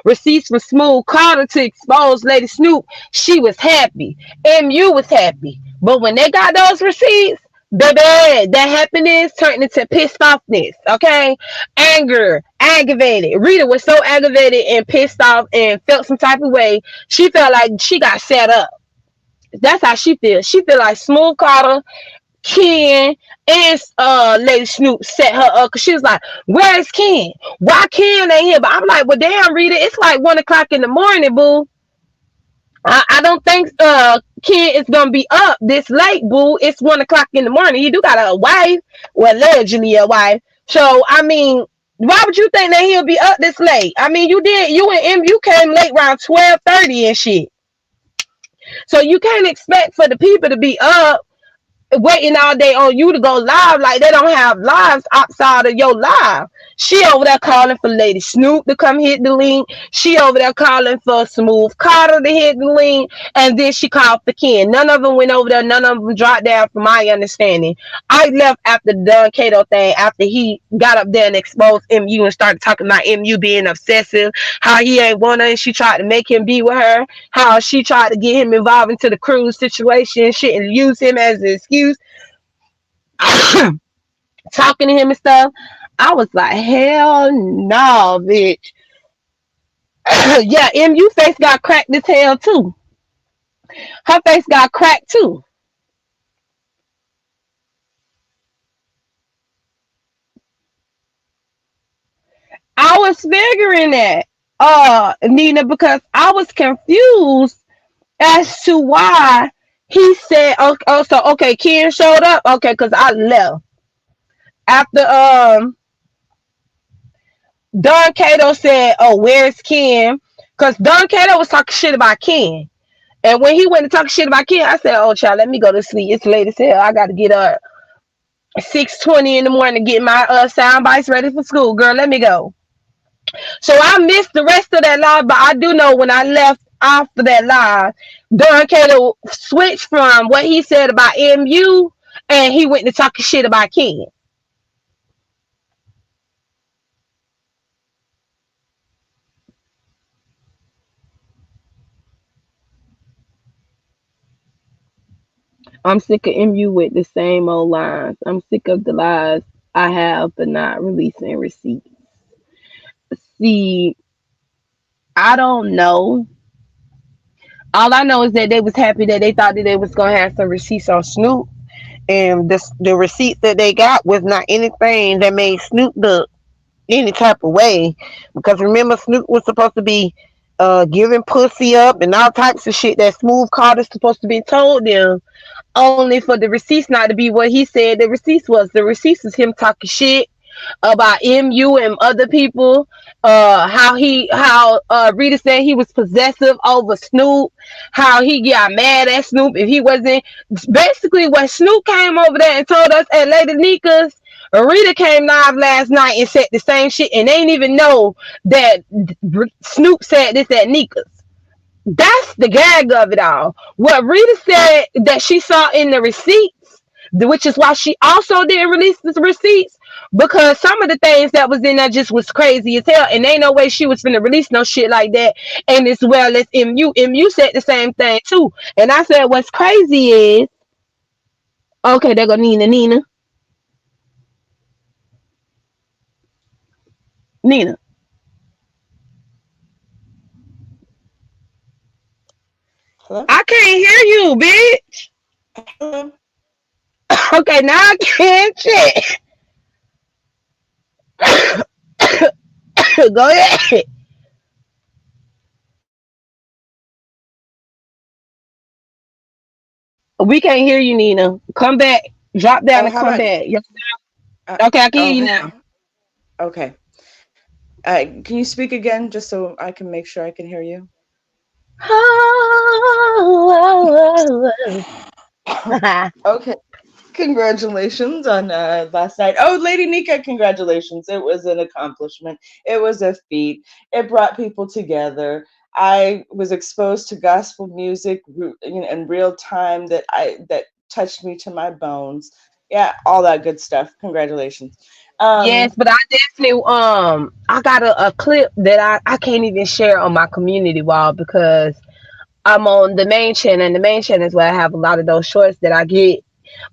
A: receipts for Smooth Carter to expose Lady Snoop, she was happy. MU was happy. But when they got those receipts, baby, that happiness turned into pissed offness, okay? Anger, aggravated. Rita was so aggravated and pissed off and felt some type of way. She felt like she got set up. That's how she feels. She feel like Smooth Carter, Ken, and Lady Snoop set her up because she was like, "Where's Ken? Why Ken ain't here?" But I'm like, "Well, damn, Rita, it's like 1 o'clock in the morning, boo. I don't think Ken is gonna be up this late, boo. It's 1 o'clock in the morning. You do got a wife, well, allegedly a wife. So I mean, why would you think that he'll be up this late? I mean, you did. You and M, you came late around 12:30 and shit. So you can't expect for the people to be up waiting all day on you to go live like they don't have lives outside of your live. She over there calling for Lady Snoop to come hit the link. She over there calling for Smooth Carter to hit the link. And then she called for Ken. None of them went over there. None of them dropped down from my understanding. I left after the Don Cato thing, after he got up there and exposed MU and started talking about MU being obsessive, how he ain't want her and she tried to make him be with her, how she tried to get him involved into the cruise situation and shit and use him as an excuse talking to him and stuff. I was like, hell no, bitch. Yeah, MU face got cracked as hell too. Her face got cracked too. I was figuring that, Nina, because I was confused as to why he said, oh, so okay, Ken showed up, okay, because I left after Don Cato said, "Oh, where's Ken?" Because Don Cato was talking shit about Ken. And when he went to talk shit about Ken, I said, "Oh, child, let me go to sleep. It's late as hell. I got to get up 6:20 in the morning to get my sound bites ready for school. Girl, let me go." So I missed the rest of that live, but I do know when I left after that live, Don Cato switched from what he said about MU and he went to talking shit about Ken. I'm sick of MU with the same old lines. I'm sick of the lies I have for not releasing receipts. See, I don't know. All I know is that they was happy that they thought that they was gonna have some receipts on Snoop, and the receipts that they got was not anything that made Snoop look any type of way. Because remember, Snoop was supposed to be giving pussy up and all types of shit that Smooth Carter's supposed to be told them, only for the receipts not to be what he said the receipts was. The receipts was him talking shit about MU and other people. How Rita said he was possessive over Snoop. How he got mad at Snoop if he wasn't. Basically, when Snoop came over there and told us at Lady Nika's, Rita came live last night and said the same shit, and they didn't even know that Snoop said this at Nika's. That's the gag of it all. What Rita said that she saw in the receipts, which is why she also didn't release the receipts, because some of the things that was in there just was crazy as hell, and ain't no way she was finna release no shit like that. And as well as MU, MU said the same thing too. And I said, what's crazy is, okay, there go Nina, Nina, Nina.
C: Hello?
A: I can't hear you, bitch.
C: Hello?
A: Okay, now I can't shit. Go ahead. We can't hear you, Nina. Come back. Drop down
C: Oh,
A: and
C: how
A: come
C: about,
A: back. Yes.
C: uh,
A: Okay, I can
C: oh,
A: hear you
C: how,
A: now.
C: okay. Can you speak again just so I can make sure I can hear you? Okay. Congratulations on last night. Oh, Lady Nika, congratulations. It was an accomplishment. It was a feat. It brought people together. I was exposed to gospel music, in real time, that touched me to my bones. Yeah, all that good stuff. Congratulations.
A: Yes,
C: Um,
A: but I definitely I got a clip that I can't even share on my community wall because I'm on the main channel, and the main channel is where I have a lot of those shorts that I get.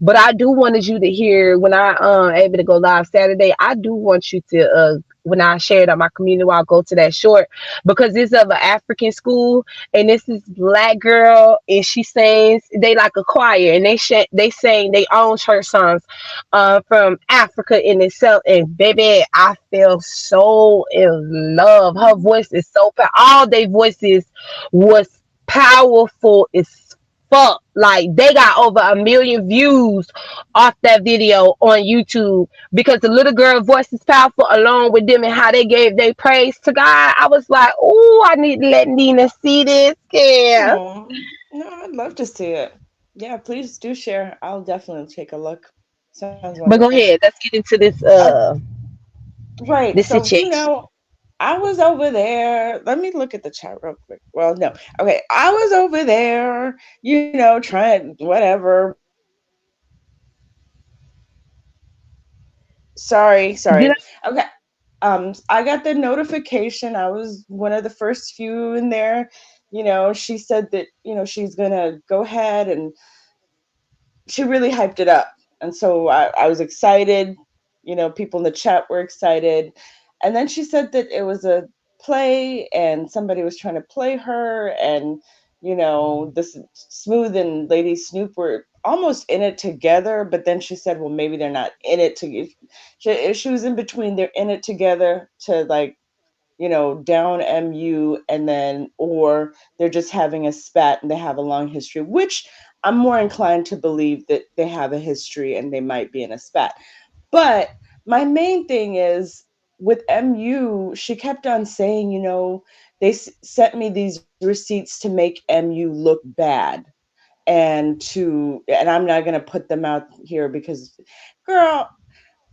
A: But I do wanted you to hear when I able to go live Saturday. I do want you to when I share it on my community, I'll go to that short because it's of an African school, and this is black girl, and she sings. They like a choir, and they sing they own church songs, from Africa in itself. And baby, I feel so in love. Her voice is so all their voices was powerful as fuck. Like they got over 1 million views off that video on YouTube because the little girl voice is powerful along with them and how they gave their praise to God. I was like, oh, I need to let Nina see this. Yeah.
C: oh, no, I'd love to see it. Yeah, please do share. I'll definitely take a look. Sounds
A: But go
C: wonderful.
A: ahead. Let's get into this
C: Uh, right.
A: this
C: So,
A: situation.
C: I was over there. Let me look at the chat real quick. Well, no. Okay. I was over there, trying whatever.
A: Did
C: Sorry.
A: I
C: Okay. I got the notification. I was one of the first few in there. She said that, she's gonna go ahead, and she really hyped it up. And so I was excited. People in the chat were excited. And then she said that it was a play and somebody was trying to play her. And, this Smooth and Lady Snoop were almost in it together. But then she said, well, maybe they're not in it together. She was in between. They're in it together to, like, down MU, and then, or they're just having a spat and they have a long history, which I'm more inclined to believe that they have a history and they might be in a spat. But my main thing is with MU, she kept on saying, they sent me these receipts to make MU look bad. And I'm not going to put them out here because, girl,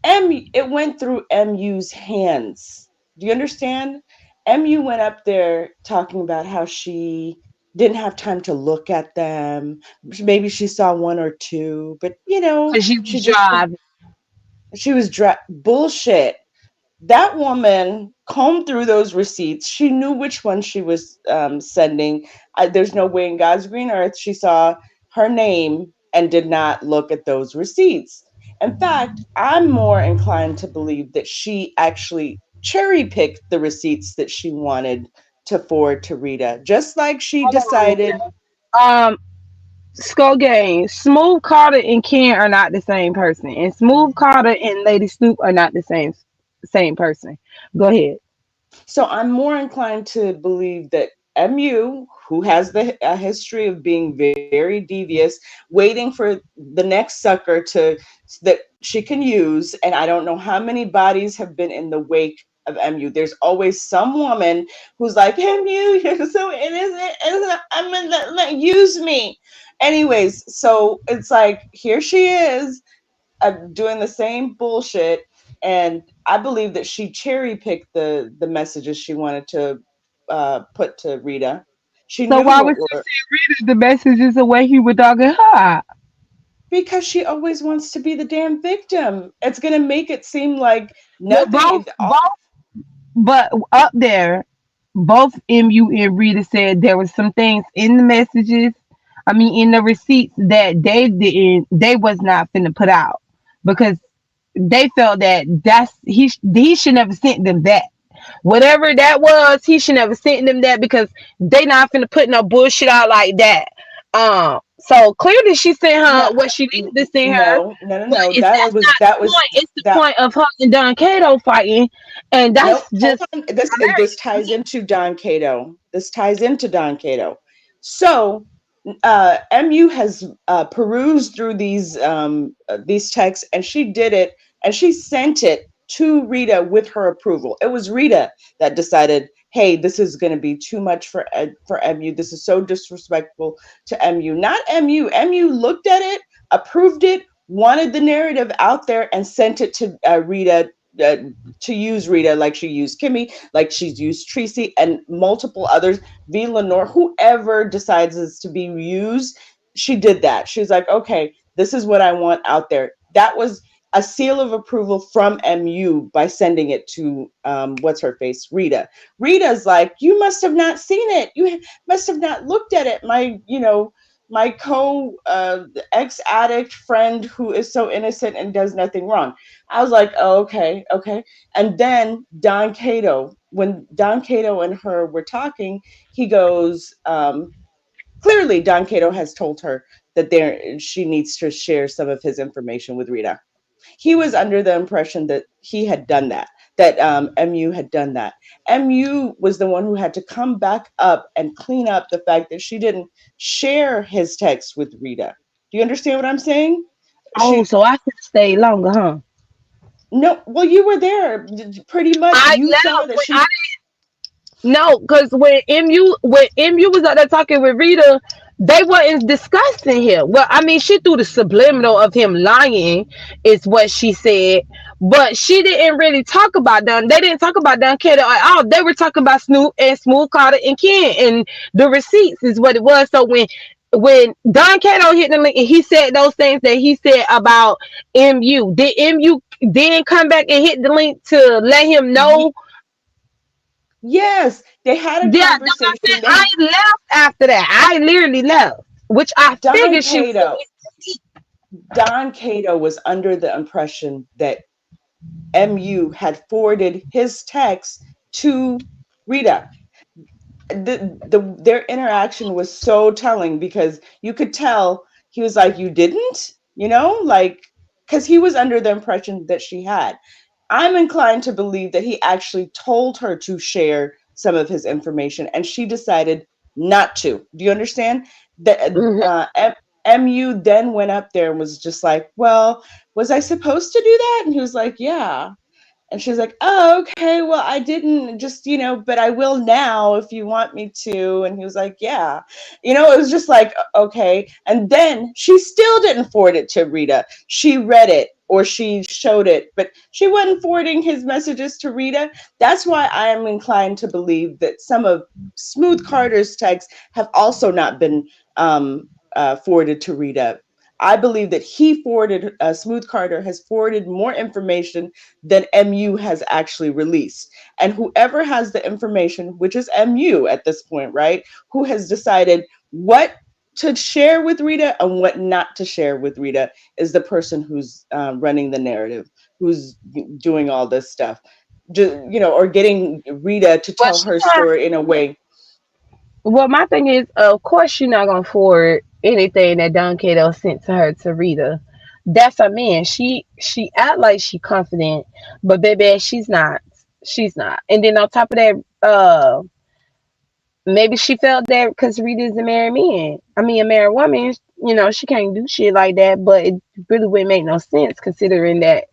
C: it went through MU's hands. Do you understand? MU went up there talking about how she didn't have time to look at them. Maybe she saw one or two, but
A: because you
C: she
A: was
C: just
A: driving?
C: she was bullshit. That woman combed through those receipts. She knew which one she was sending. There's no way in God's green earth she saw her name and did not look at those receipts. In fact, I'm more inclined to believe that she actually cherry picked the receipts that she wanted to forward to Rita, just like she
A: Hold on.
C: decided.
A: Um, Skull Gang, Smooth Carter and Ken are not the same person, and Smooth Carter and Lady Snoop are not the same person. Go ahead.
C: So I'm more inclined to believe that MU, who has the a history of being very devious, waiting for the next sucker to that she can use. And I don't know how many bodies have been in the wake of MU. There's always some woman who's like, MU, you're so innocent, I'm gonna use me. Anyways, so it's like here she is, doing the same bullshit. And I believe that she cherry picked the messages she wanted to put to Rita. She
A: So
C: knew
A: why
C: what
A: would she
C: were,
A: send Rita the messages the way he was dogging her out?
C: because she always wants to be the damn victim. It's gonna make it seem like
A: But both
C: nothing.
A: both but up there, both MU and Rita said there was some things in the messages, I mean in the receipts that they was not finna put out because they felt that he should never sent them that. Whatever that was, he should never sent them that because they not finna put no bullshit out like that. So clearly she sent
C: No,
A: her what she needed to send her,
C: no, no, no,
A: but
C: no.
A: it's
C: That
A: that's
C: was
A: not
C: that
A: the
C: was
A: point. It's the
C: that.
A: point of her and Don Cato fighting, and
C: Nope.
A: that's
C: Hold
A: just
C: on. This
A: hilarious to
C: ties
A: me.
C: into Don Cato. This ties into Don Cato. So MU has perused through these texts, and she did it, and she sent it to Rita with her approval. It was Rita that decided, "Hey, this is going to be too much for MU. This is so disrespectful to MU." Not MU. MU looked at it, approved it, wanted the narrative out there, and sent it to Rita. Uh, to use Rita like she used Kimmy, like she's used Tracy and multiple others, V. Lenore, whoever decides is to be used, she did that. She's like, okay, this is what I want out there. That was a seal of approval from MU by sending it to what's her face, Rita. Rita's like, you must have not seen it. You must have not looked at it. My co ex addict friend who is so innocent and does nothing wrong. I was like, oh, okay, okay. And then Don Cato, when Don Cato and her were talking, he goes, clearly Don Cato has told her that she needs to share some of his information with Rita. He was under the impression that he had done that, that MU had done that. MU was the one who had to come back up and clean up the fact that she didn't share his text with Rita. Do you understand what I'm saying?
A: Oh,
C: She
A: so I could stay longer, huh?
C: No, well, you were there. Pretty much,
A: I
C: you saw
A: left
C: that
A: when I
C: she.
A: no, because when MU was out there talking with Rita, they wasn't discussing him. Well, I mean, she threw the subliminal of him lying, is what she said, but she didn't really talk about Don. They didn't talk about Don Kato at all. They were talking about Snoop and Smooth Carter and Ken, and the receipts is what it was. So when Don Kato hit the link and he said those things that he said about MU, did MU then come back and hit the link to let him
C: Ye-
A: know?
C: yes, they had a
A: Yeah, that's what I said.
C: conversation.
A: I left after that. I literally left, which I
C: Don
A: figured she was.
C: Cato, Don Cato was under the impression that MU had forwarded his text to Rita. Their interaction was so telling because you could tell he was like, you didn't, like, because he was under the impression that she had. I'm inclined to believe that he actually told her to share some of his information and she decided not to. Do you understand? That
A: Mhm.
C: MU then went up there and was just like, well, was I supposed to do that? And he was like, yeah. And she's like, oh, okay, well, I didn't just, but I will now if you want me to. And he was like, yeah. It was just like, okay. And then she still didn't forward it to Rita. She read it or she showed it, but she wasn't forwarding his messages to Rita. That's why I am inclined to believe that some of Smooth Carter's texts have also not been forwarded to Rita. I believe that Smooth Carter has forwarded more information than MU has actually released. And whoever has the information, which is MU at this point, right, who has decided what to share with Rita and what not to share with Rita is the person who's running the narrative, who's doing all this stuff, or getting Rita to
A: But
C: tell
A: she
C: her
A: not.
C: story in a way.
A: Well, my thing is, of course, she's not gonna forward anything that Don Cato sent to her to Rita. That's her man. She act like she confident, but baby, she's not. She's not. And then on top of that, Maybe she felt that because Rita's a married man. I mean, a married woman. She can't do shit like that. But it really wouldn't make no sense considering that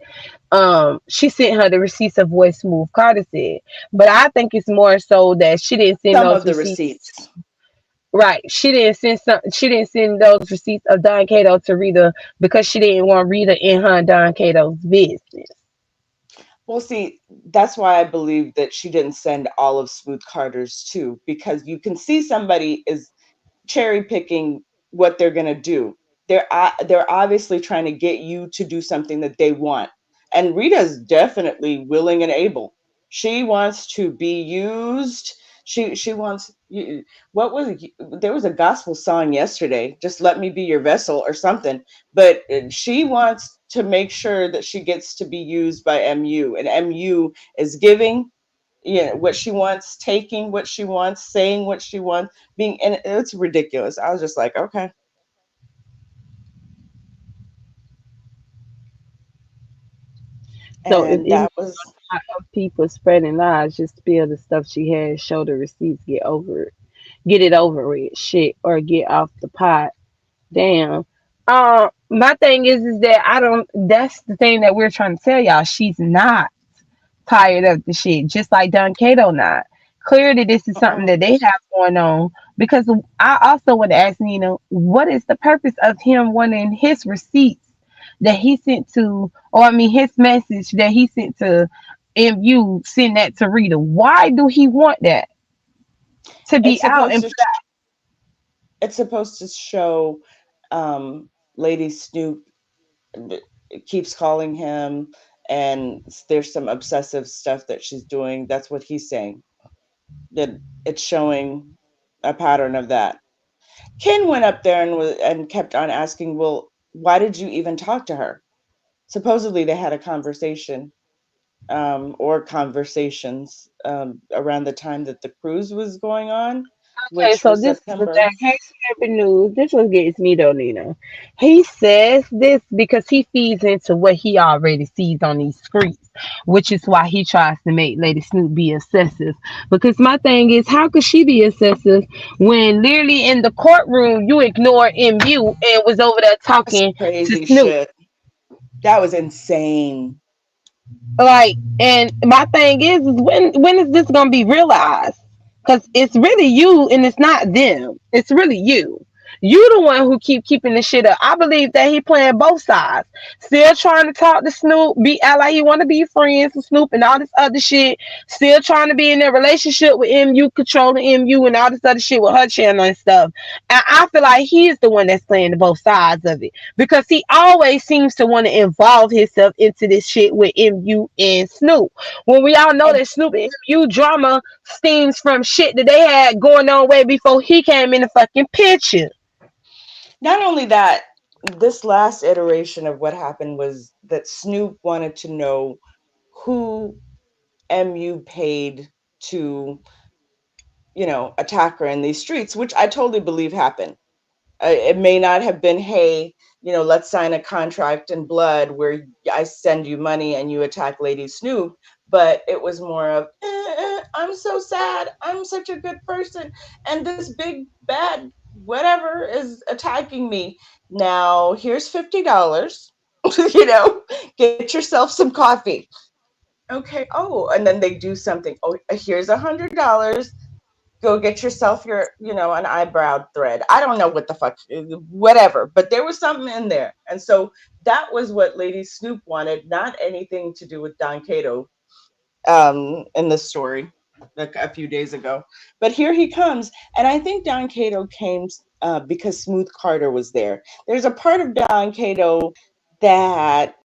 A: she sent her the receipts of what Smooth Carter said. But I think it's more so that she didn't send
C: Some
A: those
C: of the
A: receipts.
C: receipts.
A: Right. She didn't send those receipts of Don Cato to Rita because she didn't want Rita in her and Don Cato's business.
C: Well, see, that's why I believe that she didn't send all of Smooth Carter's too, because you can see somebody is cherry picking what they're going to do. They're obviously trying to get you to do something that they want. And Rita's definitely willing and able. She wants to be used. She wants what was it? There was a gospel song yesterday, just let me be your vessel or something, but she wants to make sure that she gets to be used by MU, and MU is giving what she wants, taking what she wants, saying what she wants, being, and it's ridiculous. I was just like, okay.
A: So if
C: And
A: any
C: that was
A: people spreading lies, just spill the stuff she has, show the receipts, get over it. Get it over with, shit, or get off the pot. Damn. My thing is that I don't. That's the thing that we're trying to tell y'all. She's not tired of the shit, just like Don Cato not. Clearly, this is something
C: uh-uh.
A: that they have going on. Because I also want to ask Nina, what is the purpose of him wanting his receipts that he sent to, or I mean, his message that he sent to MU, send that to Rita? Why do he want that to
C: it's
A: be out
C: supposed
A: and
C: to
A: put
C: it's supposed to show Lady Snoop keeps calling him, and there's some obsessive stuff that she's doing. That's what he's saying, that it's showing a pattern of that. Ken went up there and kept on asking, well, why did you even talk to her? Supposedly they had a conversation, or conversations, around the time that the cruise was going on,
A: Okay,
C: which
A: so
C: was
A: this is the
C: September.
A: thing. Hey, Celebrity News. This one gets me though, Nina. He says this because he feeds into what he already sees on these streets, which is why he tries to make Lady Snoop be excessive. Because my thing is, how could she be excessive when literally in the courtroom you ignored MU and was over there
C: That's
A: talking to
C: crazy
A: Snoop?
C: shit. That was insane.
A: Like, and my thing is when is this gonna be realized? Because it's really you and it's not them. It's really you. You the one who keeping the shit up. I believe that he playing both sides. Still trying to talk to Snoop, be act like he want to be friends with Snoop and all this other shit. Still trying to be in a relationship with MU, controlling MU and all this other shit with her channel and stuff. And I feel like he's the one that's playing the both sides of it because he always seems to want to involve himself into this shit with MU and Snoop. When we all know
C: And
A: that Snoop and MU drama stems from shit that they had going on way before he came in the fucking picture.
C: not only that, this last iteration of what happened was that Snoop wanted to know who MU paid to, attack her in these streets, which I totally believe happened. It may not have been, hey, let's sign a contract in blood where I send you money and you attack Lady Snoop, but it was more of, I'm so sad. I'm such a good person. And this big bad whatever is attacking me. Now, here's $50. Get yourself some coffee. Okay. Oh, and then they do something. Oh, here's $100. Go get yourself an eyebrow thread. I don't know what the fuck, whatever, but there was something in there. And so that was what Lady Snoop wanted, not anything to do with Don Cato, in the story, like a few days ago. But here he comes. And I think Don Cato came because Smooth Carter was there. There's a part of Don Cato that,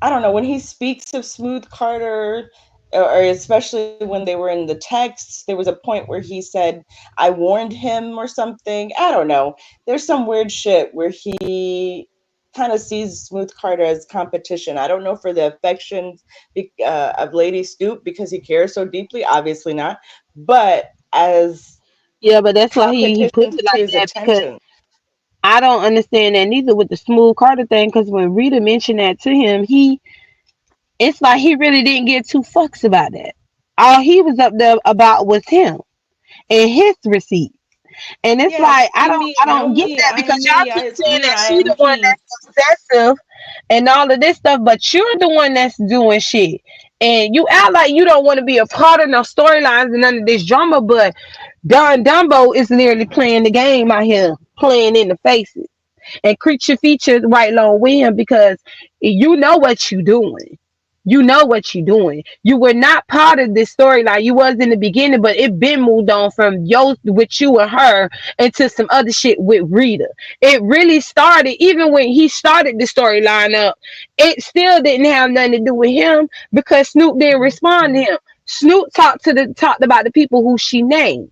C: I don't know, when he speaks of Smooth Carter, or especially when they were in the texts, there was a point where he said, I warned him or something. I don't know. There's some weird shit where he kind of sees Smooth Carter as competition. I don't know for the affections of Lady Snoop because he cares so deeply. Obviously not. But as
A: Yeah, but that's why he
C: competition
A: puts it
C: to
A: like
C: his
A: that because
C: attention.
A: I don't understand that neither with the Smooth Carter thing. Because when Rita mentioned that to him, it's like he really didn't get two fucks about that. All he was up there about was him. and his receipts. And it's
C: Yeah,
A: like
C: see me,
A: I
C: know
A: don't get
C: me,
A: that
C: I'm
A: because y'all
C: me,
A: keep
C: it's
A: saying
C: me,
A: that
C: I
A: she
C: am
A: the one
C: he.
A: that's obsessive and all of this stuff, but you're the one that's doing shit. And you act like you don't want to be a part of no storylines and none of this drama, but Don Dumbo is literally playing the game out here, playing in the faces. And creature features right along with him because you know what you doing. You know what you doing. You were not part of this storyline. You was in the beginning, but it been moved on from yo with you and her into some other shit with Rita. It really started even when he started the storyline up. It still didn't have nothing to do with him because Snoop didn't respond to him. Snoop talked about the people who she named.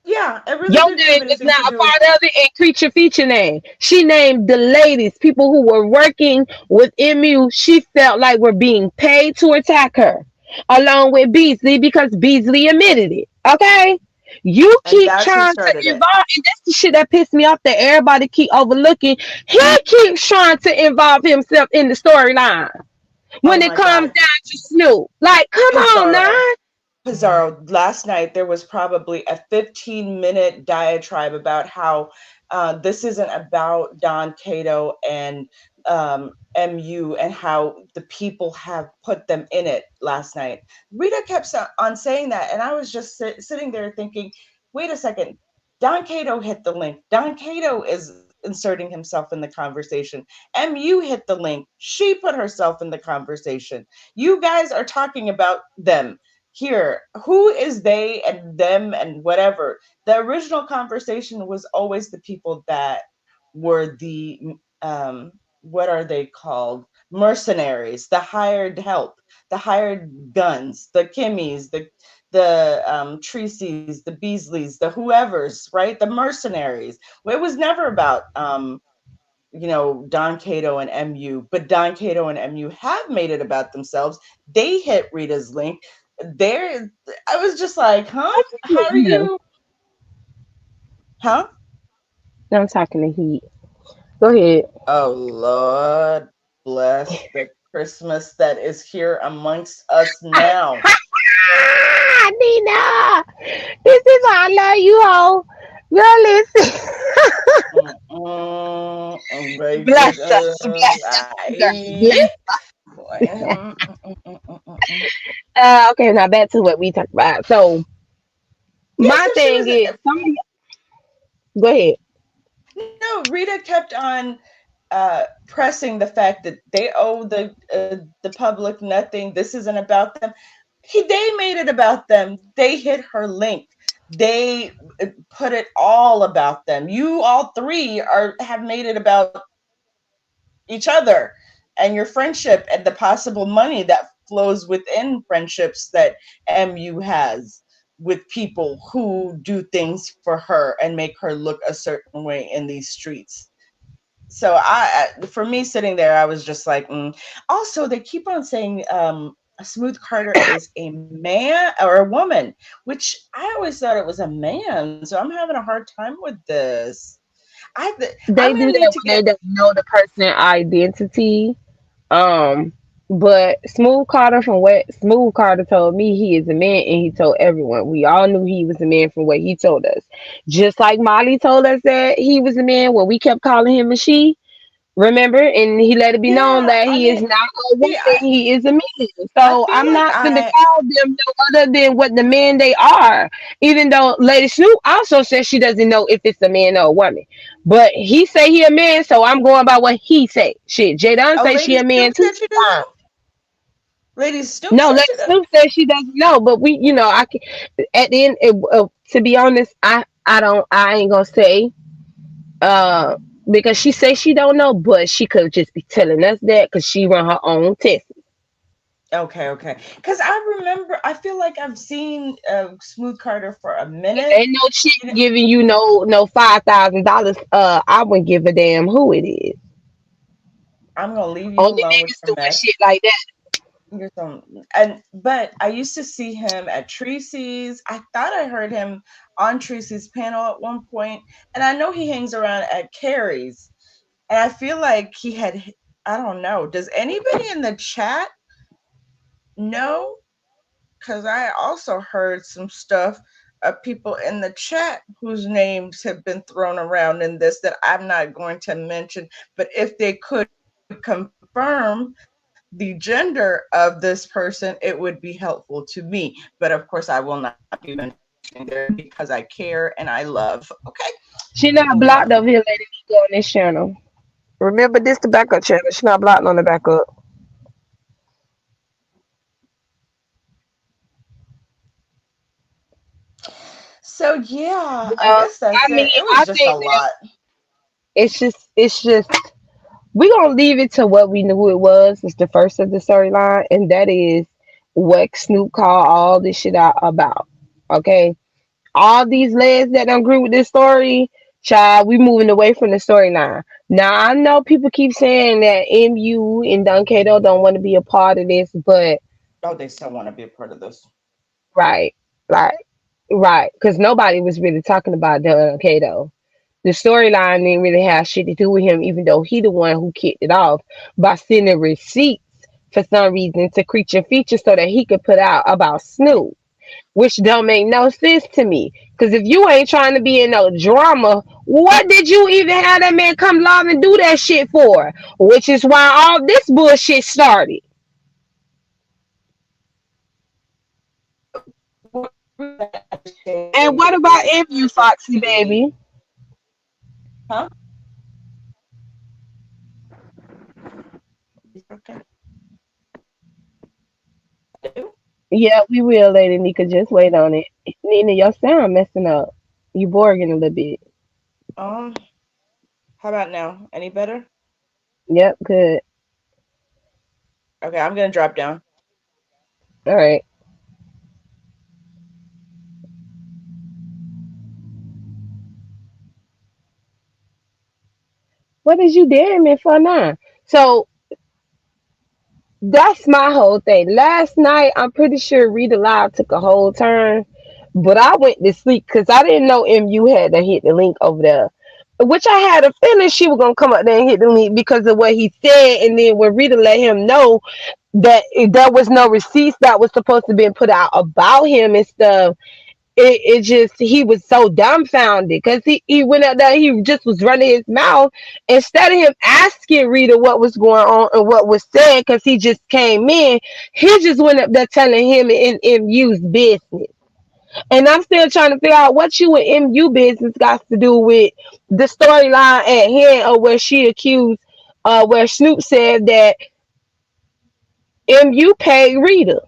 C: Yeah, it really
A: Your
C: didn't have
A: name was
C: anything
A: not
C: to
A: a
C: do with.
A: part of it, and creature feature name. She named the ladies, people who were working with MU. She felt like were being paid to attack her, along with Beasley because Beasley admitted it. Okay, you
C: And
A: keep
C: that's who
A: trying to
C: started it.
A: involve, and that's the shit that pissed me off that everybody keep overlooking. He keeps trying to involve himself in the storyline
C: Oh
A: when it
C: my
A: comes
C: God.
A: down to Snoop. Like, come on,
C: Pizarro.
A: now.
C: Pizarro, last night there was probably a 15-minute diatribe about how this isn't about Don Cato and MU and how the people have put them in it last night. Rita kept on saying that, and I was just sitting there thinking, wait a second, Don Cato hit the link. Don Cato is inserting himself in the conversation. MU hit the link. She put herself in the conversation. You guys are talking about them here. Who is they and them and whatever? The original conversation was always the people that were the what are they called, mercenaries, the hired help, the hired guns, the Kimmies, the Treacy's, the Beasleys, the whoever's, right, the mercenaries. It was never about Don Cato and MU, but Don Cato and MU have made it about themselves. They hit Rita's link. There, I was just like, huh? How are
A: Yeah,
C: you? Huh?
A: I'm talking to Heat. Go ahead.
C: Oh, Lord bless the Christmas that is here amongst us now.
A: Ah, Nina, this is why I love you, ho. Girl, listen.
C: Baby,
A: Bless us, bless us, girl,
C: I,
A: bless. Okay, now back to what we talked about. So
C: yeah,
A: my
C: so she
A: thing
C: was.
A: is, some of go ahead.
C: No, Rita kept on pressing the fact that they owe the public nothing. This isn't about them. They made it about them. They hit her link. They put it all about them. You all three are have made it about each other and your friendship and the possible money that flows within friendships that MU has with people who do things for her and make her look a certain way in these streets. So for me sitting there, I was just like, also they keep on saying Smooth Carter is a man or a woman, which I always thought it was a man. So I'm having a hard time with this. I'm
A: They
C: gonna
A: do
C: need
A: that
C: to
A: when
C: get.
A: they don't know the person identity. Um, but Smooth Carter, from what Smooth Carter told me, he is a man, and he told everyone. We all knew he was a man from what he told us. Just like Molly told us that he was a man when we kept calling him a she. Remember, and he let it be known
C: Yeah,
A: that
C: I
A: he is
C: mean,
A: not a woman,
C: see,
A: he is a man.
C: I
A: So
C: feel
A: I'm
C: like
A: not going to call them no other than what the men they are. Even though Lady Snoop also says she doesn't know if it's a man or a woman. But he say he a man, so I'm going by what he say. Shit, Jay Dunn
C: oh,
A: say she
C: Lady
A: a man
C: Snoop
A: too.
C: said she doesn't
A: Fine.
C: know. Lady Snoop
A: No,
C: said
A: Lady
C: she doesn't.
A: Snoop says she doesn't know, but we, I can, at the end, to be honest, I ain't gonna say uh, because she says she don't know, but she could just be telling us that because she run her own test.
C: Okay, okay. Because I remember, I feel like I've seen Smooth Carter for a minute.
A: Ain't no chick
C: You know,
A: giving you no $5,000. I wouldn't give a damn who it is.
C: I'm gonna leave you
A: Only
C: alone with
A: niggas
C: your
A: doing
C: mess.
A: shit like that.
C: You're some, and but I used to see him at Tracy's. I thought I heard him on Tracy's panel at one point, and I know he hangs around at Carrie's. And I feel like he had. I don't know. Does anybody in the chat know? Because I also heard some stuff. of people in the chat whose names have been thrown around in this that I'm not going to mention, but if they could confirm the gender of this person, it would be helpful to me. But of course, I will not be mentioning their name because I care and I love. Okay, moving
A: She
C: on.
A: not blocked over here, lady. Go on this channel. Remember this the backup channel. She not blocked on the backup.
C: So yeah, I
A: Well,
C: guess that's
A: I
C: it.
A: mean,
C: It was
A: I
C: just a
A: think that
C: lot.
A: it's just we gonna leave it to what we knew it was. It's the first of the storyline, and that is what Snoop called all this shit out about. Okay, all these legs that don't agree with this story, child, we moving away from the storyline. Now I know people keep saying that MU and Dunkato don't want to be a part of this, but
C: Oh, they still want to be a part of this.
A: right, like right, because nobody was really talking about Dunkato. The storyline didn't really have shit to do with him, even though he the one who kicked it off by sending receipts for some reason to Creature Feature so that he could put out about Snoop, which don't make no sense to me. Because if you ain't trying to be in no drama, what did you even have that man come live and do that shit for? Which is why all this bullshit started. And what about if you, Foxy baby?
C: Huh? Okay.
A: Yeah, we will, Lady Nika. Just wait on it. Nina, your sound messing up. You borging a little bit.
C: Um, how about now? Any better?
A: Yep, good.
C: Okay, I'm gonna drop down.
A: All right. What is you daring me for now? So that's my whole thing. Last night, I'm pretty sure Rita Live took a whole turn, but I went to sleep because I didn't know MU had to hit the link over there. Which I had a feeling she was gonna come up there and hit the link because of what he said, and then when Rita let him know that there was no receipts that was supposed to be put out about him and stuff, it just he was so dumbfounded because he went out there, he just was running his mouth instead of him asking Rita what was going on and what was said because he just came in. He just went up there telling him in MU's business. And I'm still trying to figure out what you and MU business got to do with the storyline at hand, or where she accused, where Snoop said that MU paid Rita.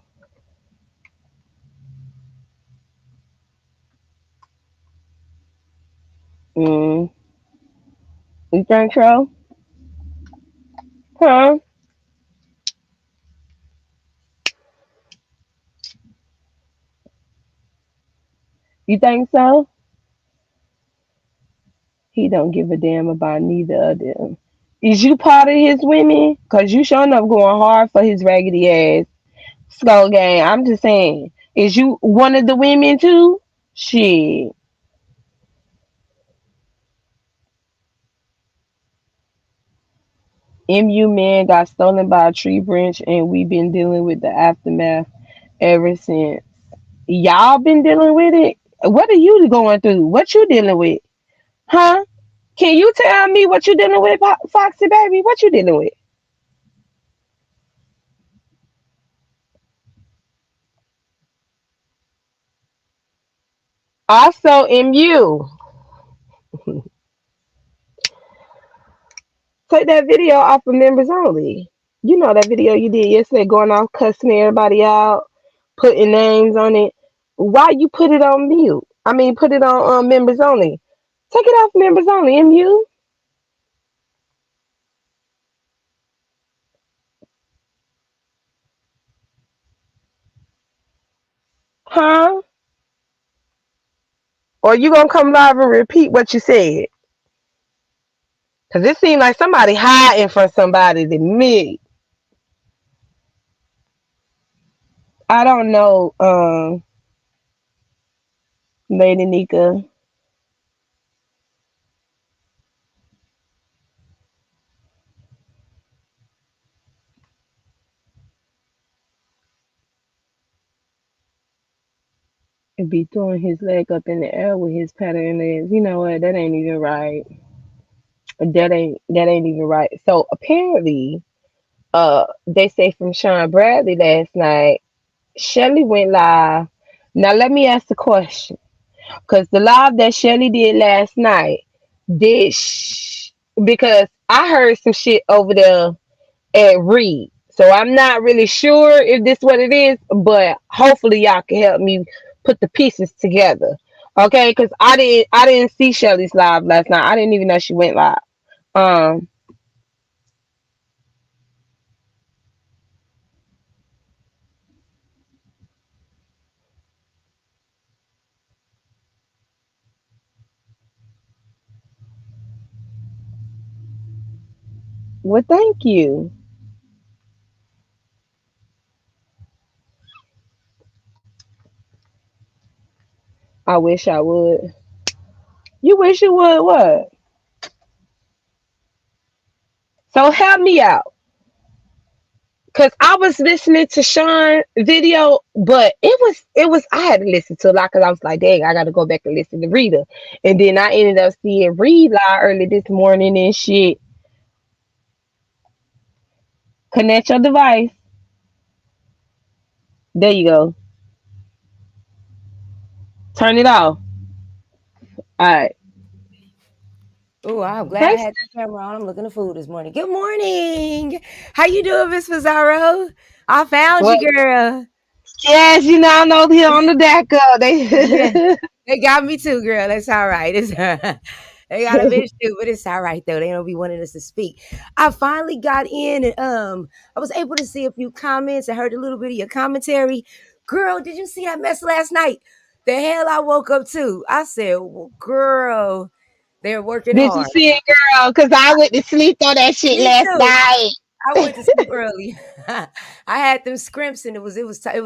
A: Mm, you think so? Huh? You think so? He don't give a damn about neither of them. Is you part of his women? Cause you showing up going hard for his raggedy ass skull gang. I'm just saying. Is you one of the women too? Shit. MU man got stolen by a tree branch and we been dealing with the aftermath ever since. Y'all been dealing with it? What are you going through? What you dealing with? Huh? Can you tell me what you dealing with, Foxy baby? What you dealing with? Also, MU. Take that video off of members only. You know that video you did yesterday going off cussing everybody out, putting names on it. Why you put it on mute? I mean, put it on members only. Take it off members only, MU. Huh? Or you gonna come live and repeat what you said? Cause it seemed like somebody hiding from somebody to me. I don't know, Lady Nika. and be throwing his leg up in the air with his pattern legs. You know what? That ain't even right. That ain't even right. So apparently, they say from Sean Bradley last night, Shelly went live. Now let me ask the question, because the live that Shelly did last night, because I heard some shit over there at Reed. So I'm not really sure if this what it is, but hopefully y'all can help me put the pieces together. Okay, because I didn't see Shelly's live last night. I didn't even know she went live. Um, well, thank you. I wish I would. You wish you would what? So help me out. Cause I was listening to Sean video, but it was I had to listen to a lot because I was like, dang, I gotta go back and listen to Rita. And then I ended up seeing Reed live early this morning and shit. Connect your device. There you go. Turn it off. Alright.
D: Oh, I'm glad I
A: Hey
D: had the camera on. I'm looking at food this morning. Good morning. How you doing, Miss Pizarro? I found
A: well,
D: you, girl.
A: yes, you know I know here on the deck
D: Yeah,
A: they
D: they got me too, girl. That's all right. It's they got a bitch too, but it's all right though. They don't be wanting us to speak. I finally got in and I was able to see a few comments. I heard a little bit of your commentary. Girl, did you see that mess last night? The hell I woke up to. I said, well, girl, they're working
A: Did you
D: hard.
A: see it, girl? Cause I went to sleep on that shit
D: Me
A: last
D: too.
A: night.
D: I went to sleep early. I had them scrimps and it was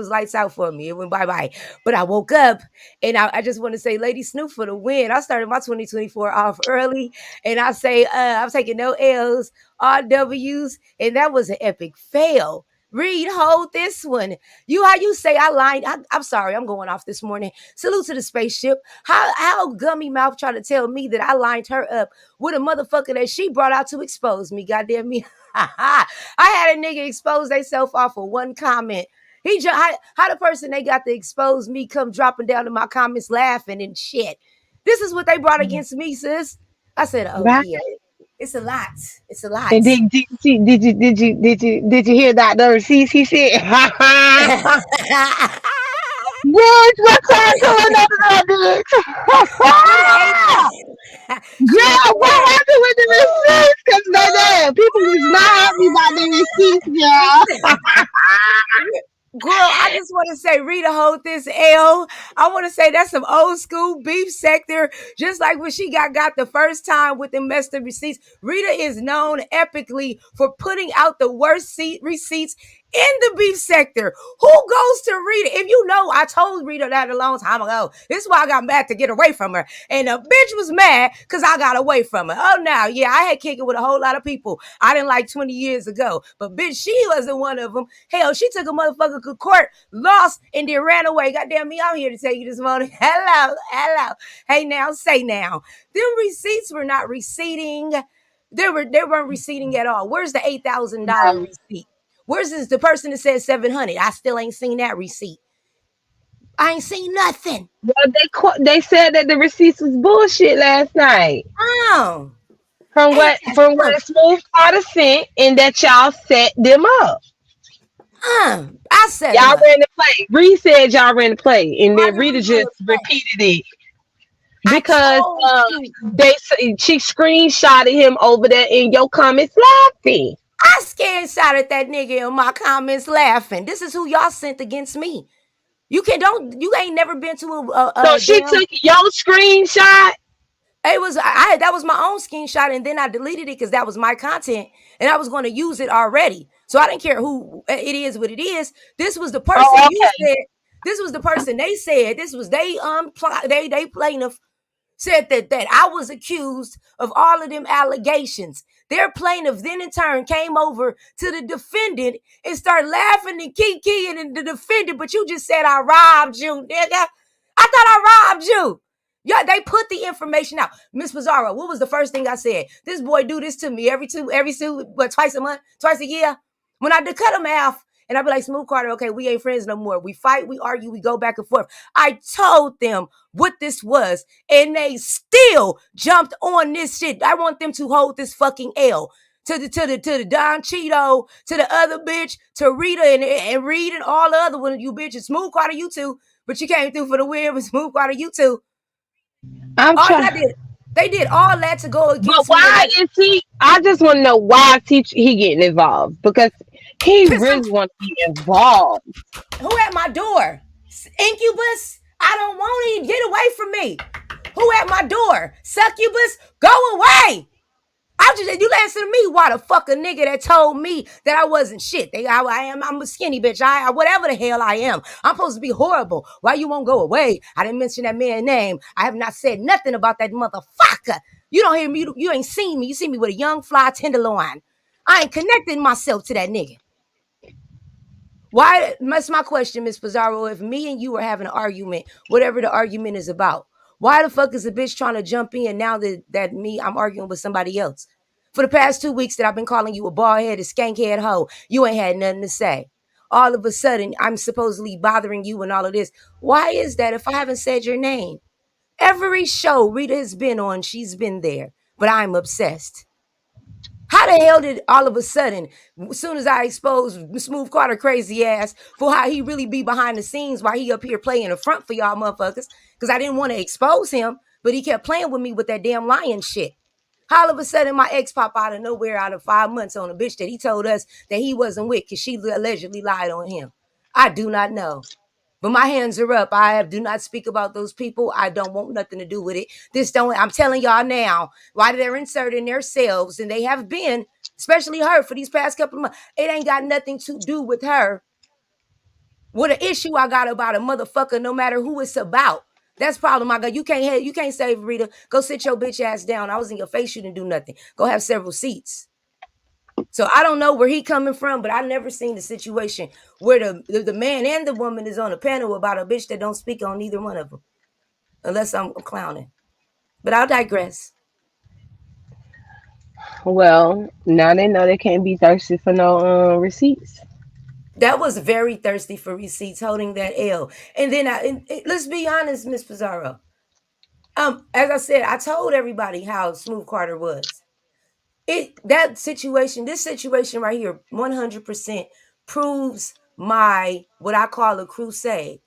D: lights out for me. It went bye bye. But I woke up and I just want to say, Lady Snoop for the win. I started my 2024 off early, and I say I'm taking no L's, all W's, and that was an epic fail. Reed, hold this one. You how you say I lied? I'm sorry, I'm going off this morning. Salute to the spaceship. How gummy mouth tried to tell me that I lined her up with a motherfucker that she brought out to expose me. Goddamn me. I had a nigga expose theyself off of one comment. How the person they got to expose me come dropping down in my comments laughing and shit. This is what they brought against me, sis. I said, oh
A: Right.
D: yeah, it's a lot. It's a lot.
A: And did you hear Dr. Receipts? He said, ha ha. Bitch, what time going over there,
D: Rita ate
A: bitch?
D: that. She ate
A: Girl, what
D: that.
A: happened with the receipts? Cause baby, people was not happy about the receipts, girl.
D: Girl, I just want to say, Rita, hold this L. I want to say that's some old school beef sector. Just like when she got the first time with the messed up receipts. Rita is known epically for putting out the worst receipts in the beef sector. Who goes to Rita? If you know, I told Rita that a long time ago. This is why I got mad to get away from her. And the bitch was mad because I got away from her. Oh, now, yeah, I had kicked it with a whole lot of people I didn't like 20 years ago. But bitch, she wasn't one of them. Hell, she took a motherfucker to court, lost, and then ran away. Goddamn me, I'm here to tell you this morning. Hello, hello. Hey now, say now. Them receipts were not receipting. They weren't receipting at all. Where's the $8,000 receipt? Where's the person that said 700? I still ain't seen that receipt. I ain't seen nothing.
A: Well, they said that the receipts was bullshit last night.
D: Oh,
A: From
D: ain't
A: what
D: that
A: from what
D: something?
A: Smooth Carter sent, and that y'all set them up.
D: I set them
A: Y'all
D: up.
A: ran the play. Reed said y'all ran the play, and
D: Why
A: then
D: did
A: Rita
D: we run
A: just
D: a play?
A: repeated it
D: I
A: because
D: told you.
A: she screenshotted him over there in your comments laughing.
D: I scared shot at that nigga in my comments laughing. This is who y'all sent against me. You ain't never been to
A: So
D: a
A: she
D: damn.
A: took your screenshot.
D: It was I that was my own screenshot, and then I deleted it because that was my content and I was going to use it already. So I didn't care who it is, what it is. This was the person
A: Oh,
D: you
A: okay.
D: said. This was the person they said. This was they plaintiff said that I was accused of all of them allegations. Their plaintiff then in turn came over to the defendant and started laughing and kikiing and the defendant, but you just said I robbed you, nigga. I thought I robbed you. Yeah, they put the information out. Miss Pizarro, what was the first thing I said? This boy do this to me twice a month, twice a year. When I did cut him off, and I'd be like, Smooth Carter, okay, we ain't friends no more. We fight, we argue, we go back and forth. I told them what this was, and they still jumped on this shit. I want them to hold this fucking L. To the Don Cheeto, to the other bitch, to Rita and Reed and all the other one of you bitches. Smooth Carter, you too. But you came through for the win with Smooth Carter, you too.
A: I'm
D: All
A: trying.
D: y'all did, they did all that to go
A: But
D: against me and
A: why
D: like
A: is he? I just want to know why he getting involved because he
D: piss him.
A: really wants to be involved.
D: Who at my door? Incubus? I don't want to get away from me. Who at my door? Succubus? Go away. You answer to me. Why the fuck a nigga that told me that I wasn't shit? I'm a skinny bitch. Whatever the hell I am. I'm supposed to be horrible. Why you won't go away? I didn't mention that man's name. I have not said nothing about that motherfucker. You don't hear me. You ain't seen me. You see me with a young fly tenderloin. I ain't connecting myself to that nigga. Why? That's my question, Miss Pizarro. If me and you were having an argument, whatever the argument is about, why the fuck is a bitch trying to jump in now that I'm arguing with somebody else? For the past 2 weeks that I've been calling you a bald headed, skank head hoe, you ain't had nothing to say. All of a sudden, I'm supposedly bothering you and all of this. Why is that if I haven't said your name? Every show Rita has been on, she's been there, but I'm obsessed. How the hell did all of a sudden, as soon as I exposed Smooth Carter crazy ass for how he really be behind the scenes while he up here playing the front for y'all motherfuckers, because I didn't want to expose him, but he kept playing with me with that damn lion shit. How all of a sudden my ex pop out of nowhere out of 5 months on a bitch that he told us that he wasn't with because she allegedly lied on him. I do not know. But my hands are up. Do not speak about those people. I don't want nothing to do with it. I'm telling y'all now, why they're inserting themselves, and they have been, especially her, for these past couple of months. It ain't got nothing to do with her. What an issue I got about a motherfucker, no matter who it's about. That's problem I got. You can't save Rita. Go sit your bitch ass down. I was in your face. You didn't do nothing. Go have several seats. So I don't know where he coming from, but I never seen the situation where the man and the woman is on a panel about a bitch that don't speak on either one of them, unless I'm clowning. But I'll digress.
A: Well, now they know they can't be thirsty for no receipts.
D: That was very thirsty for receipts, holding that L. And then let's be honest, Miss Pizarro. As I said, I told everybody how Smooth Carter was. This situation right here, 100% proves my what I call a crusade.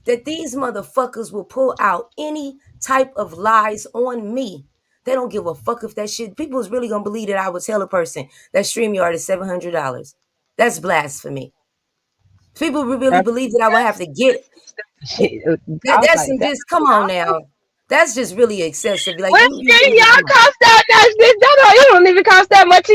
D: That these motherfuckers will pull out any type of lies on me. They don't give a fuck if that shit. People is really gonna believe that I would tell a person that StreamYard is $700. That's blasphemy. People really
A: That's,
D: believe that I would have to get
A: shit. I
D: that.
A: was
D: That's
A: like,
D: some
A: that.
D: just come on now. That's just really excessive. Like
A: What
D: you
A: stream
D: really
A: y'all
D: do.
A: cost that bitch? It don't even cost that much a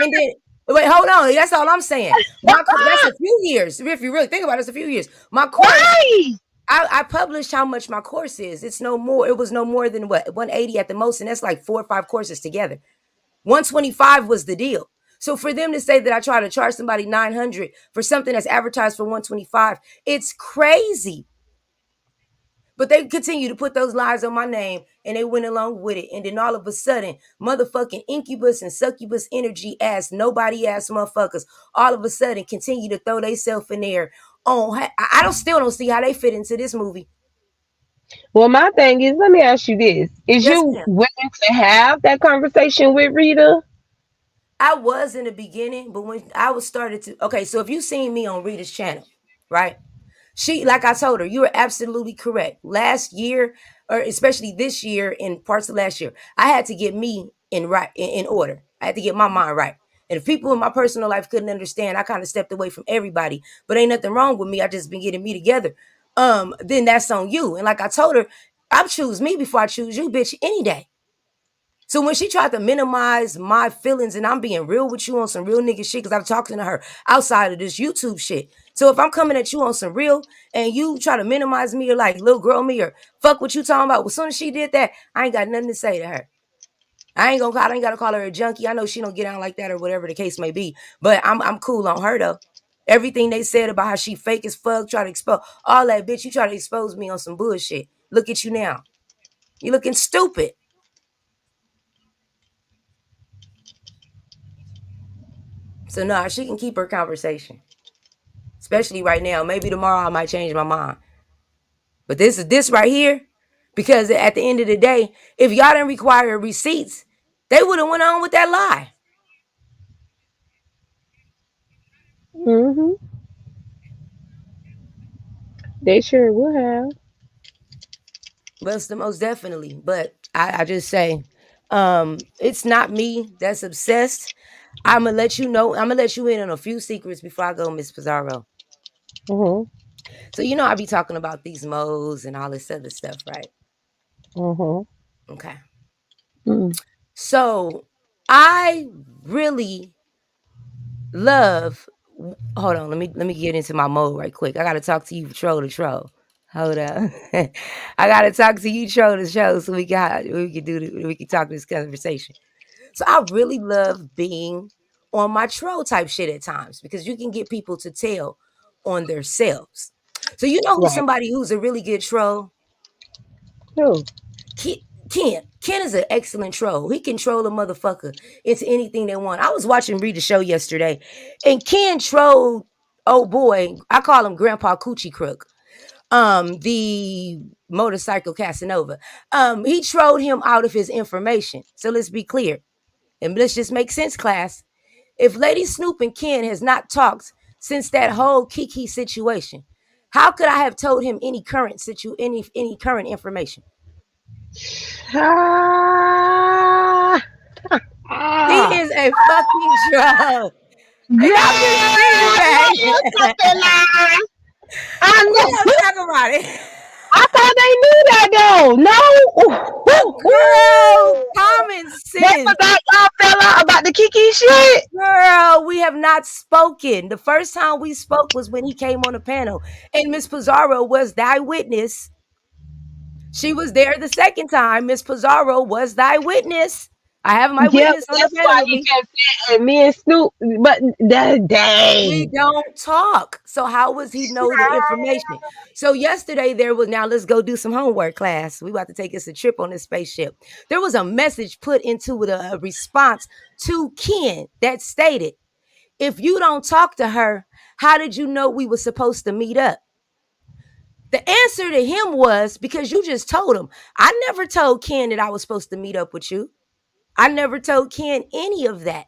D: And then wait, hold on. That's all I'm saying. That's a few years. If you really think about it, it's a few years. My course,
A: Right.
D: I published how much my course is. It's no more. It was no more than what 180 at the most, and that's like 4 or 5 courses together. 125 was the deal. So for them to say that I try to charge somebody 900 for something that's advertised for 125, it's crazy. But they continue to put those lies on my name and they went along with it. And then all of a sudden, motherfucking incubus and succubus energy ass, nobody ass motherfuckers, all of a sudden continue to throw themselves in there. I don't still don't see how they fit into this movie.
A: Well, my thing is, let me ask you this: is
D: Yes,
A: you
D: ma'am.
A: willing to have that conversation with Rita?
D: I was in the beginning, but when I was started to okay, so if you seen me on Rita's channel, right? She, like I told her, you were absolutely correct. Last year, or especially this year and parts of last year, I had to get me in order. I had to get my mind right. And if people in my personal life couldn't understand, I kind of stepped away from everybody. But ain't nothing wrong with me. I just been getting me together. Then that's on you. And like I told her, I choose me before I choose you, bitch, any day. So when she tried to minimize my feelings, and I'm being real with you on some real nigga shit, because I'm talking to her outside of this YouTube shit. So if I'm coming at you on some real, and you try to minimize me or like little girl me or fuck what you talking about, well, as soon as she did that, I ain't got nothing to say to her. I ain't gotta call her a junkie. I know she don't get out like that or whatever the case may be. But I'm cool on her though. Everything they said about how she fake as fuck, try to expose all that, bitch. You try to expose me on some bullshit. Look at you now. You looking stupid. So nah, she can keep her conversation. Especially right now. Maybe tomorrow I might change my mind. But this is this right here. Because at the end of the day, if y'all didn't require receipts, they would have went on with that lie.
A: Mhm. They sure will have.
D: Well, it's the most definitely. But I just say, it's not me that's obsessed. I'm gonna let you know. I'm gonna let you in on a few secrets before I go, Miss Pizarro.
A: Mhm.
D: So you know I be talking about these modes and all this other stuff, right?
A: Mhm.
D: Okay.
A: Mm.
D: So I really love. Hold on, let me get into my mode right quick. I gotta talk to you, troll to troll. Hold up, I gotta talk to you, troll to troll, so we can talk this conversation. So I really love being on my troll type shit at times because you can get people to tell on themselves. So you know who
A: Right.
D: somebody who's a really good troll?
A: Who?
D: Ken. Ken is an excellent troll. He can troll a motherfucker into anything they want. I was watching Read the Show yesterday, and Ken trolled, oh boy, I call him Grandpa Coochie Crook. The motorcycle Casanova. He trolled him out of his information. So let's be clear. And let's just make sense, class. If Lady Snoop and Ken has not talked since that whole Kiki situation, how could I have told him any current information?
A: Ah.
D: He
A: Ah.
D: is a fucking troll. And
A: Girl,
D: I'm just sitting
A: I
D: back.
A: knew you was something live. I
D: We
A: know.
D: don't talk about it.
A: I thought they knew that though. No. Ooh,
D: A
A: ooh,
D: girl,
A: ooh.
D: common
A: They
D: sense.
A: forgot y'all fella about the Kiki shit.
D: Girl, we have not spoken. The first time we spoke was when he came on the panel, and Miss Pizarro was thy witness. She was there the second time. Miss Pizarro was thy witness. I have my
A: Yep,
D: witness on the
A: that's
D: panel
A: why
D: with
A: he
D: me.
A: kept saying and me and Snoop, but that
D: We
A: dang.
D: don't talk. So how was he know the information? So yesterday there was, now let's go do some homework, class. We about to take us a trip on this spaceship. There was a message put into a response to Ken that stated, if you don't talk to her, how did you know we were supposed to meet up? The answer to him was because you just told him. I never told Ken that I was supposed to meet up with you. I never told Ken any of that.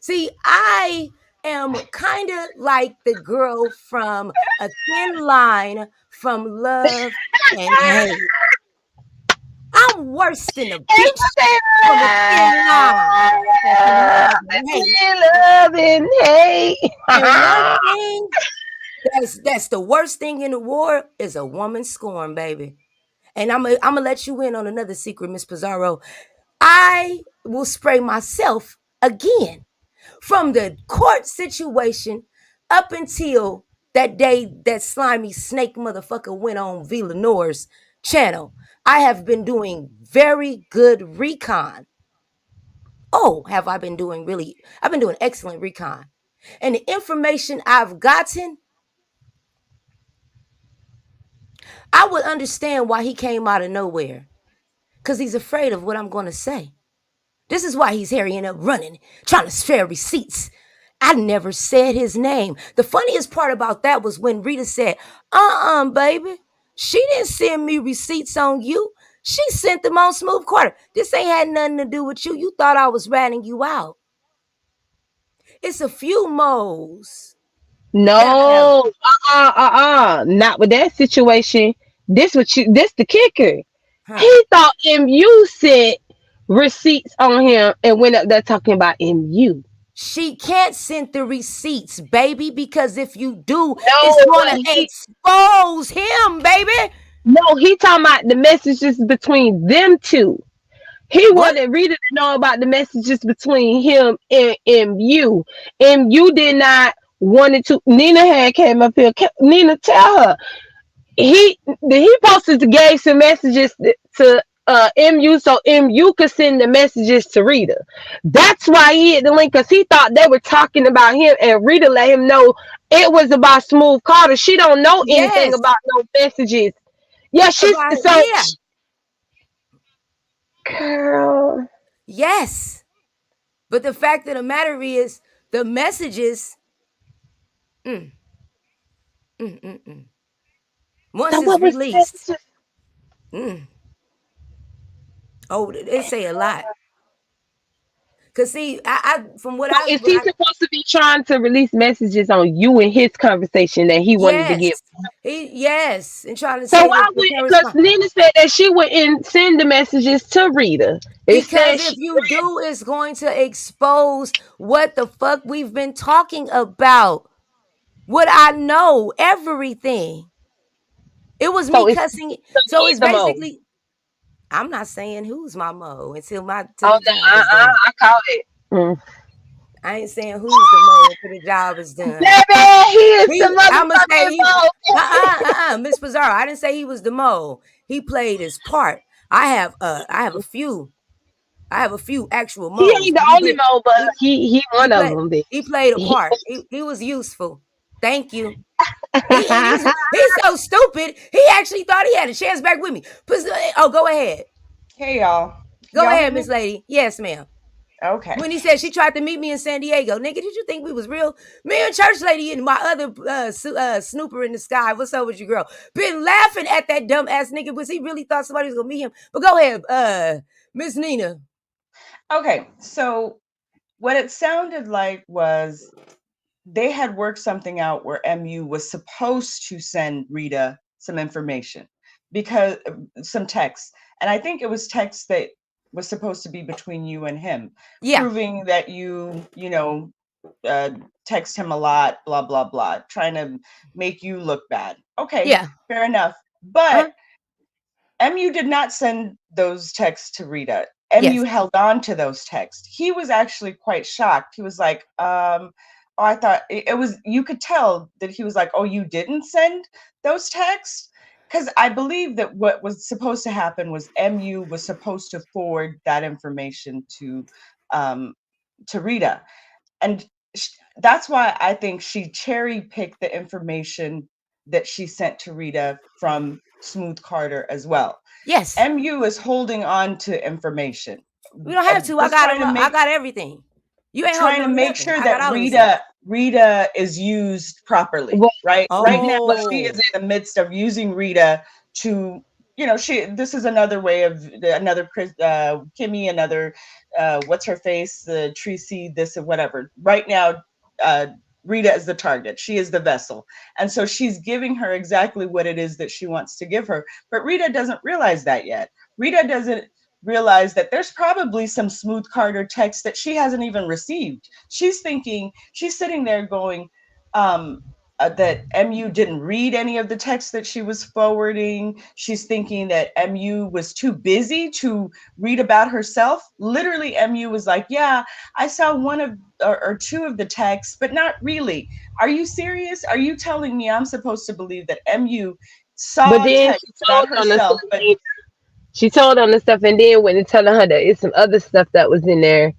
D: See, I am kind of like the girl from A Thin Line from Love and Hate. I'm worse than a bitch from A Thin Line from Love and Hate.
A: Love and hate.
D: And one thing that's the worst thing in the world is a woman scorn, baby. And I'm gonna let you in on another secret, Miss Pizarro. I will spray myself again from the court situation up until that day that slimy snake motherfucker went on Villanore's channel. I have been doing very good recon. Oh, have I been doing really? I've been doing excellent recon. And the information I've gotten, I would understand why he came out of nowhere. Because he's afraid of what I'm going to say. This is why he's hurrying up running, trying to spare receipts. I never said his name. The funniest part about that was when Rita said, baby. She didn't send me receipts on you. She sent them on Smooth Quarter. This ain't had nothing to do with you. You thought I was ratting you out. It's a few moles that have,
A: No, not with that situation. This the kicker.
D: huh?
A: He thought MU sent receipts on him and went up there talking about MU.
D: She can't send the receipts, baby, because if you do, it's
A: No,
D: going
A: but
D: to
A: he
D: expose him, baby.
A: no, he talking about the messages between them two. He
D: What?
A: wanted Rita to know about the messages between him and MU. MU did not wanted to. Nina had came up here. Nina, tell her he posted to gave some messages to MU so MU could send the messages to Rita. That's why he hit the link because he thought they were talking about him, and Rita let him know it was about Smooth Carter. She don't know anything
D: Yes.
A: about no messages. Yeah, she's
D: About
A: so
D: yeah.
A: girl.
D: Yes. But the fact of the matter is the messages mm, mm, mm, mm. Once
A: So
D: it's
A: what was the
D: released,
A: messages?
D: mm, oh, it say a lot. Cause see, I from
A: So is
D: what
A: he
D: I
A: supposed to be trying to release messages on you and his conversation that he wanted to
D: yes,
A: give?
D: yes, and trying to
A: So
D: say
A: why
D: that
A: would
D: the can't
A: because
D: respond.
A: Nina said that she wouldn't send the messages to Rita. It
D: Because
A: said
D: if
A: she
D: you do, it's going to expose what the fuck we've been talking about. What I know, everything. It was me
A: so it's
D: cussing.
A: so
D: So
A: he's
D: it's
A: the mo.
D: basically, I'm not saying who's my mo till
A: Oh
D: the
A: no,
D: job is done.
A: I caught it. Mm.
D: I ain't saying who's the mo until the job is done.
A: Baby, he is the
D: I'ma say
A: motherfucking
D: he
A: mo.
D: Miss Pizarro. I didn't say he was the mo. He played his part. I have a few actual
A: He
D: moles,
A: ain't
D: but
A: the only mo, but
D: he
A: he
D: he
A: one of
D: played
A: them. Bitch.
D: he played a
A: He-
D: part. He was useful. Thank you. He's so stupid. He actually thought he had a chance back with me. Oh, go ahead.
C: Hey y'all. Can
D: Go
C: y'all hear
D: ahead,
C: me?
D: Miss Lady. Yes, ma'am.
C: Okay.
D: When he said she tried to meet me in San Diego, nigga, did you think we was real? Me and Church Lady and my other snooper in the sky. What's up with you, girl? Been laughing at that dumb ass nigga because he really thought somebody was gonna meet him. But go ahead, Miss Nina.
C: Okay. So what it sounded like was they had worked something out where MU was supposed to send Rita some information because some text. And I think it was text that was supposed to be between you and him,
D: Yeah,
C: proving that uh, text him a lot, blah, blah, blah, trying to make you look bad. Okay,
D: yeah,
C: fair enough.
D: huh?
C: But MU did not send those texts to Rita. MU
D: Yes,
C: held on to those texts. He was actually quite shocked. He was like, oh, I thought it was, you could tell that he was like, oh, you didn't send those texts? Because I believe that what was supposed to happen was MU was supposed to forward that information um, to Rita. And that's why I think she cherry picked the information that she sent to Rita from Smooth Carter as well.
D: yes.
C: MU is holding on to information,
D: We don't have to. I
C: just
D: got I got everything. You ain't holding
C: trying to
D: on to
C: make
D: nothing.
C: sure
D: I got
C: that
D: all of the stuff.
C: Rita is used properly,
A: Well,
C: right now
A: but
C: she is
D: Oh,
C: in the midst of using Rita to, she, this is another way of another Kimmy, another what's her face, the Tracy, this and whatever. Right now, uh Rita is the target. She is the vessel. And so she's giving her exactly what it is that she wants to give her. But Rita doesn't realize that yet. Rita doesn't realize that there's probably some Smooth Carter text that she hasn't even received. She's thinking, she's sitting there going, that MU didn't read any of the text that she was forwarding. She's thinking that MU was too busy to read about herself. Literally, MU was like, yeah, I saw one of or two of the texts, but not really. Are you serious? Are you telling me I'm supposed to believe that MU
A: but
C: saw
A: then she
C: texts about
A: told on the
C: herself, but
A: stuff. She told on the stuff, and then went and telling her that it's some other stuff that was in there,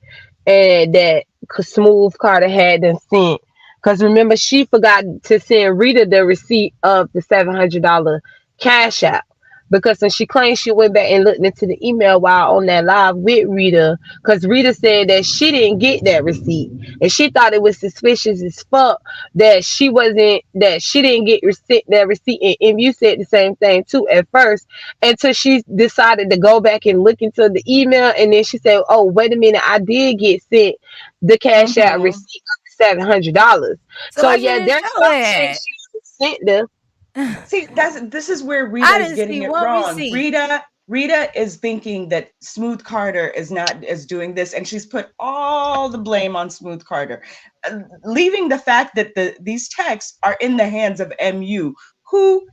A: and that Smooth Carter had them sent. Because remember, she forgot to send Rita the receipt of the $700 cash app. Because when she claimed she went back and looked into the email while on that live with Rita, because Rita said that she didn't get that receipt, and she thought it was suspicious as fuck that she didn't get that receipt, and you said the same thing too at first, until she decided to go back and look into the email, and then she said, oh wait a minute, I did get sent the cash out
C: mhm.
A: receipt of $700.
D: so
A: So
D: why she
A: yeah,
D: didn't
A: there's
D: show
A: something
D: that?
A: she sent them.
C: See, this is where Rita
D: I
C: is
D: didn't
C: getting
D: see
C: it
D: one
C: wrong.
D: receipt.
C: Rita is thinking that Smooth Carter is doing this, and she's put all the blame on Smooth Carter, leaving the fact that these texts are in the hands of MU, who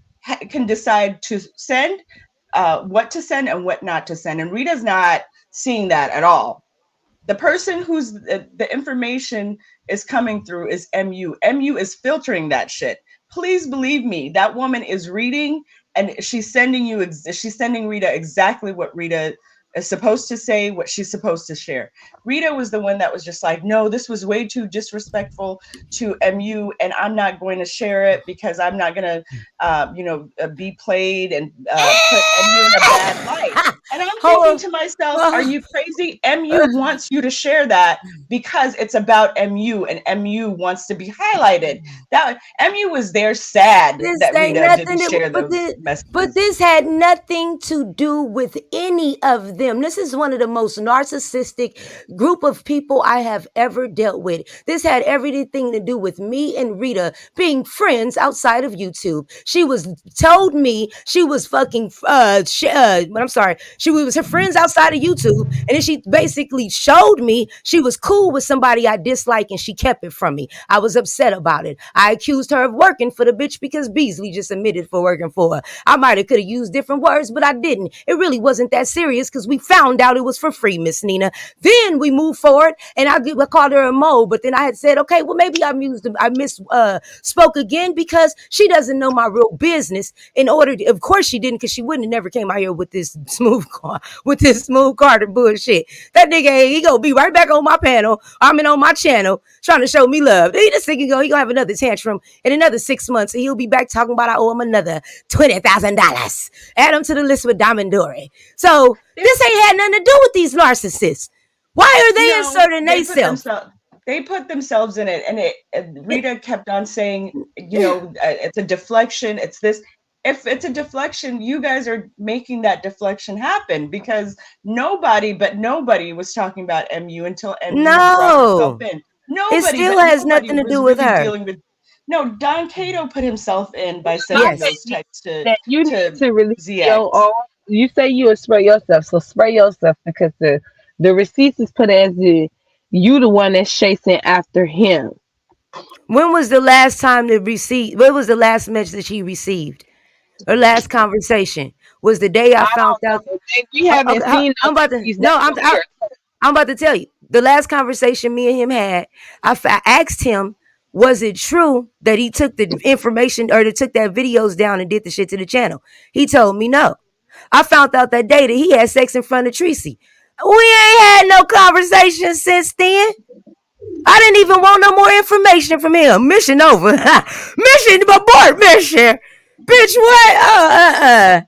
C: can decide to send, what to send and what not to send. And Rita's not seeing that at all. The person who's the information is coming through is MU. MU is filtering that shit. Please believe me, that woman is reading and she's sending Rita exactly what Rita is supposed to say, what she's supposed to share. Rita was the one that was just like, no, this was way too disrespectful to MU, and I'm not going to share it because I'm not going to, be played and put MU in a bad light. And I'm thinking
D: Hold
C: to myself, are
D: on.
C: you crazy? MU wants you to share that because it's about MU, and MU wants to be highlighted. That MU was there sad
D: This
C: that
D: ain't
C: Rita didn't
D: nothing to,
C: share those
D: but
C: messages.
D: this had nothing to do with any of them. This is one of the most narcissistic group of people I have ever dealt with. This had everything to do with me and Rita being friends outside of YouTube. She was told me she was fucking but I'm sorry, she was her friends outside of YouTube, and then she basically showed me she was cool with somebody I dislike, and she kept it from me. I was upset about it. I accused her of working for the bitch because Beasley just admitted for working for her. I might have could have used different words, but I didn't. It really wasn't that serious because we found out it was for free, Miss Nina. Then we moved forward, and I called her a mo. But then I had said, okay, well maybe I miss spoke again because she doesn't know my real business. In order, to, of course she didn't, because she wouldn't have never came out here with this smooth car, with this smooth Carter bullshit. That nigga, he gonna be right back on my panel. I mean on my channel, trying to show me love. He just think he gonna have another tantrum in another 6 months, and he'll be back talking about I owe him another $20,000. Add him to the list with Diamond Dory. So
C: They're,
D: this ain't had nothing to do with these narcissists. Why are they
C: no,
D: inserting themselves?
C: they put themselves in it, and Rita kept on saying, it's a deflection. It's this. If it's a deflection, you guys are making that deflection happen because nobody was talking about MU until MU brought herself
D: No,
C: in.
D: it
C: Nobody,
D: still
C: but
D: has
C: nobody
D: nothing to do
C: was
D: with
C: really
D: her.
C: dealing with. No, Don Cato put himself in by
A: I
C: sending
D: Yes.
C: those
A: say
C: texts to
A: that you need
C: to
A: to release your
C: ZX.
A: own. You say you will spray yourself, so spray yourself because the receipts is put as you the one that's chasing after him.
D: When was the last time to receive? When was the last message she received? Her last conversation was the day I
A: I
D: found out.
A: don't know. We haven't
D: Okay,
A: seen
D: I'm
A: those
D: about to.
A: receipts.
D: No,
A: That's what we're.
D: I'm about to tell you. The last conversation me and him had, I asked him, was it true that he took the information or that took that videos down and did the shit to the channel? He told me no. I found out that day that he had sex in front of Tracy. We ain't had no conversation since then. I didn't even want no more information from him. Mission over. Mission abort mission. Bitch, what?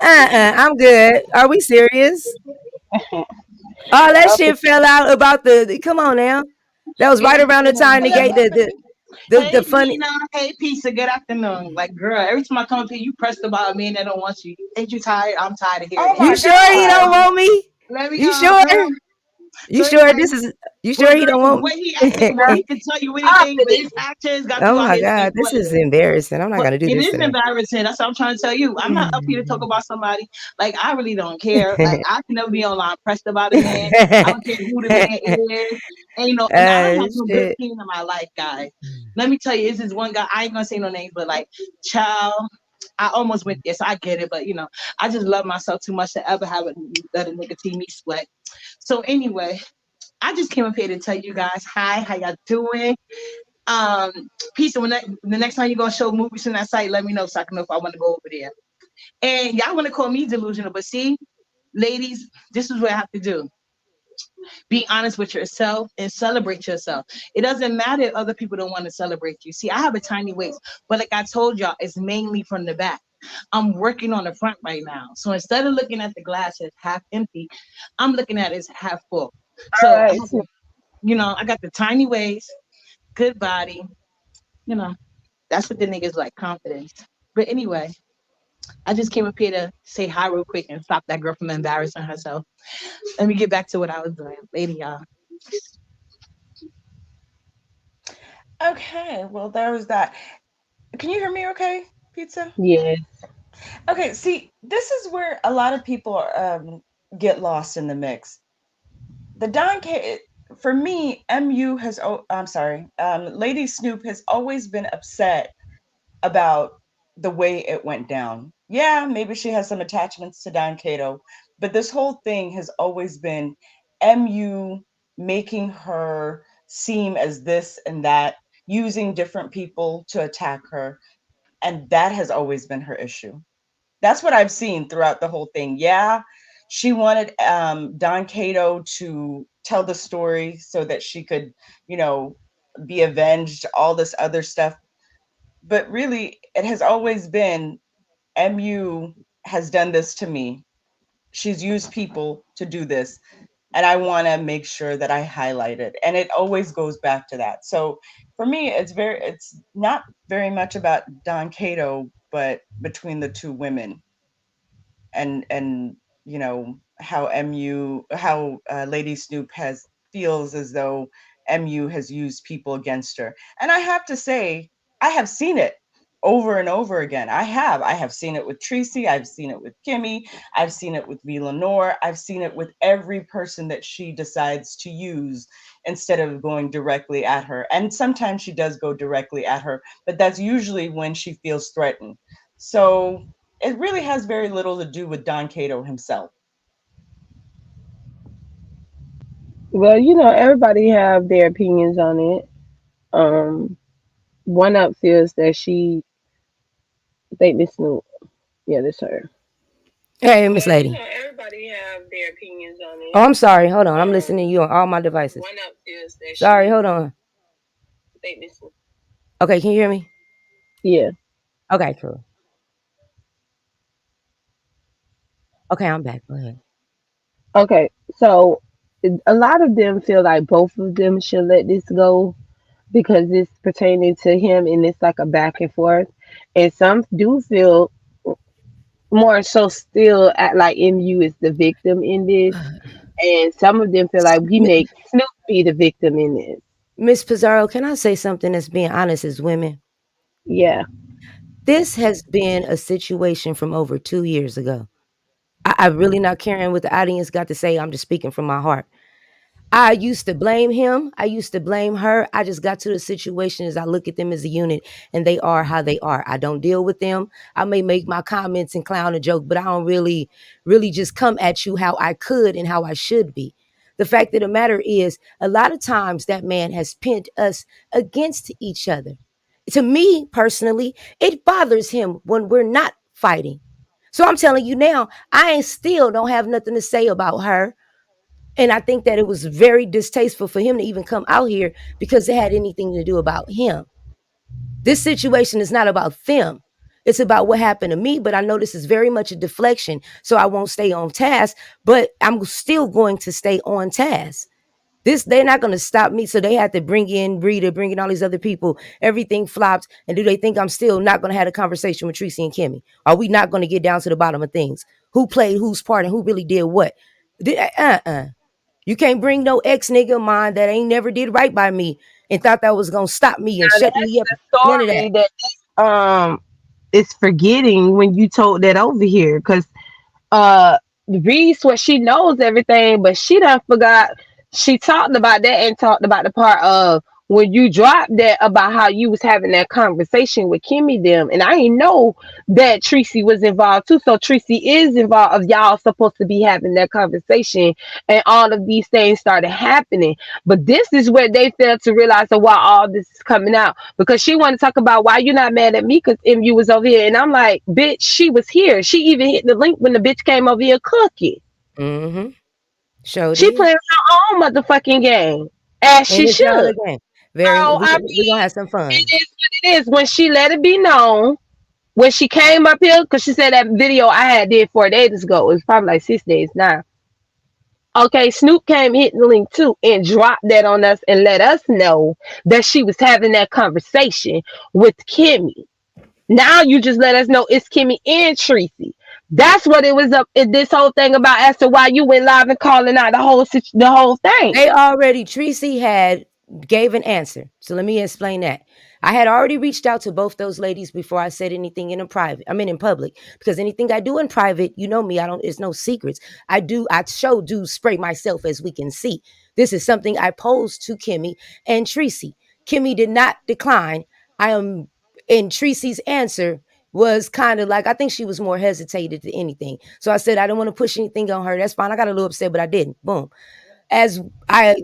D: I'm good. Are we serious? All that
A: Okay.
D: shit fell out about come on now. That was right around the time they
B: Hello,
D: gave the
B: hey
D: funny.
B: Nina, hey Pizza, good afternoon. Like, girl, every time I come up here, you pressed about me and I don't want you. Ain't you tired? I'm tired of hearing
C: Oh
B: it.
D: You
C: my
D: sure he
C: God!
D: don't want me?
B: Let me,
D: You sure?
B: girl.
D: You
B: So
D: sure
B: anyway,
D: this is? You
B: well,
D: sure he
B: girl,
D: don't
B: 'cause
D: want
B: what he
D: me?
B: acting, well, he can tell you anything, but his
A: Confident.
B: actions got
D: Oh
B: you out
D: my
B: here saying
D: god, this is
B: questions.
D: embarrassing. I'm not
B: But
D: gonna do
B: it
D: this
B: is
D: today.
B: embarrassing. That's what I'm trying to tell you. I'm not up here to talk about somebody. Like, I really don't care. Like, I can never be online pressed about a man. I don't care who the man is. And, and I don't have no good
D: Shit.
B: team in my life, guys. Let me tell you, this is one guy. I ain't gonna say no names, but like, child, I almost went there, so I get it. But I just love myself too much to ever have a let a nigga see me sweat. So anyway, I just came up here to tell you guys hi, how y'all doing? Um, Peace. And the next time you're gonna show movies from that site, let me know so I can know if I want to go over there. And y'all want to call me delusional, but see, ladies, this is what I have to do. Be honest with yourself and celebrate yourself. It doesn't matter if other people don't want to celebrate you. See, I have a tiny waist, but like I told y'all, it's mainly from the back. I'm working on the front right now. So instead of looking at the glass as half empty, I'm looking at it as half full.
A: All
B: So I
A: right.
B: have I got the tiny waist, good body, you know, that's what the niggas like, confidence. But anyway, I just came up here to say hi real quick and stop that girl from embarrassing herself. Let me get back to what I was doing. Lady, y'all.
C: Okay, well, there was that. Can you hear me okay, Pizza?
A: Yes.
C: Okay, see, this is where a lot of people get lost in the mix. The Don K, for me, MU has, oh, I'm sorry, Lady Snoop has always been upset about the way it went down. Yeah, maybe she has some attachments to Don Cato, but this whole thing has always been MU making her seem as this and that, using different people to attack her. And that has always been her issue. That's what I've seen throughout the whole thing. Yeah, she wanted Don Cato to tell the story so that she could, you know, be avenged, all this other stuff. But really, it has always been MU has done this to me. She's used people to do this. And I want to make sure that I highlight it. And it always goes back to that. So for me, it's not very much about Don Cato, but between the two women and you know how Lady Snoop has feels as though MU has used people against her. And I have to say, I have seen it over and over again. I have seen it with Tracy, I've seen it with Kimmy, I've seen it with V Lenore, I've seen it with every person that she decides to use instead of going directly at her. And sometimes she does go directly at her, but that's usually when she feels threatened. So it really has very little to do with Don Cato himself.
A: Well, everybody have their opinions on it. Um, One up feels that she think this Snoop. Yeah, this her.
D: Hey, Miss
A: Well,
D: Lady.
A: everybody have their opinions on
D: Oh,
A: it.
D: I'm sorry. Hold on. I'm listening to you on all my devices.
A: One up feels that
D: Sorry.
A: she
D: Hold on.
A: think this.
D: Okay. Can you hear me?
A: Yeah.
D: Okay. Cool. Okay. I'm back. Go ahead.
A: Okay. So a lot of them feel like both of them should let this go because it's pertaining to him and it's like a back and forth. And some do feel more so still at like MU is the victim in this. And some of them feel like we
D: Mi-
A: make Snoop be the victim in this.
D: Miss Pizarro, can I say something that's being honest as women?
A: Yeah.
D: This has been a situation from over 2 years ago. I really not caring what the audience got to say. I'm just speaking from my heart. I used to blame him. I used to blame her. I just got to the situation as I look at them as a unit and they are how they are. I don't deal with them. I may make my comments and clown a joke, but I don't really just come at you how I could and how I should be. The fact of the matter is, a lot of times that man has pinned us against each other. To me personally, it bothers him when we're not fighting. So I'm telling you now, I ain't still don't have nothing to say about her, and I think that it was very distasteful for him to even come out here because it had anything to do about him. This situation is not about them. It's about what happened to me, but I know this is very much a deflection, so I won't stay on task, but I'm still going to stay on task. This they're not going to stop me, so they had to bring in Rita, bring in all these other people. Everything flopped, and do they think I'm still not going to have a conversation with Tracy and Kimmy? Are we not going to get down to the bottom of things? Who played whose part and who really did what? You can't bring no ex nigga of mine that ain't never did right by me and thought that was gonna stop me and
A: Now
D: shut me
A: that's
D: up.
A: the
D: None of that.
A: story that is forgetting when you told that over here. Because Reese, what she knows everything, but she done forgot. She talked about that and talked about the part of when you dropped that about how you was having that conversation with Kimmy them, and I didn't know that Tracy was involved too. So Tracy is involved. Of y'all supposed to be having that conversation, and all of these things started happening. But this is where they failed to realize of why all this is coming out, because she wanted to talk about why you not mad at me because MU was over here. And I'm like, bitch, she was here. She even hit the link when the bitch came over here cooking.
D: Mm-hmm. Sure
A: She
D: did.
A: playing her own motherfucking game. As
D: And
A: she
D: it's y'all
A: should.
D: again. Very
A: So I
D: we
A: mean,
D: gonna have some
A: it
D: fun.
A: is what it is. When she let it be known, when she came up here, because she said that video I had did 4 days ago. It was probably like 6 days now. Okay, Snoop came hit the link too and dropped that on us and let us know that she was having that conversation with Kimmy. Now you just let us know it's Kimmy and Tracy. That's what it was up. This whole thing about as to why you went live and calling out the whole thing.
D: They already Tracy had gave an answer. So let me explain that. I had already reached out to both those ladies before I said anything in a private. I mean in public. Because anything I do in private, you know me, I don't it's no secrets. I show do spray myself as we can see. This is something I posed to Kimmy and Tracy. Kimmy did not decline. I am and Tracy's answer was kind of like I think she was more hesitated than anything. So I said I don't want to push anything on her. That's fine. I got a little upset, but I didn't. Boom. As I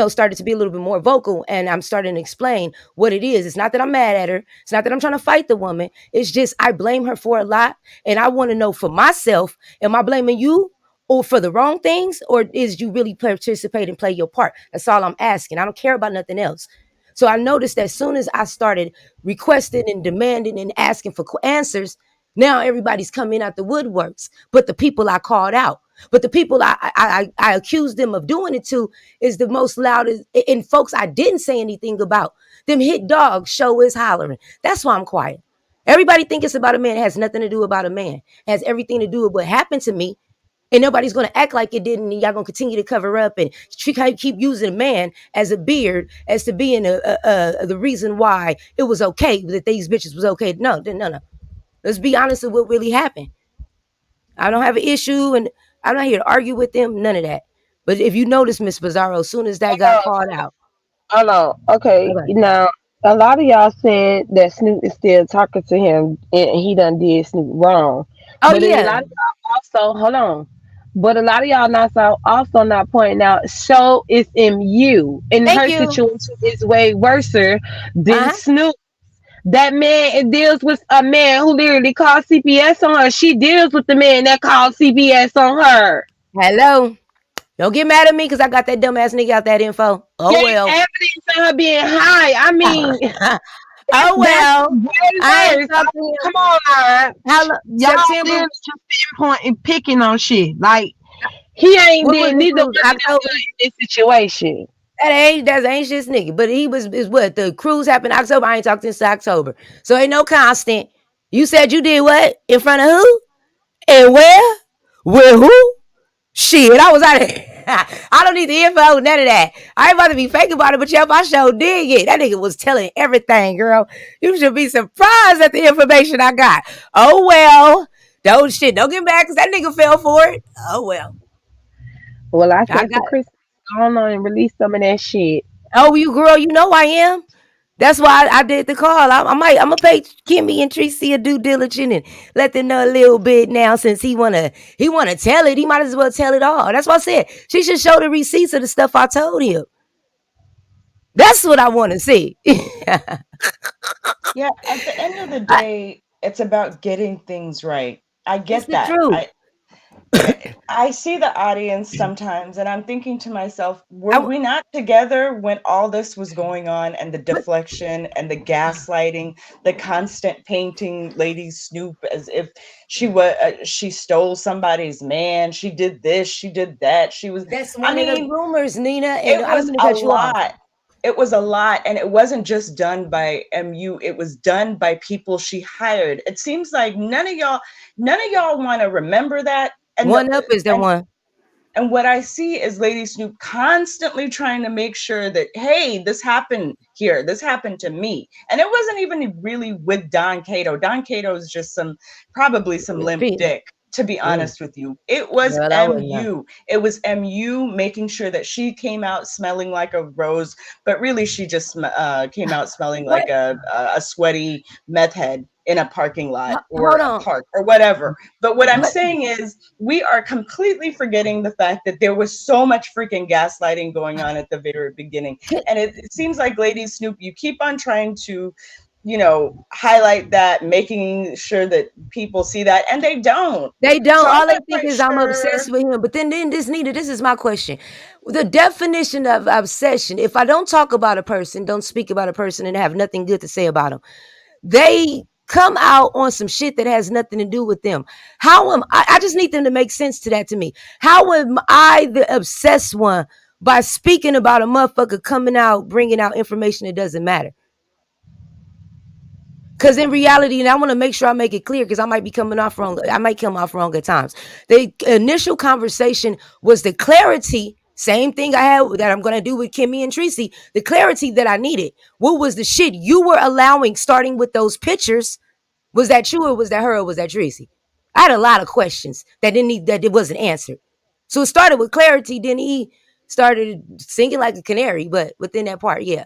D: started to be a little bit more vocal, and I'm starting to explain what it is. It's not that I'm mad at her. It's not that I'm trying to fight the woman. It's just I blame her for a lot, and I want to know for myself: am I blaming you? Or for the wrong things, or is you really participate and play your part? That's all I'm asking. I don't care about nothing else. So I noticed that as soon as I started requesting and demanding and asking for answers, now everybody's coming out the woodworks. But the people I called out, but the people I accused them of doing it to is the most loudest. And folks I didn't say anything about. Them hit dogs show is hollering. That's why I'm quiet. Everybody think it's about a man. It has nothing to do about a man. It has everything to do with what happened to me, and nobody's going to act like it didn't. And y'all going to continue to cover up and keep using a man as a beard as to being the reason why it was okay that these bitches was okay. No, no, no. Let's be honest with what really happened. I don't have an issue, and I'm not here to argue with them. None of that. But if you notice, Miss Bizarro, as soon as that got called out,
A: Hold on. Okay,
D: okay.
A: now a lot of y'all said that Snoop is still talking to him and he done did Snoop wrong.
D: Oh
A: But a
D: yeah,
A: lot of y'all also hold on. But a lot of y'all not also not pointing out show is MU and
D: thank
A: her
D: you.
A: situation is way worse than
D: Uh huh.
A: Snoop. That man it deals with a man who literally called CPS on her. She deals with the man that called CPS on her.
D: Hello. Don't get mad at me because I got that dumbass nigga out that info. Oh
A: Gave
D: well.
A: evidence of her being high. I mean,
D: Oh
A: that's
D: well.
A: way
D: I ain't
A: worse. I
D: talked to
A: mean,
D: him.
A: come on, now.
D: How long?
A: Y'all
D: September.
A: live just pinpointing picking on shit. Like he ain't
D: When was
A: did
D: the
A: neither one of
D: cruise?
A: them
D: October.
A: good in this situation.
D: That's anxious nigga. But he was is what the cruise happened October. I ain't talked since October. So ain't no constant. You said you did what? In front of who? And where? With who? Shit, I was out of here. I don't need the info, none of that. I ain't about to be fake about it, but yep, I sure did it. That nigga was telling everything, girl. You should be surprised at the information I got. Oh well. Don't get mad because that nigga fell for it. Oh well.
A: Well, I
D: I
A: said for
D: got
A: Christmas, go on and release some of that shit.
D: Oh, you girl, you know I am. That's why I did the call. I'm gonna pay Kimmy and Tracy a due diligence and let them know a little bit now since he wanna tell it. He might as well tell it all. That's why I said she should show the receipts of the stuff I told him. That's what I want to see.
C: Yeah, at the end of the
D: I,
C: day, it's about getting things right. I
D: it's
C: get
D: the
C: that.
D: truth.
C: I see the audience sometimes and I'm thinking to myself, were
D: I,
C: we not together when all this was going on and the
D: but
C: deflection and the gaslighting, the constant painting Lady Snoop as if she stole somebody's man, she did this, she did that. She was
D: that's
C: I
D: one of the
C: mean,
D: rumors, Nina. And
C: it
D: I don't
C: was
D: mean to
C: a
D: cut you off.
C: lot. It was a lot, and it wasn't just done by MU. It was done by people she hired. It seems like none of y'all want to remember that. And
D: One up is the
C: and
D: one.
C: and what I see is Lady Snoop constantly trying to make sure that, hey, this happened here. This happened to me. And it wasn't even really with Don Cato. Don Cato is just probably some limp dick, to be
D: Mm,
C: honest with you. It was
D: girl, I wouldn't know.
C: MU. It was MU making sure that she came out smelling like a rose, but really she just came out smelling
D: What?
C: like a sweaty meth head in a parking lot or
D: Hold
C: a
D: on.
C: park or whatever. But what I'm
D: But
C: saying is, we are completely forgetting the fact that there was so much freaking gaslighting going on at the very beginning. And it seems like Lady Snoop, you keep on trying to, highlight that, making sure that people see that, and they don't.
D: they
C: So
D: don't.
C: I'm
D: All they
C: not
D: think
C: quite
D: is I'm
C: sure.
D: obsessed with him. But then this Nita, this is my question. The definition of obsession, if I don't talk about a person, don't speak about a person, and have nothing good to say about them, they come out on some shit that has nothing to do with them. How am I just need them to make sense to that to me. How am I the obsessed one by speaking about a motherfucker coming out, bringing out information that doesn't matter? Because in reality, and I want to make sure I make it clear because I might be coming off wrong. I might come off wrong at times. The initial conversation was the clarity, same thing I had that I'm going to do with Kimmy and Tracy, the clarity that I needed. What was the shit you were allowing starting with those pictures? Was that you or was that her or was that Tracy? I had a lot of questions that it wasn't answered. So it started with clarity, then he started singing like a canary, but within that part, yeah.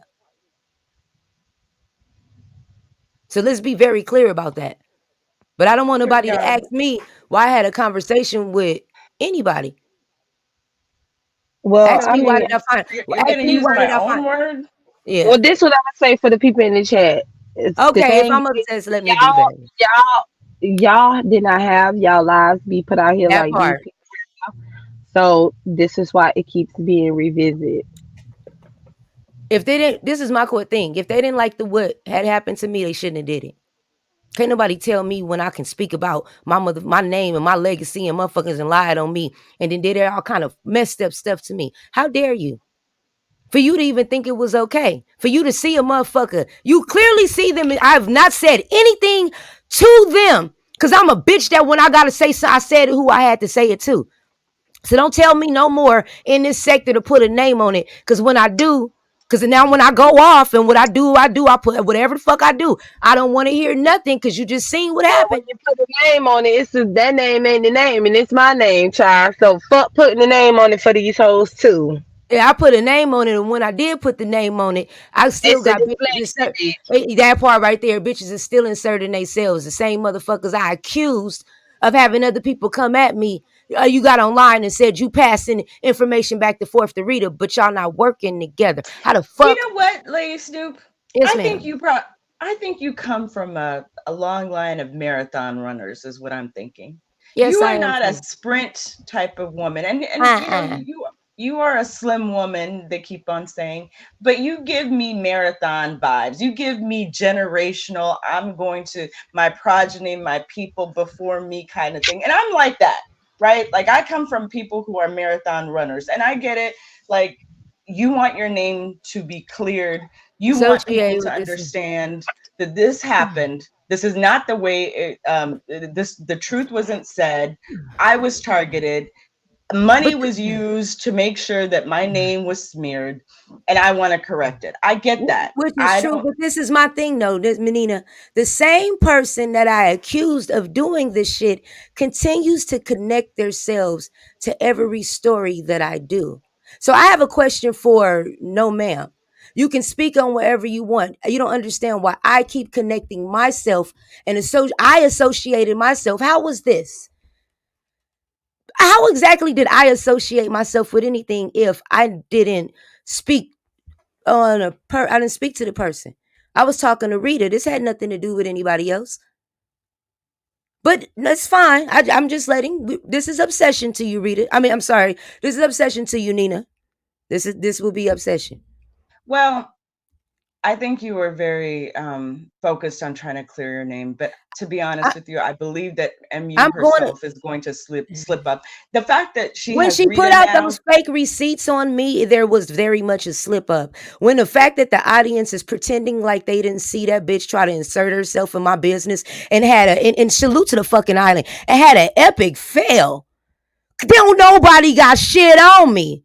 D: So let's be very clear about that. But I don't want nobody to
C: Yeah,
D: ask me why I had a conversation with anybody.
A: Well,
C: So
D: Ask
A: I
D: me why
A: mean,
D: did I find.
C: you're
D: Ask
C: gonna
D: me
C: use
D: why
C: my
D: did I find.
C: own word?
D: Yeah.
A: well, this what I say for the people in the chat. It's the
D: Okay. If
A: thing
D: I'm
A: is,
D: obsessed, let me be,
A: y'all,
D: baby.
A: y'all did not have y'all lives be put out here
D: That
A: like these
D: part.
A: people. So this is why it keeps being revisited.
D: If they didn't, this is my core thing. If they didn't like the what had happened to me, they shouldn't have did it. Can't nobody tell me when I can speak about my mother, my name and my legacy and motherfuckers and lied on me and then did all kind of messed up stuff to me. How dare you? For you to even think it was okay. For you to see a motherfucker. You clearly see them. I've not said anything to them. Cause I'm a bitch that when I gotta say so, I said who I had to say it to. So don't tell me no more in this sector to put a name on it. Cause when I do, cause now when I go off and what I do, I put whatever the fuck I do. I don't want to hear nothing because you just seen what
A: But when
D: happened.
A: you put a name on it, that name ain't the name, and it's my name, child. So fuck putting the name on it for these hoes too.
D: Yeah, I put a name on it, and when I did put the name on it, I still
A: It's a
D: got bitches
A: deflection,
D: insert.
A: bitch.
D: That part right there, bitches is still inserting themselves. The same motherfuckers I accused of having other people come at me. You got online and said you passing information back and forth to Rita, but y'all not working together. How the
C: You
D: fuck?
C: know what, Lady Snoop?
D: Yes,
C: I think
D: ma'am.
C: you pro I think you come from a long line of marathon runners, is what I'm thinking. You
D: Yes, I
C: are
D: am
C: not a
D: too.
C: sprint type of woman. And you know,
D: Uh-uh.
C: you are a slim woman, they keep on saying, but you give me marathon vibes. You give me generational, I'm going to my progeny, my people before me kind of thing. And I'm like that, right? Like I come from people who are marathon runners, and I get it. Like you want your name to be cleared. You want people
D: Associated
C: to
D: with this.
C: understand that this happened. This is not the way the truth wasn't said. I was targeted. Money
D: But
C: was used to make sure that my name was smeared, and I want to correct it. I get that.
D: which is
C: I
D: true,
C: don't.
D: but this is my thing though, this Menina. The same person that I accused of doing this shit continues to connect themselves to every story that I do. So I have a question for no ma'am. You can speak on whatever you want. You don't understand why I keep connecting myself and I associated myself. How was this? How exactly did I associate myself with anything if I didn't speak I didn't speak to the person. I was talking to Rita. This had nothing to do with anybody else. But that's fine. I'm just letting. This is obsession to you, Rita. I mean, I'm sorry. This is obsession to you, Nina. This will be obsession.
C: Well, I think you were very focused on trying to clear your name, but to be
D: I,
C: honest with you, I believe that MU
D: I'm going
C: herself is going to slip up. The fact that she
D: when
C: has
D: she put
C: Rita
D: out
C: now.
D: those fake receipts on me, there was very much a slip up. When the fact that the audience is pretending like they didn't see that bitch try to insert herself in my business and had and salute to the fucking island and had an epic fail. Don't nobody got shit on me.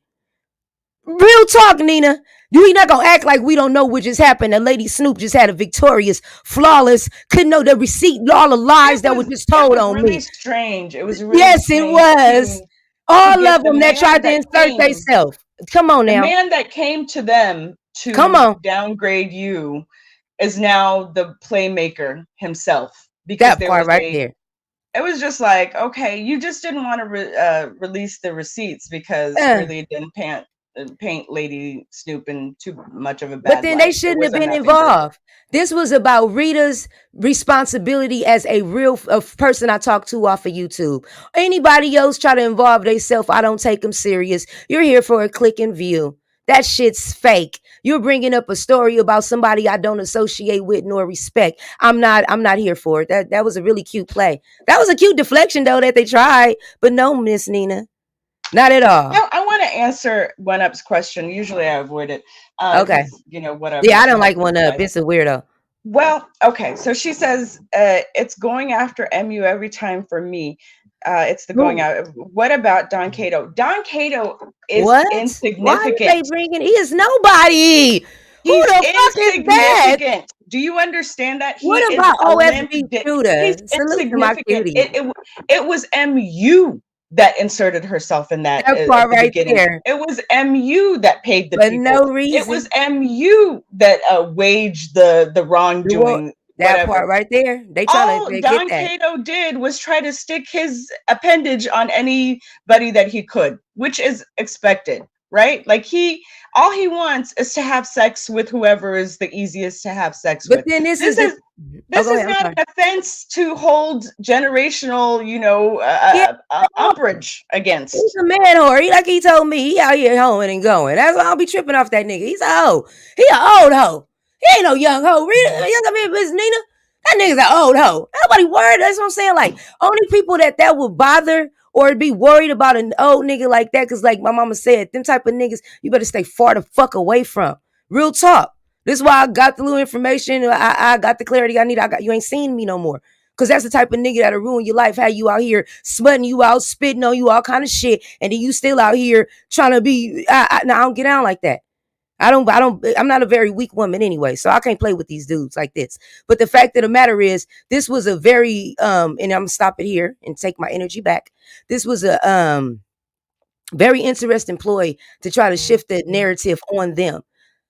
D: Real talk, Nina. You ain't not gonna act like we don't know what just happened. And Lady Snoop just had a victorious, flawless, couldn't know the receipt, all the lies that were just
C: It
D: told
C: was
D: on
C: really
D: me.
C: strange. It was really
D: Yes, it
C: strange
D: was.
C: to
D: All
C: get
D: of them that tried to insert
C: came
D: themselves. Come on
C: the
D: now.
C: man that came to them
D: Come
C: to
D: on.
C: downgrade you is now the playmaker himself, because
D: That
C: there
D: part
C: was
D: right
C: a
D: there.
C: it was just like, okay, you just didn't want to release the receipts because
D: Uh,
C: really it didn't paint Lady Snoop in too much of a
D: But
C: bad
D: then they
C: light. It
D: shouldn't have
C: wasn't
D: been
C: nothing good.
D: involved. This was about Rita's responsibility as a real person I talk to off of YouTube. Anybody else try to involve themselves, I don't take them serious. You're here for a click and view. That shit's fake. You're bringing up a story about somebody I don't associate with nor respect. I'm not here for it. That was a really cute play. That was a cute deflection though that they tried, but no, Miss Nina, not at all.
C: I want to answer One Up's question. Usually I avoid it
D: Okay.
C: because whatever,
D: Yeah, I
C: she
D: don't
C: has
D: like
C: these
D: one up.
C: guys.
D: It's a weirdo.
C: Well, okay. So she says it's going after MU every time for me. It's the going
D: Who?
C: out. What about Don Cato? Don Cato is
D: What? Why are they
C: insignificant.
D: bringing? He is nobody. Who
C: He's
D: the fuck is that?
C: insignificant. Do you understand that? He
D: What
C: is
D: about
C: a limp
D: OSB
C: dick. He's
D: shooter? Salute to my
C: insignificant.
D: cutie.
C: It was MU that inserted herself in that
D: That
C: at
D: part
C: the
D: right
C: beginning.
D: there,
C: It was MU that paid the
D: but no
C: people. It was
D: reason.
C: MU that waged the
D: The war.
C: wrongdoing,
D: That
C: whatever.
D: part right there. They trying
C: All
D: to get
C: Don
D: that.
C: Cato did was try to stick his appendage on anybody that he could, which is expected. right? Like all he wants is to have sex with whoever is the easiest to have sex
D: But
C: with.
D: then this
C: This
D: is the.
C: is
D: Oh,
C: this
D: go
C: is
D: ahead. I'm
C: not
D: sorry.
C: an offense to hold generational,
D: Yeah,
C: umbrage
D: he's
C: against.
D: a man whore. He, like he told me, he out here hoeing and going. That's why I'll be tripping off that nigga. He's a hoe. He an old hoe. He ain't no young hoe. Really, young I mean, Miss Nina. That nigga's an old hoe. Nobody worried. That's what I'm saying. Like, only people that would bother or be worried about an old nigga like that, because like my mama said, them type of niggas, you better stay far the fuck away from. Real talk. This is why I got the little information. I got the clarity I need. You ain't seen me no more. Cause that's the type of nigga that'll ruin your life. How you out here smutting you out, spitting on you, all kind of shit, and then you still out here trying to be. No, I don't get down like that. I'm not a very weak woman anyway, so I can't play with these dudes like this. But the fact of the matter is, this was a very and I'm gonna stop it here and take my energy back. This was a very interesting ploy to try to shift the narrative on them.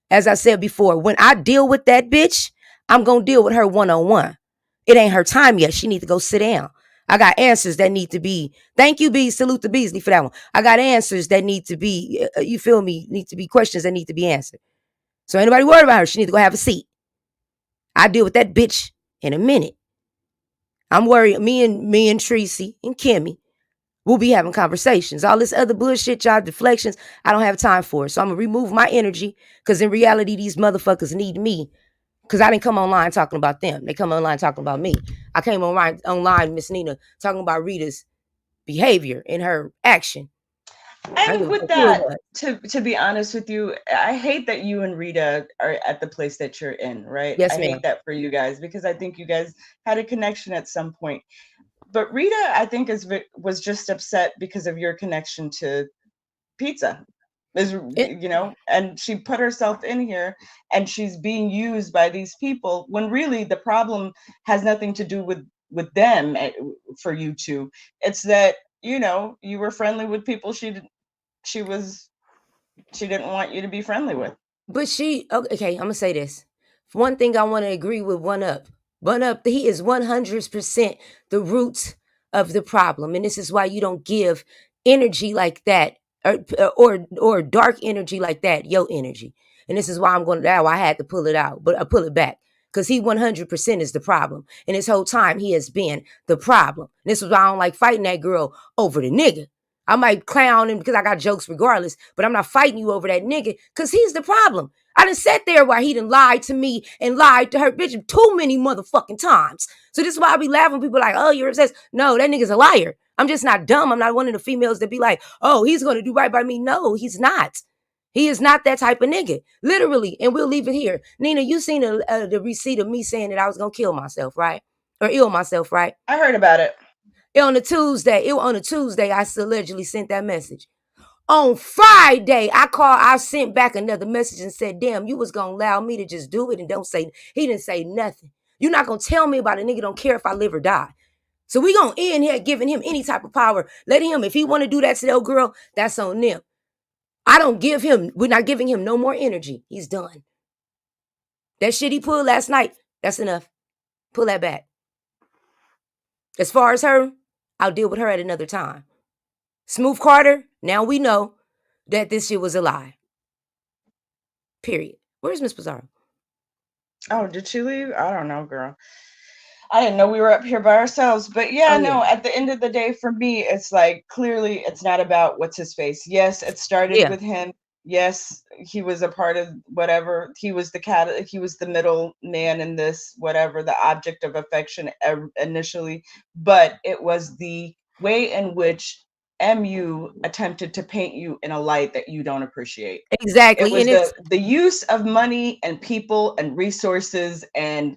D: As I said before, when I deal with that bitch, I'm gonna deal with her one on one. It ain't her time yet. She need to go sit down. I got answers that need to be. Thank you, B. Salute to Beasley for that one. I got answers that need to be. You feel me? Need to be questions that need to be answered. So anybody worried about her, she need to go have a seat. I deal with that bitch in a minute. I'm worried. Me and Tracy and Kimmy we'll be having conversations. All this other bullshit, y'all deflections, I don't have time for it. So I'm gonna remove my energy because in reality, these motherfuckers need me. Because I didn't come online talking about them. They come online talking about me. I came online, Miss Nina, talking about Rita's behavior and her action. I don't
C: And
D: give a
C: with
D: fuck who it
C: that,
D: was.
C: to be honest with you, I hate that you and Rita are at the place that you're in, right? I
D: Yes,
C: hate
D: ma'am.
C: that for you guys because I think you guys had a connection at some point. But Rita, I think, was just upset because of your connection to pizza. Is
D: It,
C: and she put herself in here and she's being used by these people when really the problem has nothing to do with them for you two. It's that, you were friendly with people she was she didn't want you to be friendly with.
D: but okay, I'm gonna say this. One thing I want to agree with One Up. One Up, he is 100% the root of the problem, and this is why you don't give energy like that, or dark energy like that, your energy. And this is why I'm going to. Now I had to pull it out, but I pull it back because he 100% is the problem, and this whole time he has been the problem. And this is why I don't like fighting that girl over the nigga. I might clown him because I got jokes regardless, but I'm not fighting you over that nigga because he's the problem. I done sat there while he done lied to me and lied to her bitch too many motherfucking times. So this is why I be laughing. People like, oh, you're obsessed. No, that nigga's a liar. I'm just not dumb. I'm not one of the females that be like, oh, he's going to do right by me. No, he's not. He is not that type of nigga. Literally. And we'll leave it here. Nina, you seen the receipt of me saying that I was going to kill myself, right? Or ill myself, right?
C: I heard about it.
D: On a Tuesday, I allegedly sent that message. On Friday, I sent back another message and said, damn, you was gonna allow me to just do it and don't say, he didn't say nothing. You're not gonna tell me about a nigga don't care if I live or die. So we gonna end here giving him any type of power. Let him, if he wanna do that to that girl, that's on them. We're not giving him no more energy. He's done. That shit he pulled last night, that's enough. Pull that back. As far as her, I'll deal with her at another time. Smooth Carter, now we know that this shit was a lie. Period. Where's Miss Pizarro?
C: Oh, did she leave? I don't know, girl. I didn't know we were up here by ourselves. But
D: Oh
C: yeah,
D: yeah.
C: no, at the end of the day, for me, it's like clearly it's not about what's his face. Yes, it started
D: Yeah.
C: with him. Yes, he was a part of whatever. He was he was the middle man in this, whatever, the object of affection initially. But it was the way in which MU attempted to paint you in a light that you don't appreciate. It
D: Exactly.
C: was
D: And it's
C: the use of money and people and resources and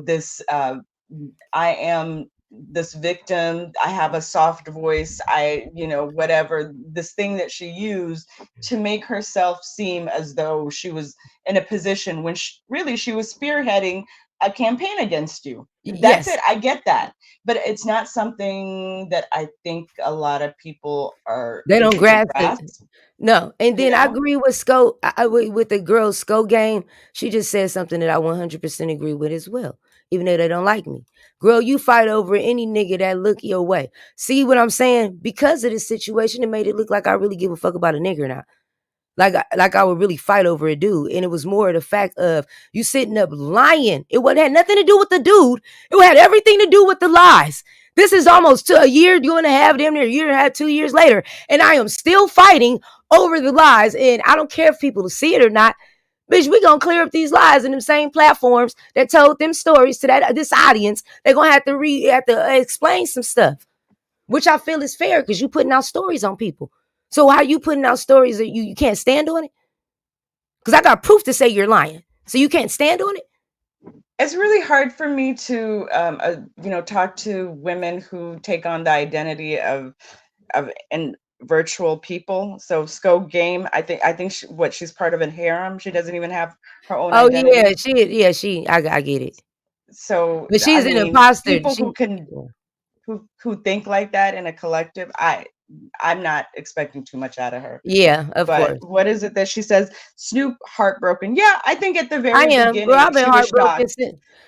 C: this I am this victim, I have a soft voice, whatever, this thing that she used to make herself seem as though she was in a position when really she was spearheading a campaign against you. That's
D: yes,
C: it. I get that. But it's not something that I think a lot of people are
D: they don't
C: able to
D: grasp it.
C: grasp,
D: No. And
C: you
D: then I
C: know?
D: agree with with the girl's Sco game. She just said something that I 100% agree with as well, even though they don't like me. Girl, you fight over any nigga that look your way. See what I'm saying? Because of this situation, it made it look like I really give a fuck about a nigga now. Like I would really fight over a dude. And it was more the fact of you sitting up lying. It wasn't had nothing to do with the dude. It had everything to do with the lies. This is almost to a year, you and a half, damn near a year and a half, 2 years later, and I am still fighting over the lies. And I don't care if people see it or not. Bitch, we gonna clear up these lies in them same platforms that told them stories to this audience. They're gonna have to explain some stuff, which I feel is fair because you putting out stories on people. So how you putting out stories that you can't stand on it? Because I got proof to say you're lying. So you can't stand on it?
C: It's really hard for me to talk to women who take on the identity of and virtual people. So Sko Game, I think she's part of a harem. She doesn't even have her own
D: Oh yeah,
C: identity.
D: I get it.
C: So
D: But
C: I
D: she's an
C: mean,
D: imposter.
C: people who think like that in a collective, I'm not expecting too much out of her.
D: Yeah, of
C: But
D: course.
C: what is it that she says? Snoop heartbroken. Yeah, I think at the
D: I
C: very
D: am. Girl,
C: beginning she was shocked.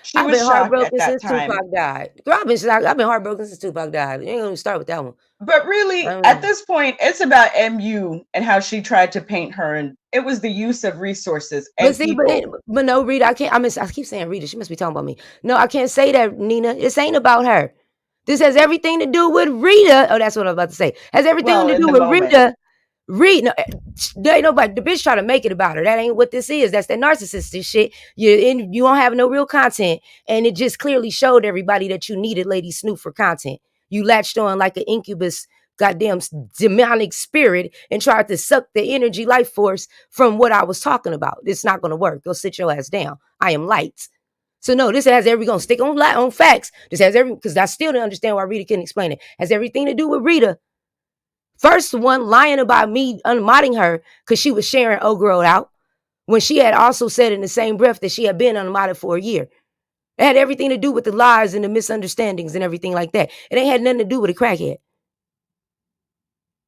C: She
D: I've
C: was
D: been
C: shocked at
D: heartbroken
C: that
D: since
C: time.
D: Tupac died. Girl, I've been heartbroken since Tupac died. You ain't gonna start with that one.
C: But really, at
D: Um,
C: this point, it's about MU and how she tried to paint her, and it was the use of resources
D: but
C: and
D: see, but
C: people.
D: but no, Rita, I can't. I keep saying Rita. She must be talking about me. No, I can't say that, Nina. This ain't about her. This has everything to do with Rita. Oh, that's what I was about to say. Has everything
C: Well,
D: to
C: in
D: do
C: the
D: with
C: moment,
D: Rita. Read no, there ain't nobody. The bitch try to make it about her. That ain't what this is. That's that narcissistic shit. You don't have no real content, and it just clearly showed everybody that you needed Lady Snoop for content. You latched on like an incubus, goddamn demonic spirit, and tried to suck the energy life force from what I was talking about. It's not gonna work. Go sit your ass down. I am light. So no, this has every gonna stick on facts. This has every because I still don't understand why Rita couldn't explain it. Has everything to do with Rita. First one lying about me unmodding her because she was sharing old girl out when she had also said in the same breath that she had been unmodded for a year. It had everything to do with the lies and the misunderstandings and everything like that. It ain't had nothing to do with a crackhead.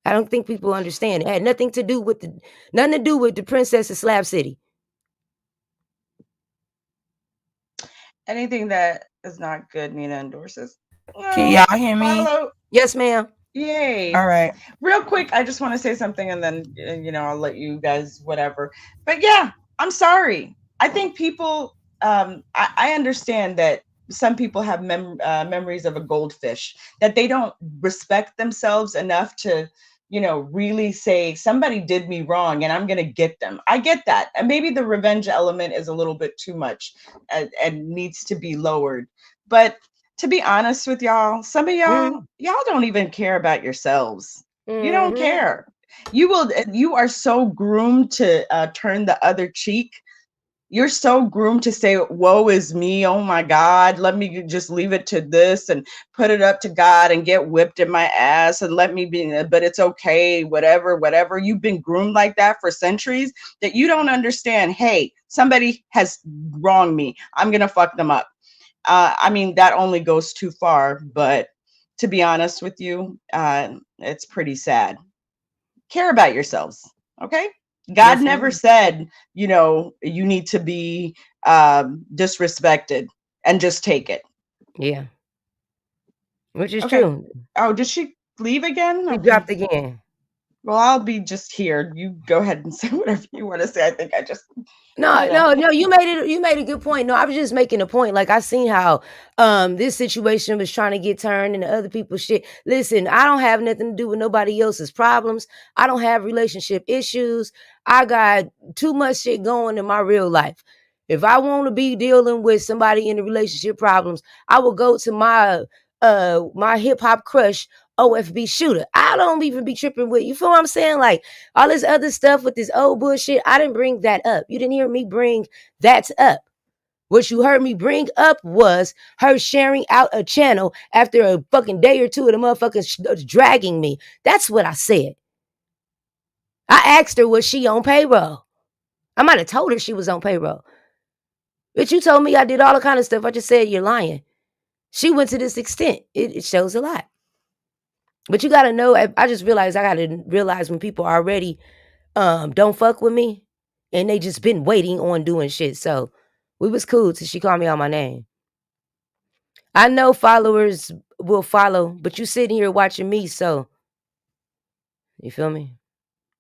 D: I don't think people understand. It had nothing to do with the princess of Slab City.
C: anything that is not good, Nina endorses.
B: Can
C: No,
B: y'all hear me?
C: follow.
D: Yes, ma'am.
C: Yay.
B: All right.
C: Real quick, I just want to say something and then, I'll let you guys, whatever. But yeah, I'm sorry. I think people, I understand that some people have memories of a goldfish, that they don't respect themselves enough to, really say, somebody did me wrong and I'm going to get them. I get that. And maybe the revenge element is a little bit too much and needs to be lowered. But to be honest with y'all, some of
D: Mm-hmm.
C: y'all don't even care about yourselves. You don't
D: Mm-hmm.
C: care. You are so groomed to turn the other cheek. You're so groomed to say, woe is me. Oh my God. Let me just leave it to this and put it up to God and get whipped in my ass and let me be, but it's okay. Whatever, whatever. You've been groomed like that for centuries that you don't understand. Hey, somebody has wronged me. I'm going to fuck them up. I mean, that only goes too far, but to be honest with you, it's pretty sad. Care about yourselves, okay? God
D: Yes,
C: never
D: ma'am.
C: said, you need to be disrespected and just take it.
D: Yeah, which is
C: Okay.
D: true.
C: Oh, did she leave again?
D: He
C: Okay.
D: dropped again.
C: Well, I'll be just here. You go ahead and say whatever you want to say. I think I just
D: No,
C: kind of.
D: no, no. You made a good point. No, I was just making a point. Like I seen how this situation was trying to get turned into other people's shit. Listen, I don't have nothing to do with nobody else's problems. I don't have relationship issues. I got too much shit going in my real life. If I want to be dealing with somebody in the relationship problems, I will go to my hip hop crush OFB shooter. I don't even be tripping with you. Feel what I'm saying? Like all this other stuff with this old bullshit, I didn't bring that up. You didn't hear me bring that up. What you heard me bring up was her sharing out a channel after a fucking day or two of the motherfuckers dragging me. That's what I said. I asked her, was she on payroll? I might have told her she was on payroll. But you told me I did all the kind of stuff. I just said you're lying. She went to this extent. It shows a lot. But you gotta know, I just realized I gotta realize when people already don't fuck with me and they just been waiting on doing shit. So we was cool till she called me out my name. I know followers will follow, but you sitting here watching me, so you feel me?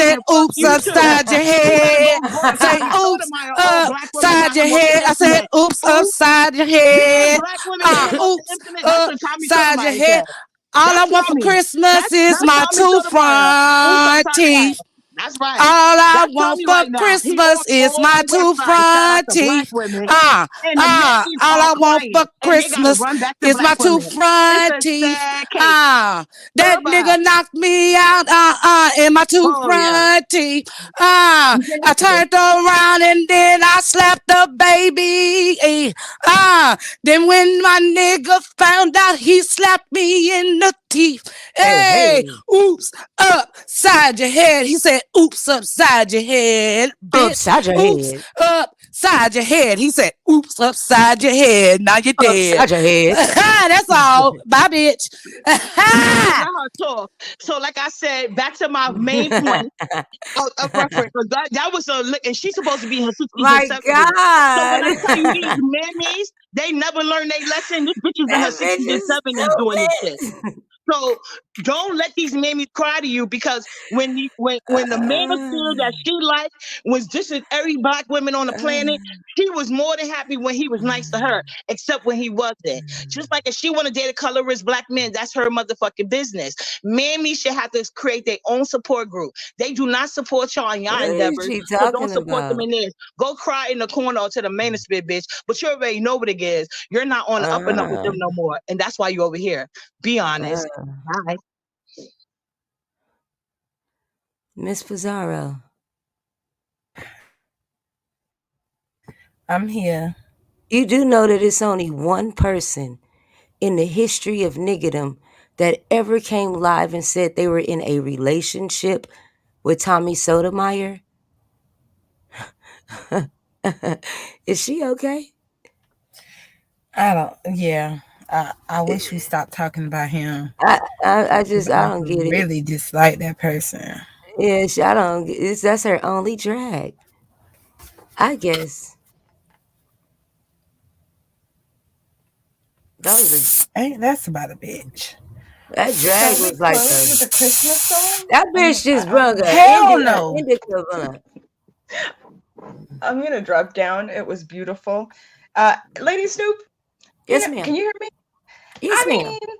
E: said,
F: and fuck
E: oops,
F: you too.
E: upside your
F: You better
E: head.
F: go abort
E: Say,
F: too. So did
E: oops,
F: my black women got
E: upside your
F: them on the
E: head. I said,
F: internet.
E: oops,
F: Oops.
E: upside your
F: You know the
E: head.
F: black women got them on the
E: Oops,
F: internet. That's what Tommy
E: upside your
F: Sotomayor
E: head.
F: said.
E: All I
F: That's
E: want for
F: Tommy.
E: Christmas is
F: That's
E: my
F: Tommy
E: two
F: Sotomayor. Oops
E: front
F: upside your head.
E: teeth.
F: That's right.
E: All I
F: That's telling
E: want
F: me
E: for
F: right now. He
E: Christmas
F: on
E: is
F: all
E: my
F: the
E: two
F: websites. Shout out
E: front
F: to black
E: teeth.
F: women. And the men
E: All
F: are
E: I want for
F: quiet. And they got to
E: Christmas
F: run back to
E: is my
F: black
E: two
F: women. It's
E: front
F: a
E: teeth.
F: sad case.
E: That
F: Goodbye.
E: nigga knocked me out, in my two
F: Oh, yeah.
E: front teeth.
F: You
E: I
F: gangster.
E: turned around and then I slapped the baby. Then when my nigga found out, he slapped me in the teeth.
D: Hey,
E: Hey,
D: hey.
E: oops, upside your head. He said, oops, upside your head, bitch.
D: Upside your
E: Oops,
D: head.
E: upside your head. He said, oops, upside your head. Now you're dead.
D: Upside your head.
E: That's all. Bye, bitch.
F: Let her talk. So, like I said, back to my main point of reference. That was and she's supposed to be in her 60s and
D: My
F: 70s. So when I
D: God.
F: tell you these mammies, they never learned their lesson. This bitch is in her
D: That
F: 60s
D: bitch
F: and
D: is
F: 70s doing this shit.
D: stupid.
F: So don't let these mammies cry to you because when the manosphere that she liked was just as every black woman on the planet, she was more than happy when he was nice to her, except when he wasn't. Just like if she want to date a colorist black man, that's her motherfucking business. Mammies should have to create their own support group. They do not support y'all in
D: What
F: y'all
D: is
F: endeavors,
D: she
F: so don't
D: talking
F: support them
D: about?
F: in theirs. Go cry in the corner to the manosphere, bitch. But you already know what it is. You're not on the up and up with
D: Uh,
F: them no more, and that's why you over here. Be honest.
D: uh,
F: Bye.
D: Miss Pizarro.
E: I'm here.
D: You do know that it's only one person in the history of niggerdom that ever came live and said they were in a relationship with Tommy Sotomayor? Is she okay?
E: I don't. Yeah. I wish we stopped talking about him.
D: I
E: I
D: don't get it.
E: really dislike that person.
D: Yeah, I don't. That's her only drag, I guess.
E: Ain't that's about a bitch?
D: That
C: Shall
D: drag
C: we
D: was like
C: close
D: a
C: with a Christmas song?
D: that
C: I mean,
D: bitch just
C: I don't
D: brung
C: know.
D: a
E: Hell no.
D: indica blunt.
C: I'm gonna drop down. It was beautiful. Lady Snoop,
D: Yes,
C: can
D: ma'am.
C: you hear me?
D: Yes,
C: I
D: ma'am.
C: mean,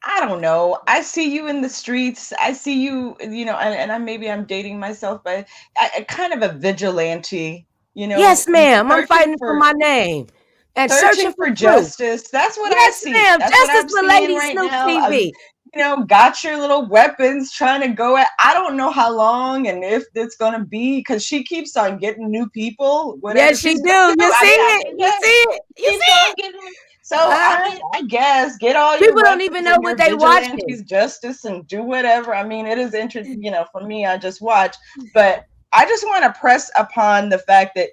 C: I don't know. I see you in the streets. I see you, and I maybe I'm dating myself, but I kind of a vigilante,
D: Yes, ma'am. I'm
C: searching
D: fighting for
C: for
D: my name and searching
C: searching
D: for
C: for
D: truth.
C: justice. That's what I
D: Yes,
C: see.
D: ma'am.
C: That's what
D: Justice
C: I'm
D: for
C: seeing
D: Lady
C: right
D: Snoop
C: now.
D: TV.
C: Got your little weapons trying to go at. I don't know how long and if it's gonna be because she keeps on getting new people. Whatever
D: Yes, she
C: she's
D: do.
C: gonna do.
D: You see
C: I mean, I
D: it.
C: can
D: You
C: guess.
D: see it. You
C: Keeps
D: see
C: on
D: it.
C: getting. So I mean, I guess get all your
D: People don't even
C: weapons
D: know
C: and
D: what
C: your
D: they watching.
C: vigilantes justice and do whatever. I mean, it is interesting. For me, I just watch, but I just want to press upon the fact that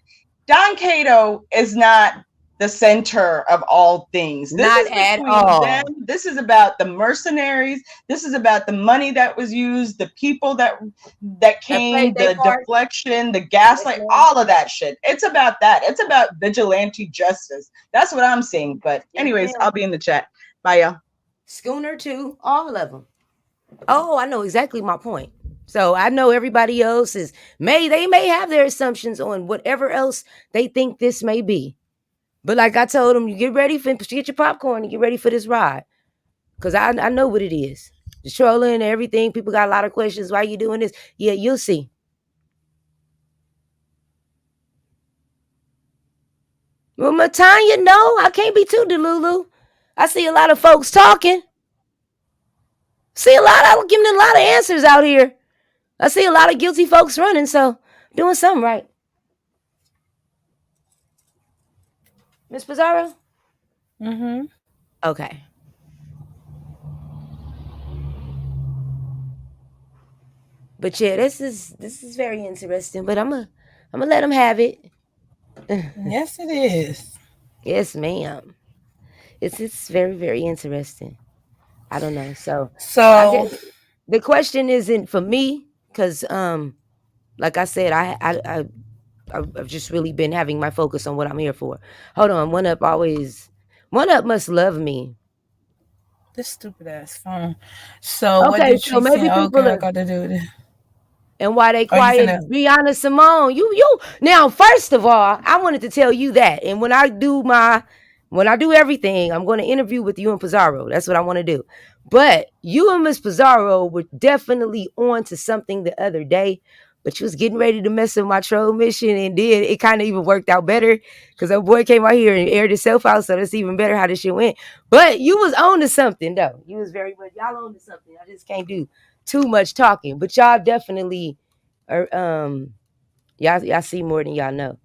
C: Don Cato is not the center of all things. This
D: Not
C: is
D: at
C: between them.
D: all.
C: This is about the mercenaries. This is about the money that was used, the people that
D: That played
C: came,
D: their
C: the
D: part.
C: deflection, the
D: Yes,
C: gaslight,
D: ma'am.
C: all of that shit. It's about that. It's about vigilante justice. That's what I'm seeing. But
D: Yes,
C: anyways,
D: ma'am.
C: I'll be in the chat. Bye, y'all.
D: Schooner too. All of them. Oh, I know exactly my point. So I know everybody else they may have their assumptions on whatever else they think this may be. But like I told them, you get your popcorn and get ready for this ride. Cause I know what it is. The trolling and everything. People got a lot of questions. Why you doing this? Yeah, you'll see. Well, Matanya, no, I can't be too delulu. I see a lot of folks talking. I'm giving a lot of answers out here. I see a lot of guilty folks running, so doing something right. Miss Pizarro?
E: Mm-hmm.
D: Okay. But yeah, this is very interesting. But I'm gonna let them have it.
E: Yes, it is.
D: Yes, ma'am. It's very very interesting. I don't know. So I
E: So
D: guess the question isn't for me because like I said, I've just really been having my focus on what I'm here for. Hold on, one up must love me.
E: this stupid ass phone. So what
D: Okay,
E: did
D: so
E: she say?
D: maybe
E: Okay,
D: people
E: I
D: are
E: got to do this.
D: and why they
E: Are you
D: quiet.
E: finna?
D: Brianna Simone, you now. First of all, I wanted to tell you that, and when I do everything, I'm going to interview with you and Pizarro. That's what I want to do. But you and Miss Pizarro were definitely on to something the other day But she was getting ready to mess with my troll mission, and then it kind of even worked out better because her boy came out here and aired himself out, so that's even better how this shit went. But you was on to something though. You was very much y'all on to something. I just can't do too much talking, but y'all definitely are. Y'all see more than y'all know.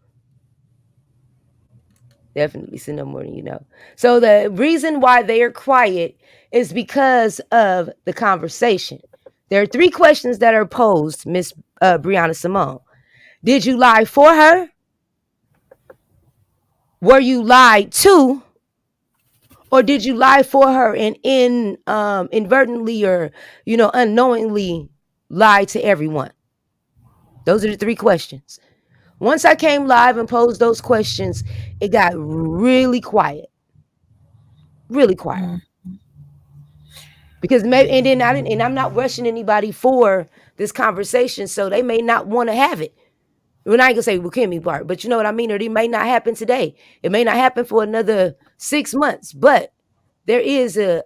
D: Definitely see no more than you know. So the reason why they are quiet is because of the conversation. There are three questions that are posed, Miss Brianna Simone. Did you lie for her? Were you lied to? Or did you lie for her and inadvertently or unknowingly lie to everyone? Those are the three questions. Once I came live and posed those questions, it got really quiet. Really quiet. Because maybe and then I didn't and I'm not rushing anybody for this conversation, so they may not want to have it. Well, I ain't gonna say well, Kimmy part, but you know what I mean, or it may not happen today. It may not happen for another 6 months, but there is a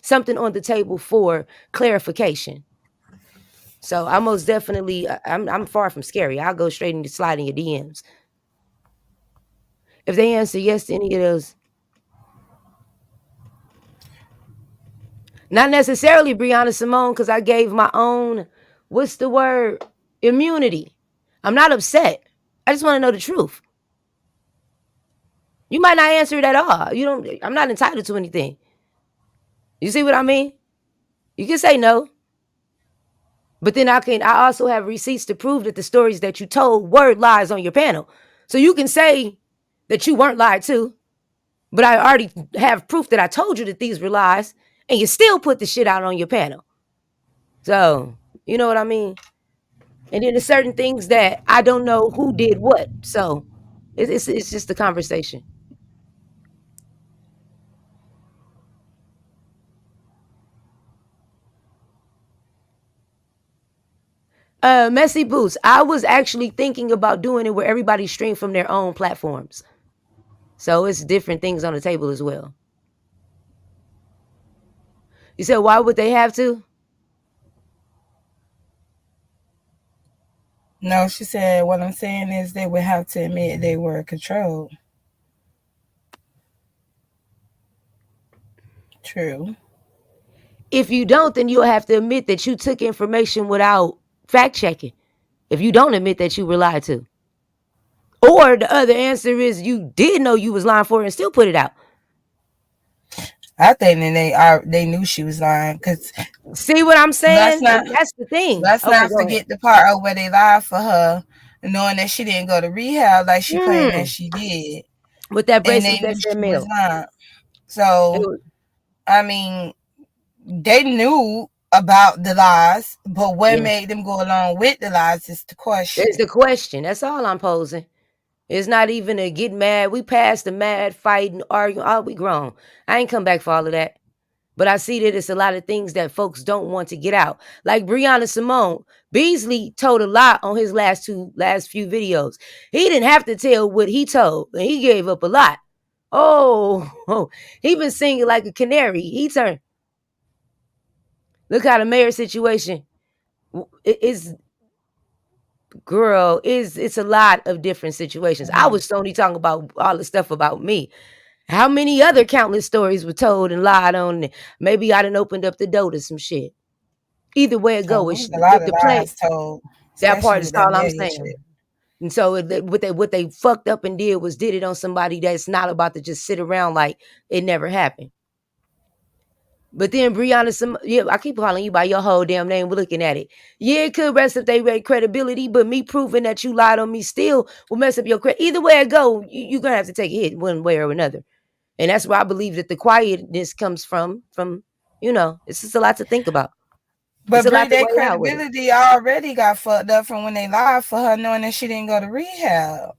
D: something on the table for clarification. So I most definitely I'm far from scary. I'll go straight into sliding your DMs. If they answer yes to any of those, not necessarily Brianna Simone, because I gave my own, what's the word? Immunity. I'm not upset. I just want to know the truth. You might not answer it at all. You don't. I'm not entitled to anything. You see what I mean? You can say no, but then I also have receipts to prove that the stories that you told were lies on your panel. So you can say that you weren't lied to, but I already have proof that I told you that these were lies, and you still put the shit out on your panel. So you know what I mean? And then there's certain things that I don't know who did what. So it's just a conversation. Messy Boots. I was actually thinking about doing it where everybody stream from their own platforms. So it's different things on the table as well. You said why would they have to?
E: No, she said, what I'm saying is they would have to admit they were controlled. True.
D: If you don't, then you'll have to admit that you took information without fact checking. If you don't admit that you were lied to. Or the other answer is you did know you was lying for it and still put it out.
E: I think that they knew she was lying because
D: See what I'm
E: let's
D: saying?
E: not
D: And that's the thing.
E: let's
D: Okay,
E: not
D: go ahead.
E: forget the part of where they lied for her, knowing that she didn't go to rehab like she claimed that she did,
D: With that
E: and they
D: bracelet
E: knew
D: that said
E: she was
D: male.
E: lying. So I mean, they knew about the lies, but what
D: Yeah.
E: made them go along with the lies is the
D: There's
E: question.
D: the question. That's all I'm posing. It's not even a get mad. We passed the mad fighting, arguing. Oh, we grown. I ain't come back for all of that. But I see that it's a lot of things that folks don't want to get out. Like Brianna Simone. Beasley told a lot on his last few videos. He didn't have to tell what he told, and he gave up a lot. Oh, he been singing like a canary. He turned. Look how the mayor situation is. Girl, it's a lot of different situations. I was only talking about all the stuff about me. How many other countless stories were told and lied on? Maybe I done opened up the door to some shit. Either way it
E: So
D: go,
E: there's
D: it's
E: a lot of
D: the play.
E: lies told,
D: That
E: especially
D: part
E: with
D: is
E: that
D: all I'm
E: million
D: saying.
E: shit.
D: And so what they fucked up and did it on somebody that's not about to just sit around like it never happened. But then Brianna, yeah, I keep calling you by your whole damn name. We're looking at it. Yeah, it could mess up their credibility, but me proving that you lied on me still will mess up your credit. Either way it go, you're gonna have to take a hit one way or another. And that's where I believe that the quietness comes from. It's just a lot to think about. It's
E: But
D: a lot
E: Brie,
D: to
E: their
D: weigh out with it.
E: credibility already got fucked up from when they lied for her, knowing that she didn't go to rehab.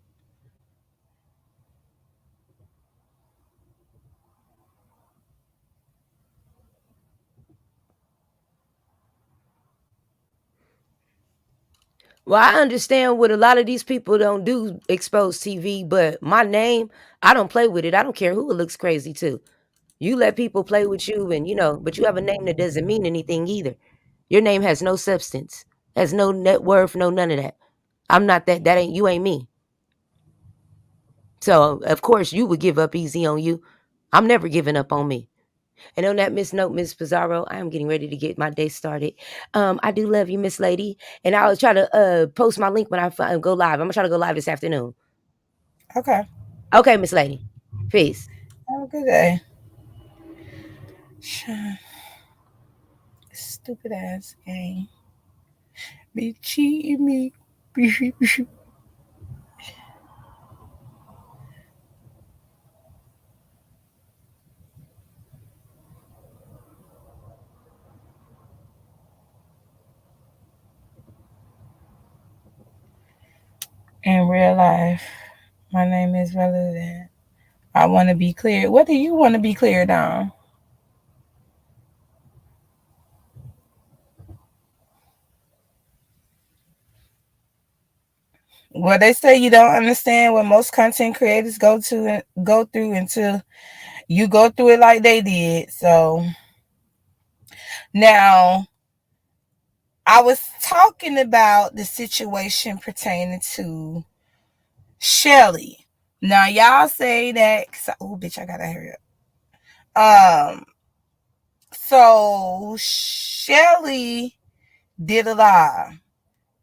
D: Well, I understand what a lot of these people don't do expose TV, but my name, I don't play with it. I don't care who it looks crazy to. You let people play with you, and but you have a name that doesn't mean anything either. Your name has no substance. Has no net worth, no none of that. I'm not that. That ain't you. Ain't me. So of course you would give up easy on you. I'm never giving up on me. And on that Miss Note, Miss Pizarro, I am getting ready to get my day started. I do love you, Miss Lady, and I'll try to post my link when I go live. I'm gonna try to go live this afternoon.
E: Okay.
D: Okay, Miss Lady. Peace.
E: Have a good day. Stupid ass game. Be cheating me. In real life, my name is relevant. I want to be clear. What do you want to be cleared on? Well, they say you don't understand what most content creators go through until you go through it like they did. So now I was talking about the situation pertaining to Shelly. Now y'all say that. Oh, bitch, I gotta hurry up. So Shelly did a live,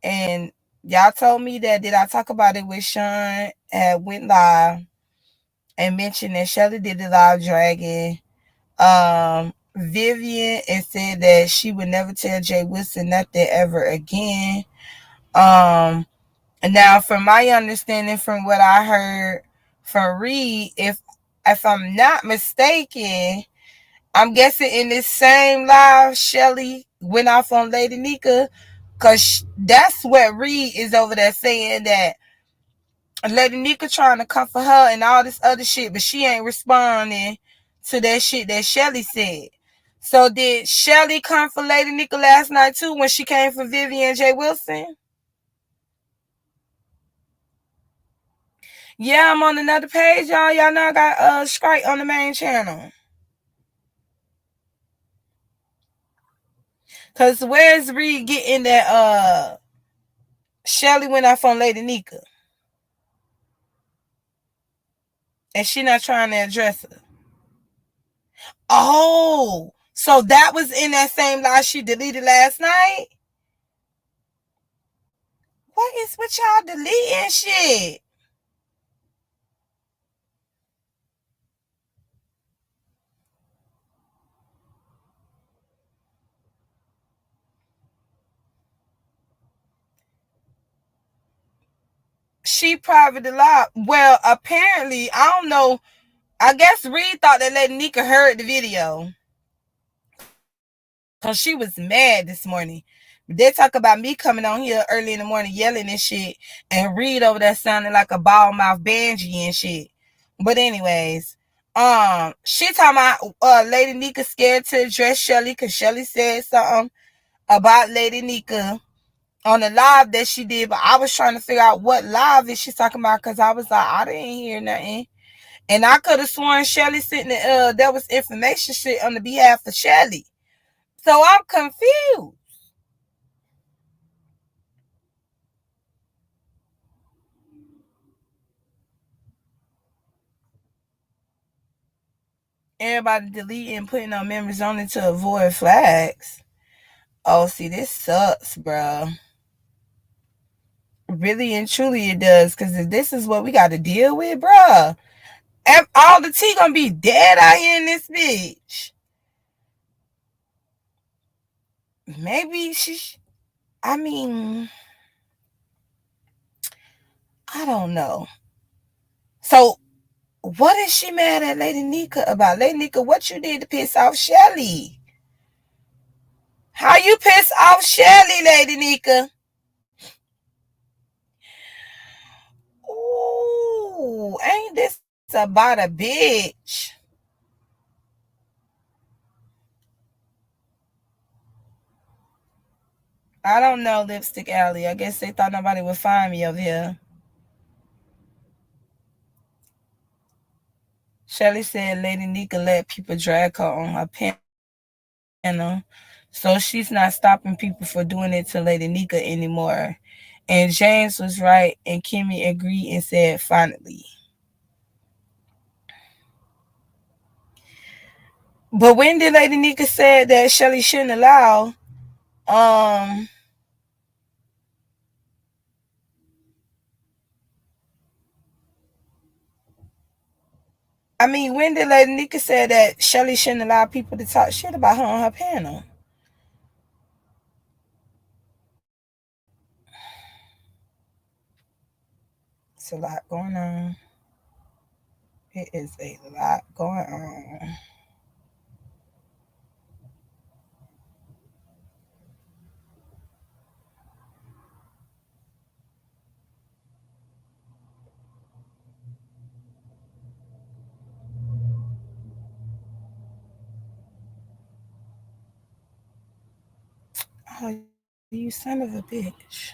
E: and y'all told me that did I talk about it with Sean at went live and mentioned that Shelly did the live dragging Vivian and said that she would never tell Jay Wilson nothing ever again. Now from my understanding from what I heard from Reed, if I'm not mistaken, I'm guessing in this same live, Shelly went off on Lady Nika, because that's what Reed is over there saying, that Lady Nika trying to comfort her and all this other shit, but she ain't responding to that shit that Shelly said. So did Shelly come for Lady Nika last night too when she came for Vivian J. Wilson? Yeah, I'm on another page, y'all. Y'all know I got Sprite on the main channel. Cause where's Reed getting that Shelly went off on Lady Nika and she not trying to address her? Oh, so that was in that same live she deleted last night? What is with y'all deleting shit? She privated live. Well, apparently, I don't know. I guess Reed thought that Lady Nika heard the video. Because she was mad this morning. They talk about me coming on here early in the morning yelling and shit. And Reed over there sounding like a ball mouth banshee and shit. But anyways, she talking about Lady Nika scared to address Shelly because Shelly said something about Lady Nika on the live that she did. But I was trying to figure out what live is she talking about, because I was like, I didn't hear nothing. And I could have sworn Shelly sitting there was information shit on the behalf of Shelly. So I'm confused. Everybody deleting and putting on members only to avoid flags. Oh, see, this sucks, bro. Really and truly it does, because if this is what we got to deal with, bro, all the tea gonna be dead out here in this bitch. Maybe I mean, I don't know. So, what is she mad at Lady Nika about? Lady Nika, what you did to piss off Shelly? How you piss off Shelly, Lady Nika? Ooh, ain't this about a bitch? I don't know, Lipstick Alley. I guess they thought nobody would find me over here. Shelly said Lady Nika let people drag her on her panel. So she's not stopping people for doing it to Lady Nika anymore. And James was right, and Kimmy agreed and said, finally. But when did Lady Nika said that Shelly shouldn't allow, um, when did Lady Nika say that Shelly shouldn't allow people to talk shit about her on her panel? It's a lot going on. It is a lot going on. Oh, you son of a bitch.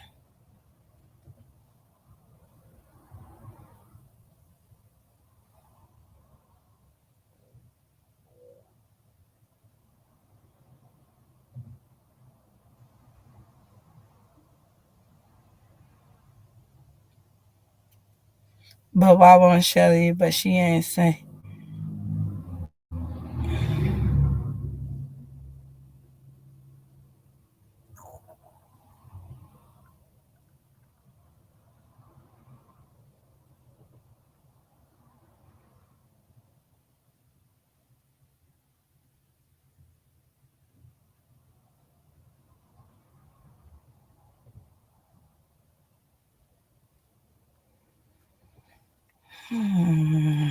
E: But why won't Shelly? But she ain't say. Hmm.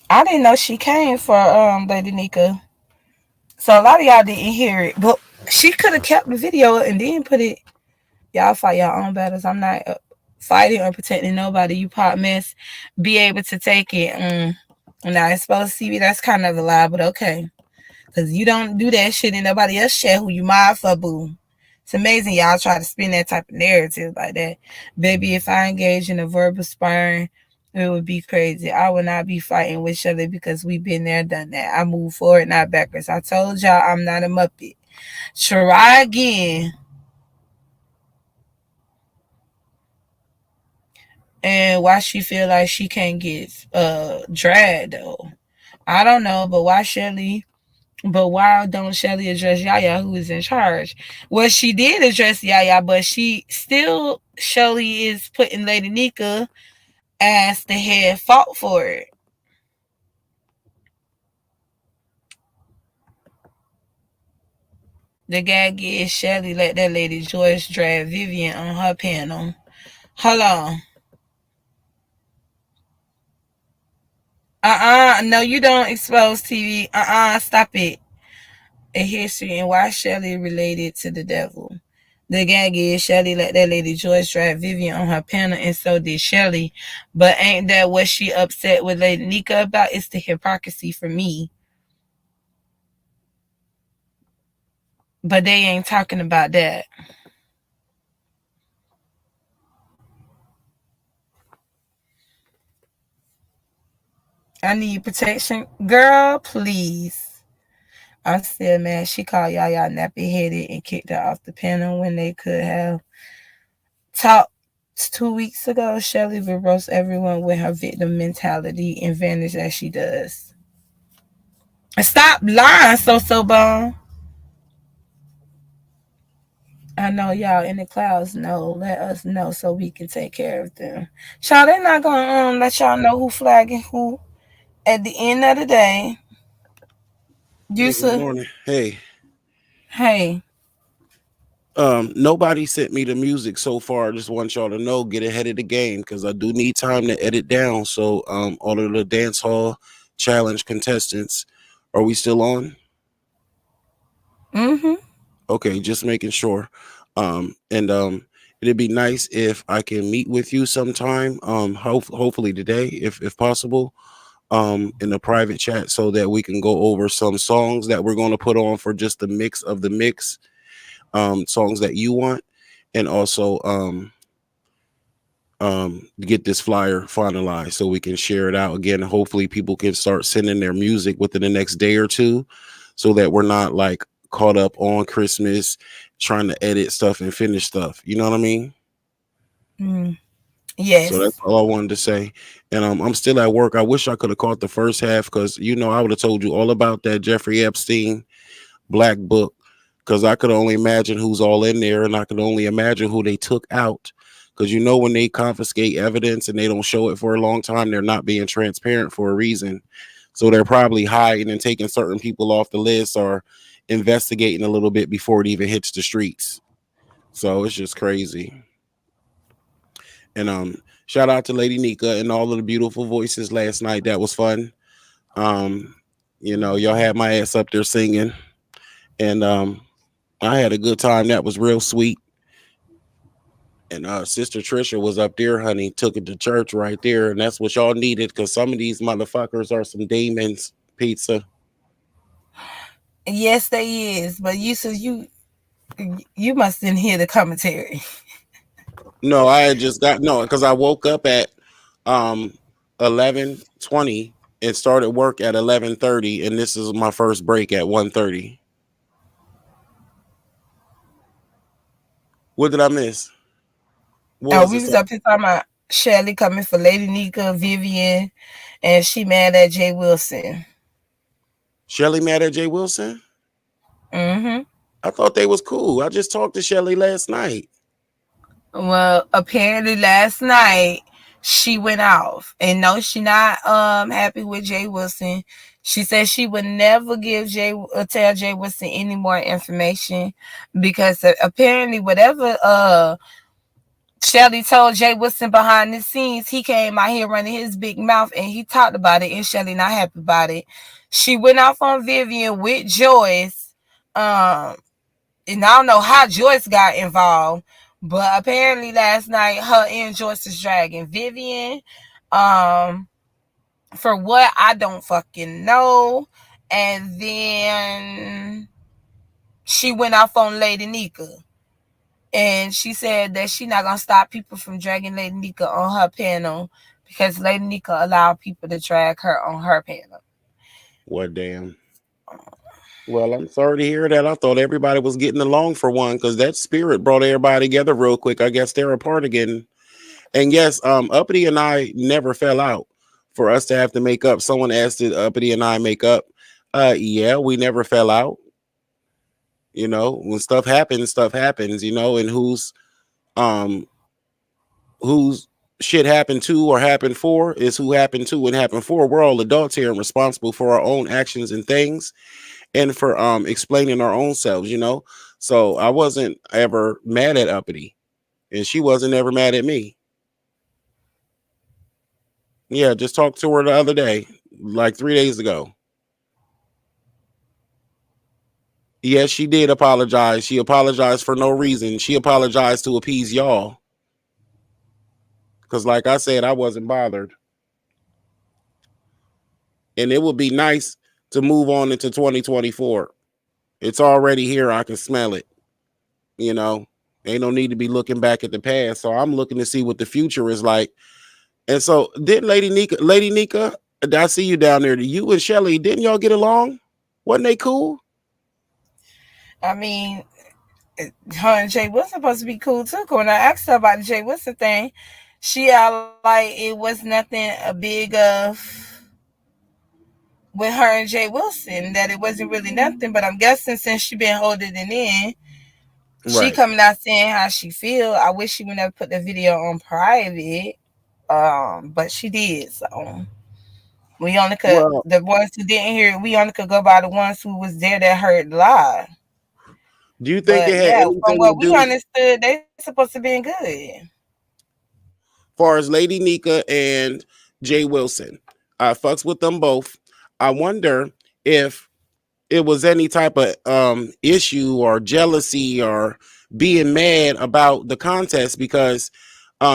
E: I didn't know she came for Lady Nika. So a lot of y'all didn't hear it, but she could have kept the video and then put it. Y'all fight your own battles. I'm not fighting or protecting nobody. You pop mess, be able to take it. Now it's supposed to be that's kind of a lie, but okay, because you don't do that shit and nobody else share who you mind for, boo. It's amazing y'all try to spin that type of narrative like that. Baby, if I engage in a verbal sparring, it would be crazy. I would not be fighting with Shelly because we've been there, done that. I move forward, not backwards. I told y'all I'm not a Muppet. Try again. And why she feel like she can't get dragged though. I don't know, but why don't Shelly address Yaya, who is in charge? Well, she did address Yaya, but Shelly is putting Lady Nika as the head fault for it. The gag is Shelly let that lady Joyce drag Vivian on her panel. Hold on. No, you don't expose TV. Stop it. A history and why Shelly related to the devil. The gag is Shelly let that lady Joyce drag Vivian on her panel, and so did Shelly. But ain't that what she upset with Lady Nika about? It's the hypocrisy for me. But they ain't talking about that. I need protection. Girl, please. I'm still mad. She called Yaya nappy headed and kicked her off the panel when they could have talked 2 weeks ago. Shelly will roast everyone with her victim mentality and vanish as she does. Stop lying, so bone. I know y'all in the clouds know. Let us know so we can take care of them. Y'all, they not gonna let y'all know who flagging who. At the end of the day,
G: Yeah, good
E: Yusuf,
G: morning. Hey,
E: hey,
G: nobody sent me the music so far. I just want y'all to know, get ahead of the game because I do need time to edit down. So, all of the dance hall challenge contestants, are we still on?
E: mm-hmm.
G: Okay, just making sure. And it'd be nice if I can meet with you sometime. Hopefully today, if possible. In a private chat so that we can go over some songs that we're going to put on for just the mix of the mix, songs that you want, and also get this flyer finalized so we can share it out again. Hopefully, people can start sending their music within the next day or two, so that we're not like caught up on Christmas trying to edit stuff and finish stuff. You know what I mean?
E: Mm,
G: So that's
E: yes.
G: all I wanted to say. And I'm still at work. I wish I could have caught the first half because I would have told you all about that Jeffrey Epstein black book, because I could only imagine who's all in there, and I could only imagine who they took out. Because when they confiscate evidence and they don't show it for a long time, they're not being transparent for a reason. So they're probably hiding and taking certain people off the list or investigating a little bit before it even hits the streets. So it's just crazy. And shout out to Lady Nika and all of the beautiful voices last night. That was fun. Um, y'all had my ass up there singing, and I had a good time. That was real sweet. And Sister Trisha was up there, honey, took it to church right there, and that's what y'all needed because some of these motherfuckers are some demons. Pizza.
E: Yes, they is. But you must didn't hear the commentary.
G: No, I had just got no because I woke up at 11:20 and started work at 11:30, and this is my first break at 1:30. What did I miss? What was
E: We
G: this?
E: was up here talking about Shelly coming for Lady Nika, Vivian, and she mad at Jay Wilson.
G: Shelly mad at Jay Wilson?
E: Mm-hmm.
G: I thought they was cool. I just talked to Shelly last night.
E: Well, apparently last night she went off, and no, she not happy with Jay Wilson. She said she would never tell Jay Wilson any more information because apparently whatever Shelly told Jay Wilson behind the scenes, he came out here running his big mouth and he talked about it, and Shelly not happy about it. She went off on Vivian with Joyce. And I don't know how Joyce got involved, but apparently last night her and Joyce was dragging Vivian. For what I don't fucking know. And then she went off on Lady Nika. And she said that she not gonna stop people from dragging Lady Nika on her panel because Lady Nika allowed people to drag her on her panel.
G: What damn. Well, I'm sorry to hear that. I thought everybody was getting along for one because that spirit brought everybody together real quick. I guess they're apart again. And yes, Uppity and I never fell out for us to have to make up. Someone asked did Uppity and I make up. Yeah, we never fell out. When stuff happens, and um whose shit happened to or happened for is who happened to and happened for. We're all adults here and responsible for our own actions and things and for explaining our own selves. So I wasn't ever mad at Uppity and she wasn't ever mad at me. Yeah, just talked to her the other day, like 3 days ago. Yes, she did apologize. She apologized for no reason. She apologized to appease y'all. Because, like I said, I wasn't bothered. And it would be nice to move on into 2024. It's already here. I can smell it. Ain't no need to be looking back at the past. So I'm looking to see what the future is like. And so, did Lady Nika, I see you down there. You and Shelly, didn't y'all get along? Wasn't they cool?
E: I mean, her and Jay Wilson supposed to be cool too. When I asked her about the Jay Wilson thing, she like it was nothing a big of with her and Jay Wilson, that it wasn't really nothing. But I'm guessing since she been holding it in, she
G: Right.
E: coming out saying how she feel. I wish she would never put the video on private. But she did. So we only could
G: Well,
E: the ones who didn't hear it, we only could go by the ones who was there that heard live.
G: do you think it
E: But
G: had
E: yeah, from
G: anything to
E: what we
G: do
E: understood, they supposed to be good.
G: far as Lady Nika and Jay Wilson? I fucks with them both. I wonder if it was any type of issue or jealousy or being mad about the contest because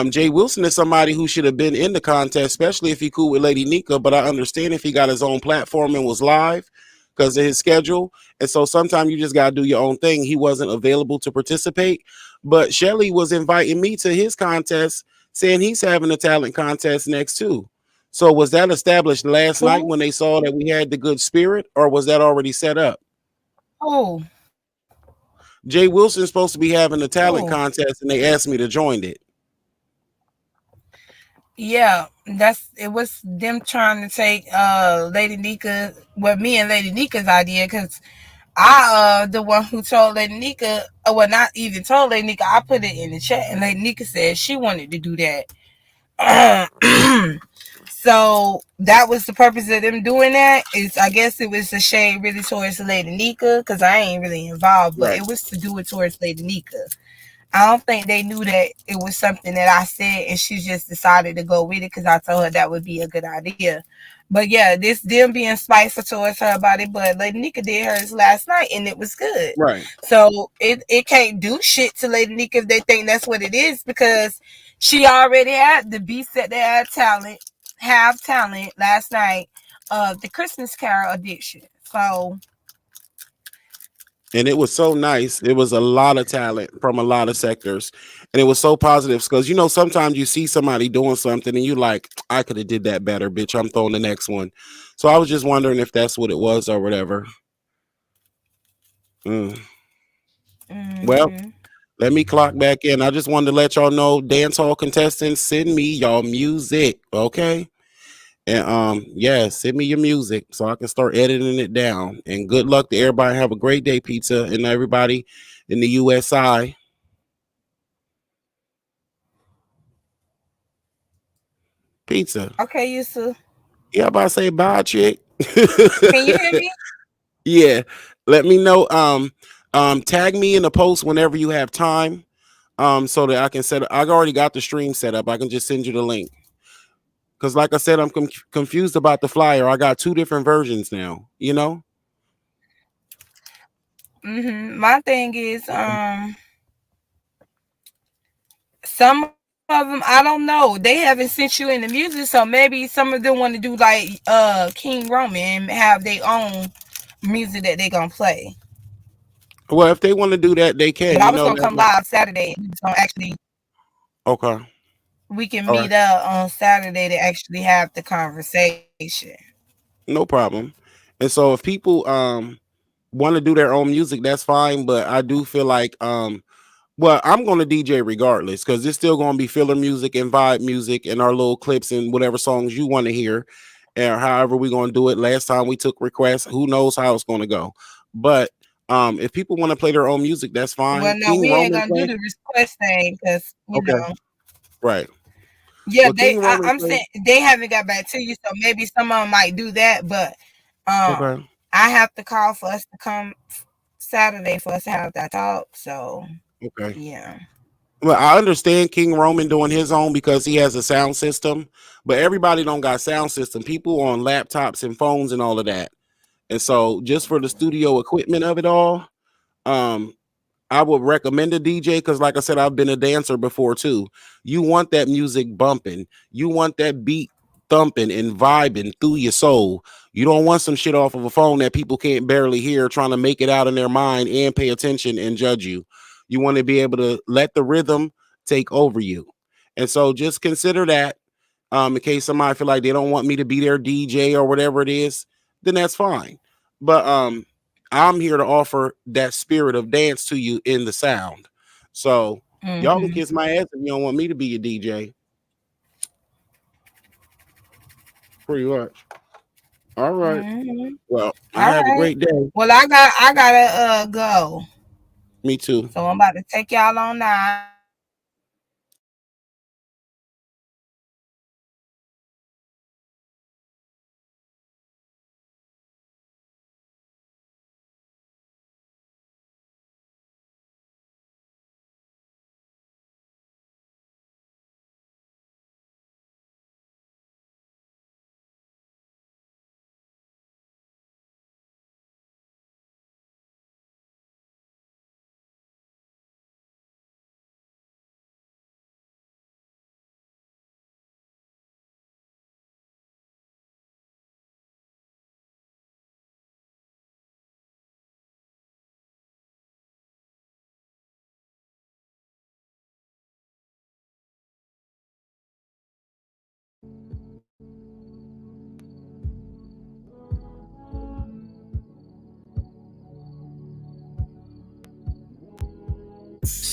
G: Jay Wilson is somebody who should have been in the contest, especially if he cool with Lady Nika. But I understand if he got his own platform and was live because of his schedule. And so sometimes you just got to do your own thing. He wasn't available to participate. But Shelly was inviting me to his contest saying he's having a talent contest next too. So was that established last night
E: Who?
G: when they saw that we had the good spirit, or was that already set up?
E: Oh,
G: Jay Wilson's supposed to be having a talent
E: oh.
G: contest, and they asked me to join it.
E: Yeah, it was them trying to take Lady Nika, well, me and Lady Nika's idea, because I the one who told Lady Nika, well, not even told Lady Nika, I put it in the chat, and Lady Nika said she wanted to do that. So that was the purpose of them doing that. Is I guess it was a shade really towards Lady Nika, because I ain't really involved, but
G: Right.
E: it was to do it towards Lady Nika. I don't think they knew that it was something that I said, and she just decided to go with it because I told her that would be a good idea. But yeah, this them being spiteful towards her about it, but Lady Nika did hers last night and it was good.
G: Right.
E: So it can't do shit to Lady Nika if they think that's what it is, because she already had the beast that they have talent last night of the Christmas Carol addiction. So
G: And it was so nice. It was a lot of talent from a lot of sectors, and it was so positive because sometimes you see somebody doing something and you like, I could have did that better, bitch. I'm throwing the next one. So I was just wondering if that's what it was or whatever. Mm. Well,
E: mm-hmm.
G: let me clock back in. I just wanted to let y'all know, dance hall contestants, send me y'all music, okay? And yeah, send me your music so I can start editing it down. And good luck to everybody. Have a great day, pizza, and everybody in the USI. Pizza.
E: Okay, Yusuf.
G: Yeah, I'm about to say bye, chick.
E: Can you hear me?
G: Yeah. Let me know. Tag me in the post whenever you have time. So that I can set. I already got the stream set up. I can just send you the link. Because, like I said, I'm confused about the flyer. I got two different versions now.
E: My thing is,
G: Okay.
E: some of them, I don't know. They haven't sent you in the music, so maybe some of them want to do like King Roman and have their own music that they gonna play.
G: Well, if they want to do that, they
E: But
G: can.
E: I was gonna come live Saturday. We was gonna actually
G: Okay.
E: we can
G: All
E: meet
G: right.
E: up on Saturday to actually have the conversation.
G: No problem. And so if people want to do their own music, that's fine. But I do feel like well, I'm going to DJ regardless because it's still going to be filler music and vibe music and our little clips and whatever songs you want to hear, and however we're going to do it. Last time we took requests, who knows how it's going to go. But if people want to play their own music, that's fine.
E: Well, no,
G: King
E: we ain't
G: Roman
E: gonna do
G: play.
E: the request thing because
G: Okay, right.
E: yeah,
G: Well, King Roman
E: I'm
G: play.
E: saying they haven't got back to you, so maybe some of them might do that. But
G: Okay,
E: I have to call for us to come Saturday for us to have that talk. So
G: okay.
E: yeah.
G: Well, I understand King Roman doing his own because he has a sound system, but everybody don't got sound system. People on laptops and phones and all of that. And so just for the studio equipment of it all, um, I would recommend a DJ because, like I said, I've been a dancer before too. You want that music bumping, you want that beat thumping and vibing through your soul. You don't want some shit off of a phone that people can't barely hear, trying to make it out in their mind and pay attention and judge you. You want to be able to let the rhythm take over you. And so just consider that in case somebody feel like they don't want me to be their DJ or whatever it is, then that's fine. But I'm here to offer that spirit of dance to you in the sound. So y'all can
E: Mm-hmm.
G: kiss my ass if you don't want me to be your DJ. Pretty much. All right.
E: Mm-hmm.
G: Well, I
E: All
G: have a
E: right.
G: great day.
E: Well, I gotta go.
G: Me too.
E: So I'm about to take y'all on now. I know y'all gonna be up early in the morning.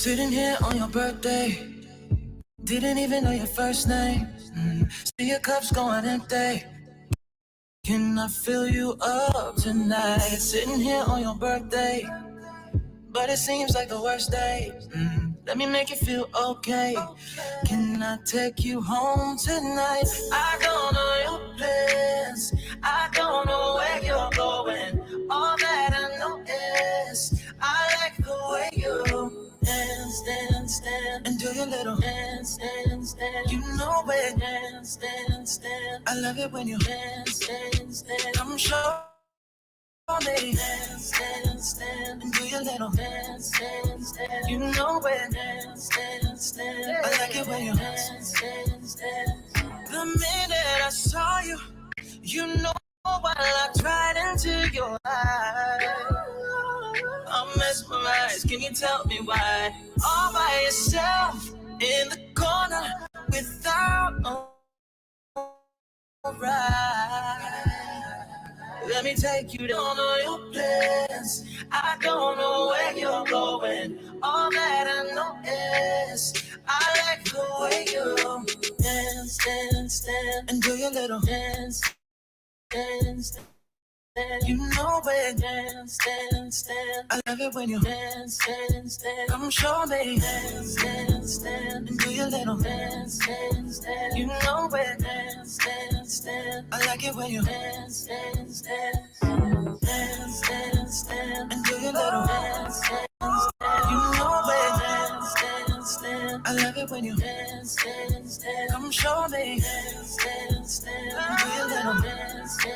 H: Sitting here on your birthday, didn't even know your first name. See your cups going empty. Can I fill you up tonight? Sitting here on your birthday, but it seems like the worst day. Let me make you feel okay. Can I take you home tonight? I don't know your plans. I don't know where you're going. All that I know is I like the way you dance, dance, dance, and do your little dance, dance, dance. You know it. Dance, dance, dance. I love it when you dance, dance, dance. Come show me. Dance, dance, dance, and do your little dance, dance, dance. You know it. Dance, dance, dance. I like it when you dance, dance, dance. The minute I saw you, you know while I tried into your eyes, I'm mesmerized. Can you tell me why? All by yourself in the corner without a ride. Let me take you down on your plans. I don't know where you're going. All that I know is I like the way you dance, dance, dance, and do your little dance, dance, dance. You know it. Dance, dance, dance. I love it when you dance, dance, dance. Come show me. Dance, dance, dance, and do your little dance, dance, dance. You know it. Dance, dance, dance. I like it when you dance, dance, dance. Dance, dance, dance, and do your little dance, dance, dance. You know it. Dance, dance, dance. I love it when you dance, dance, dance. Come show me. Dance, dance, dance, and do your little dance, dance.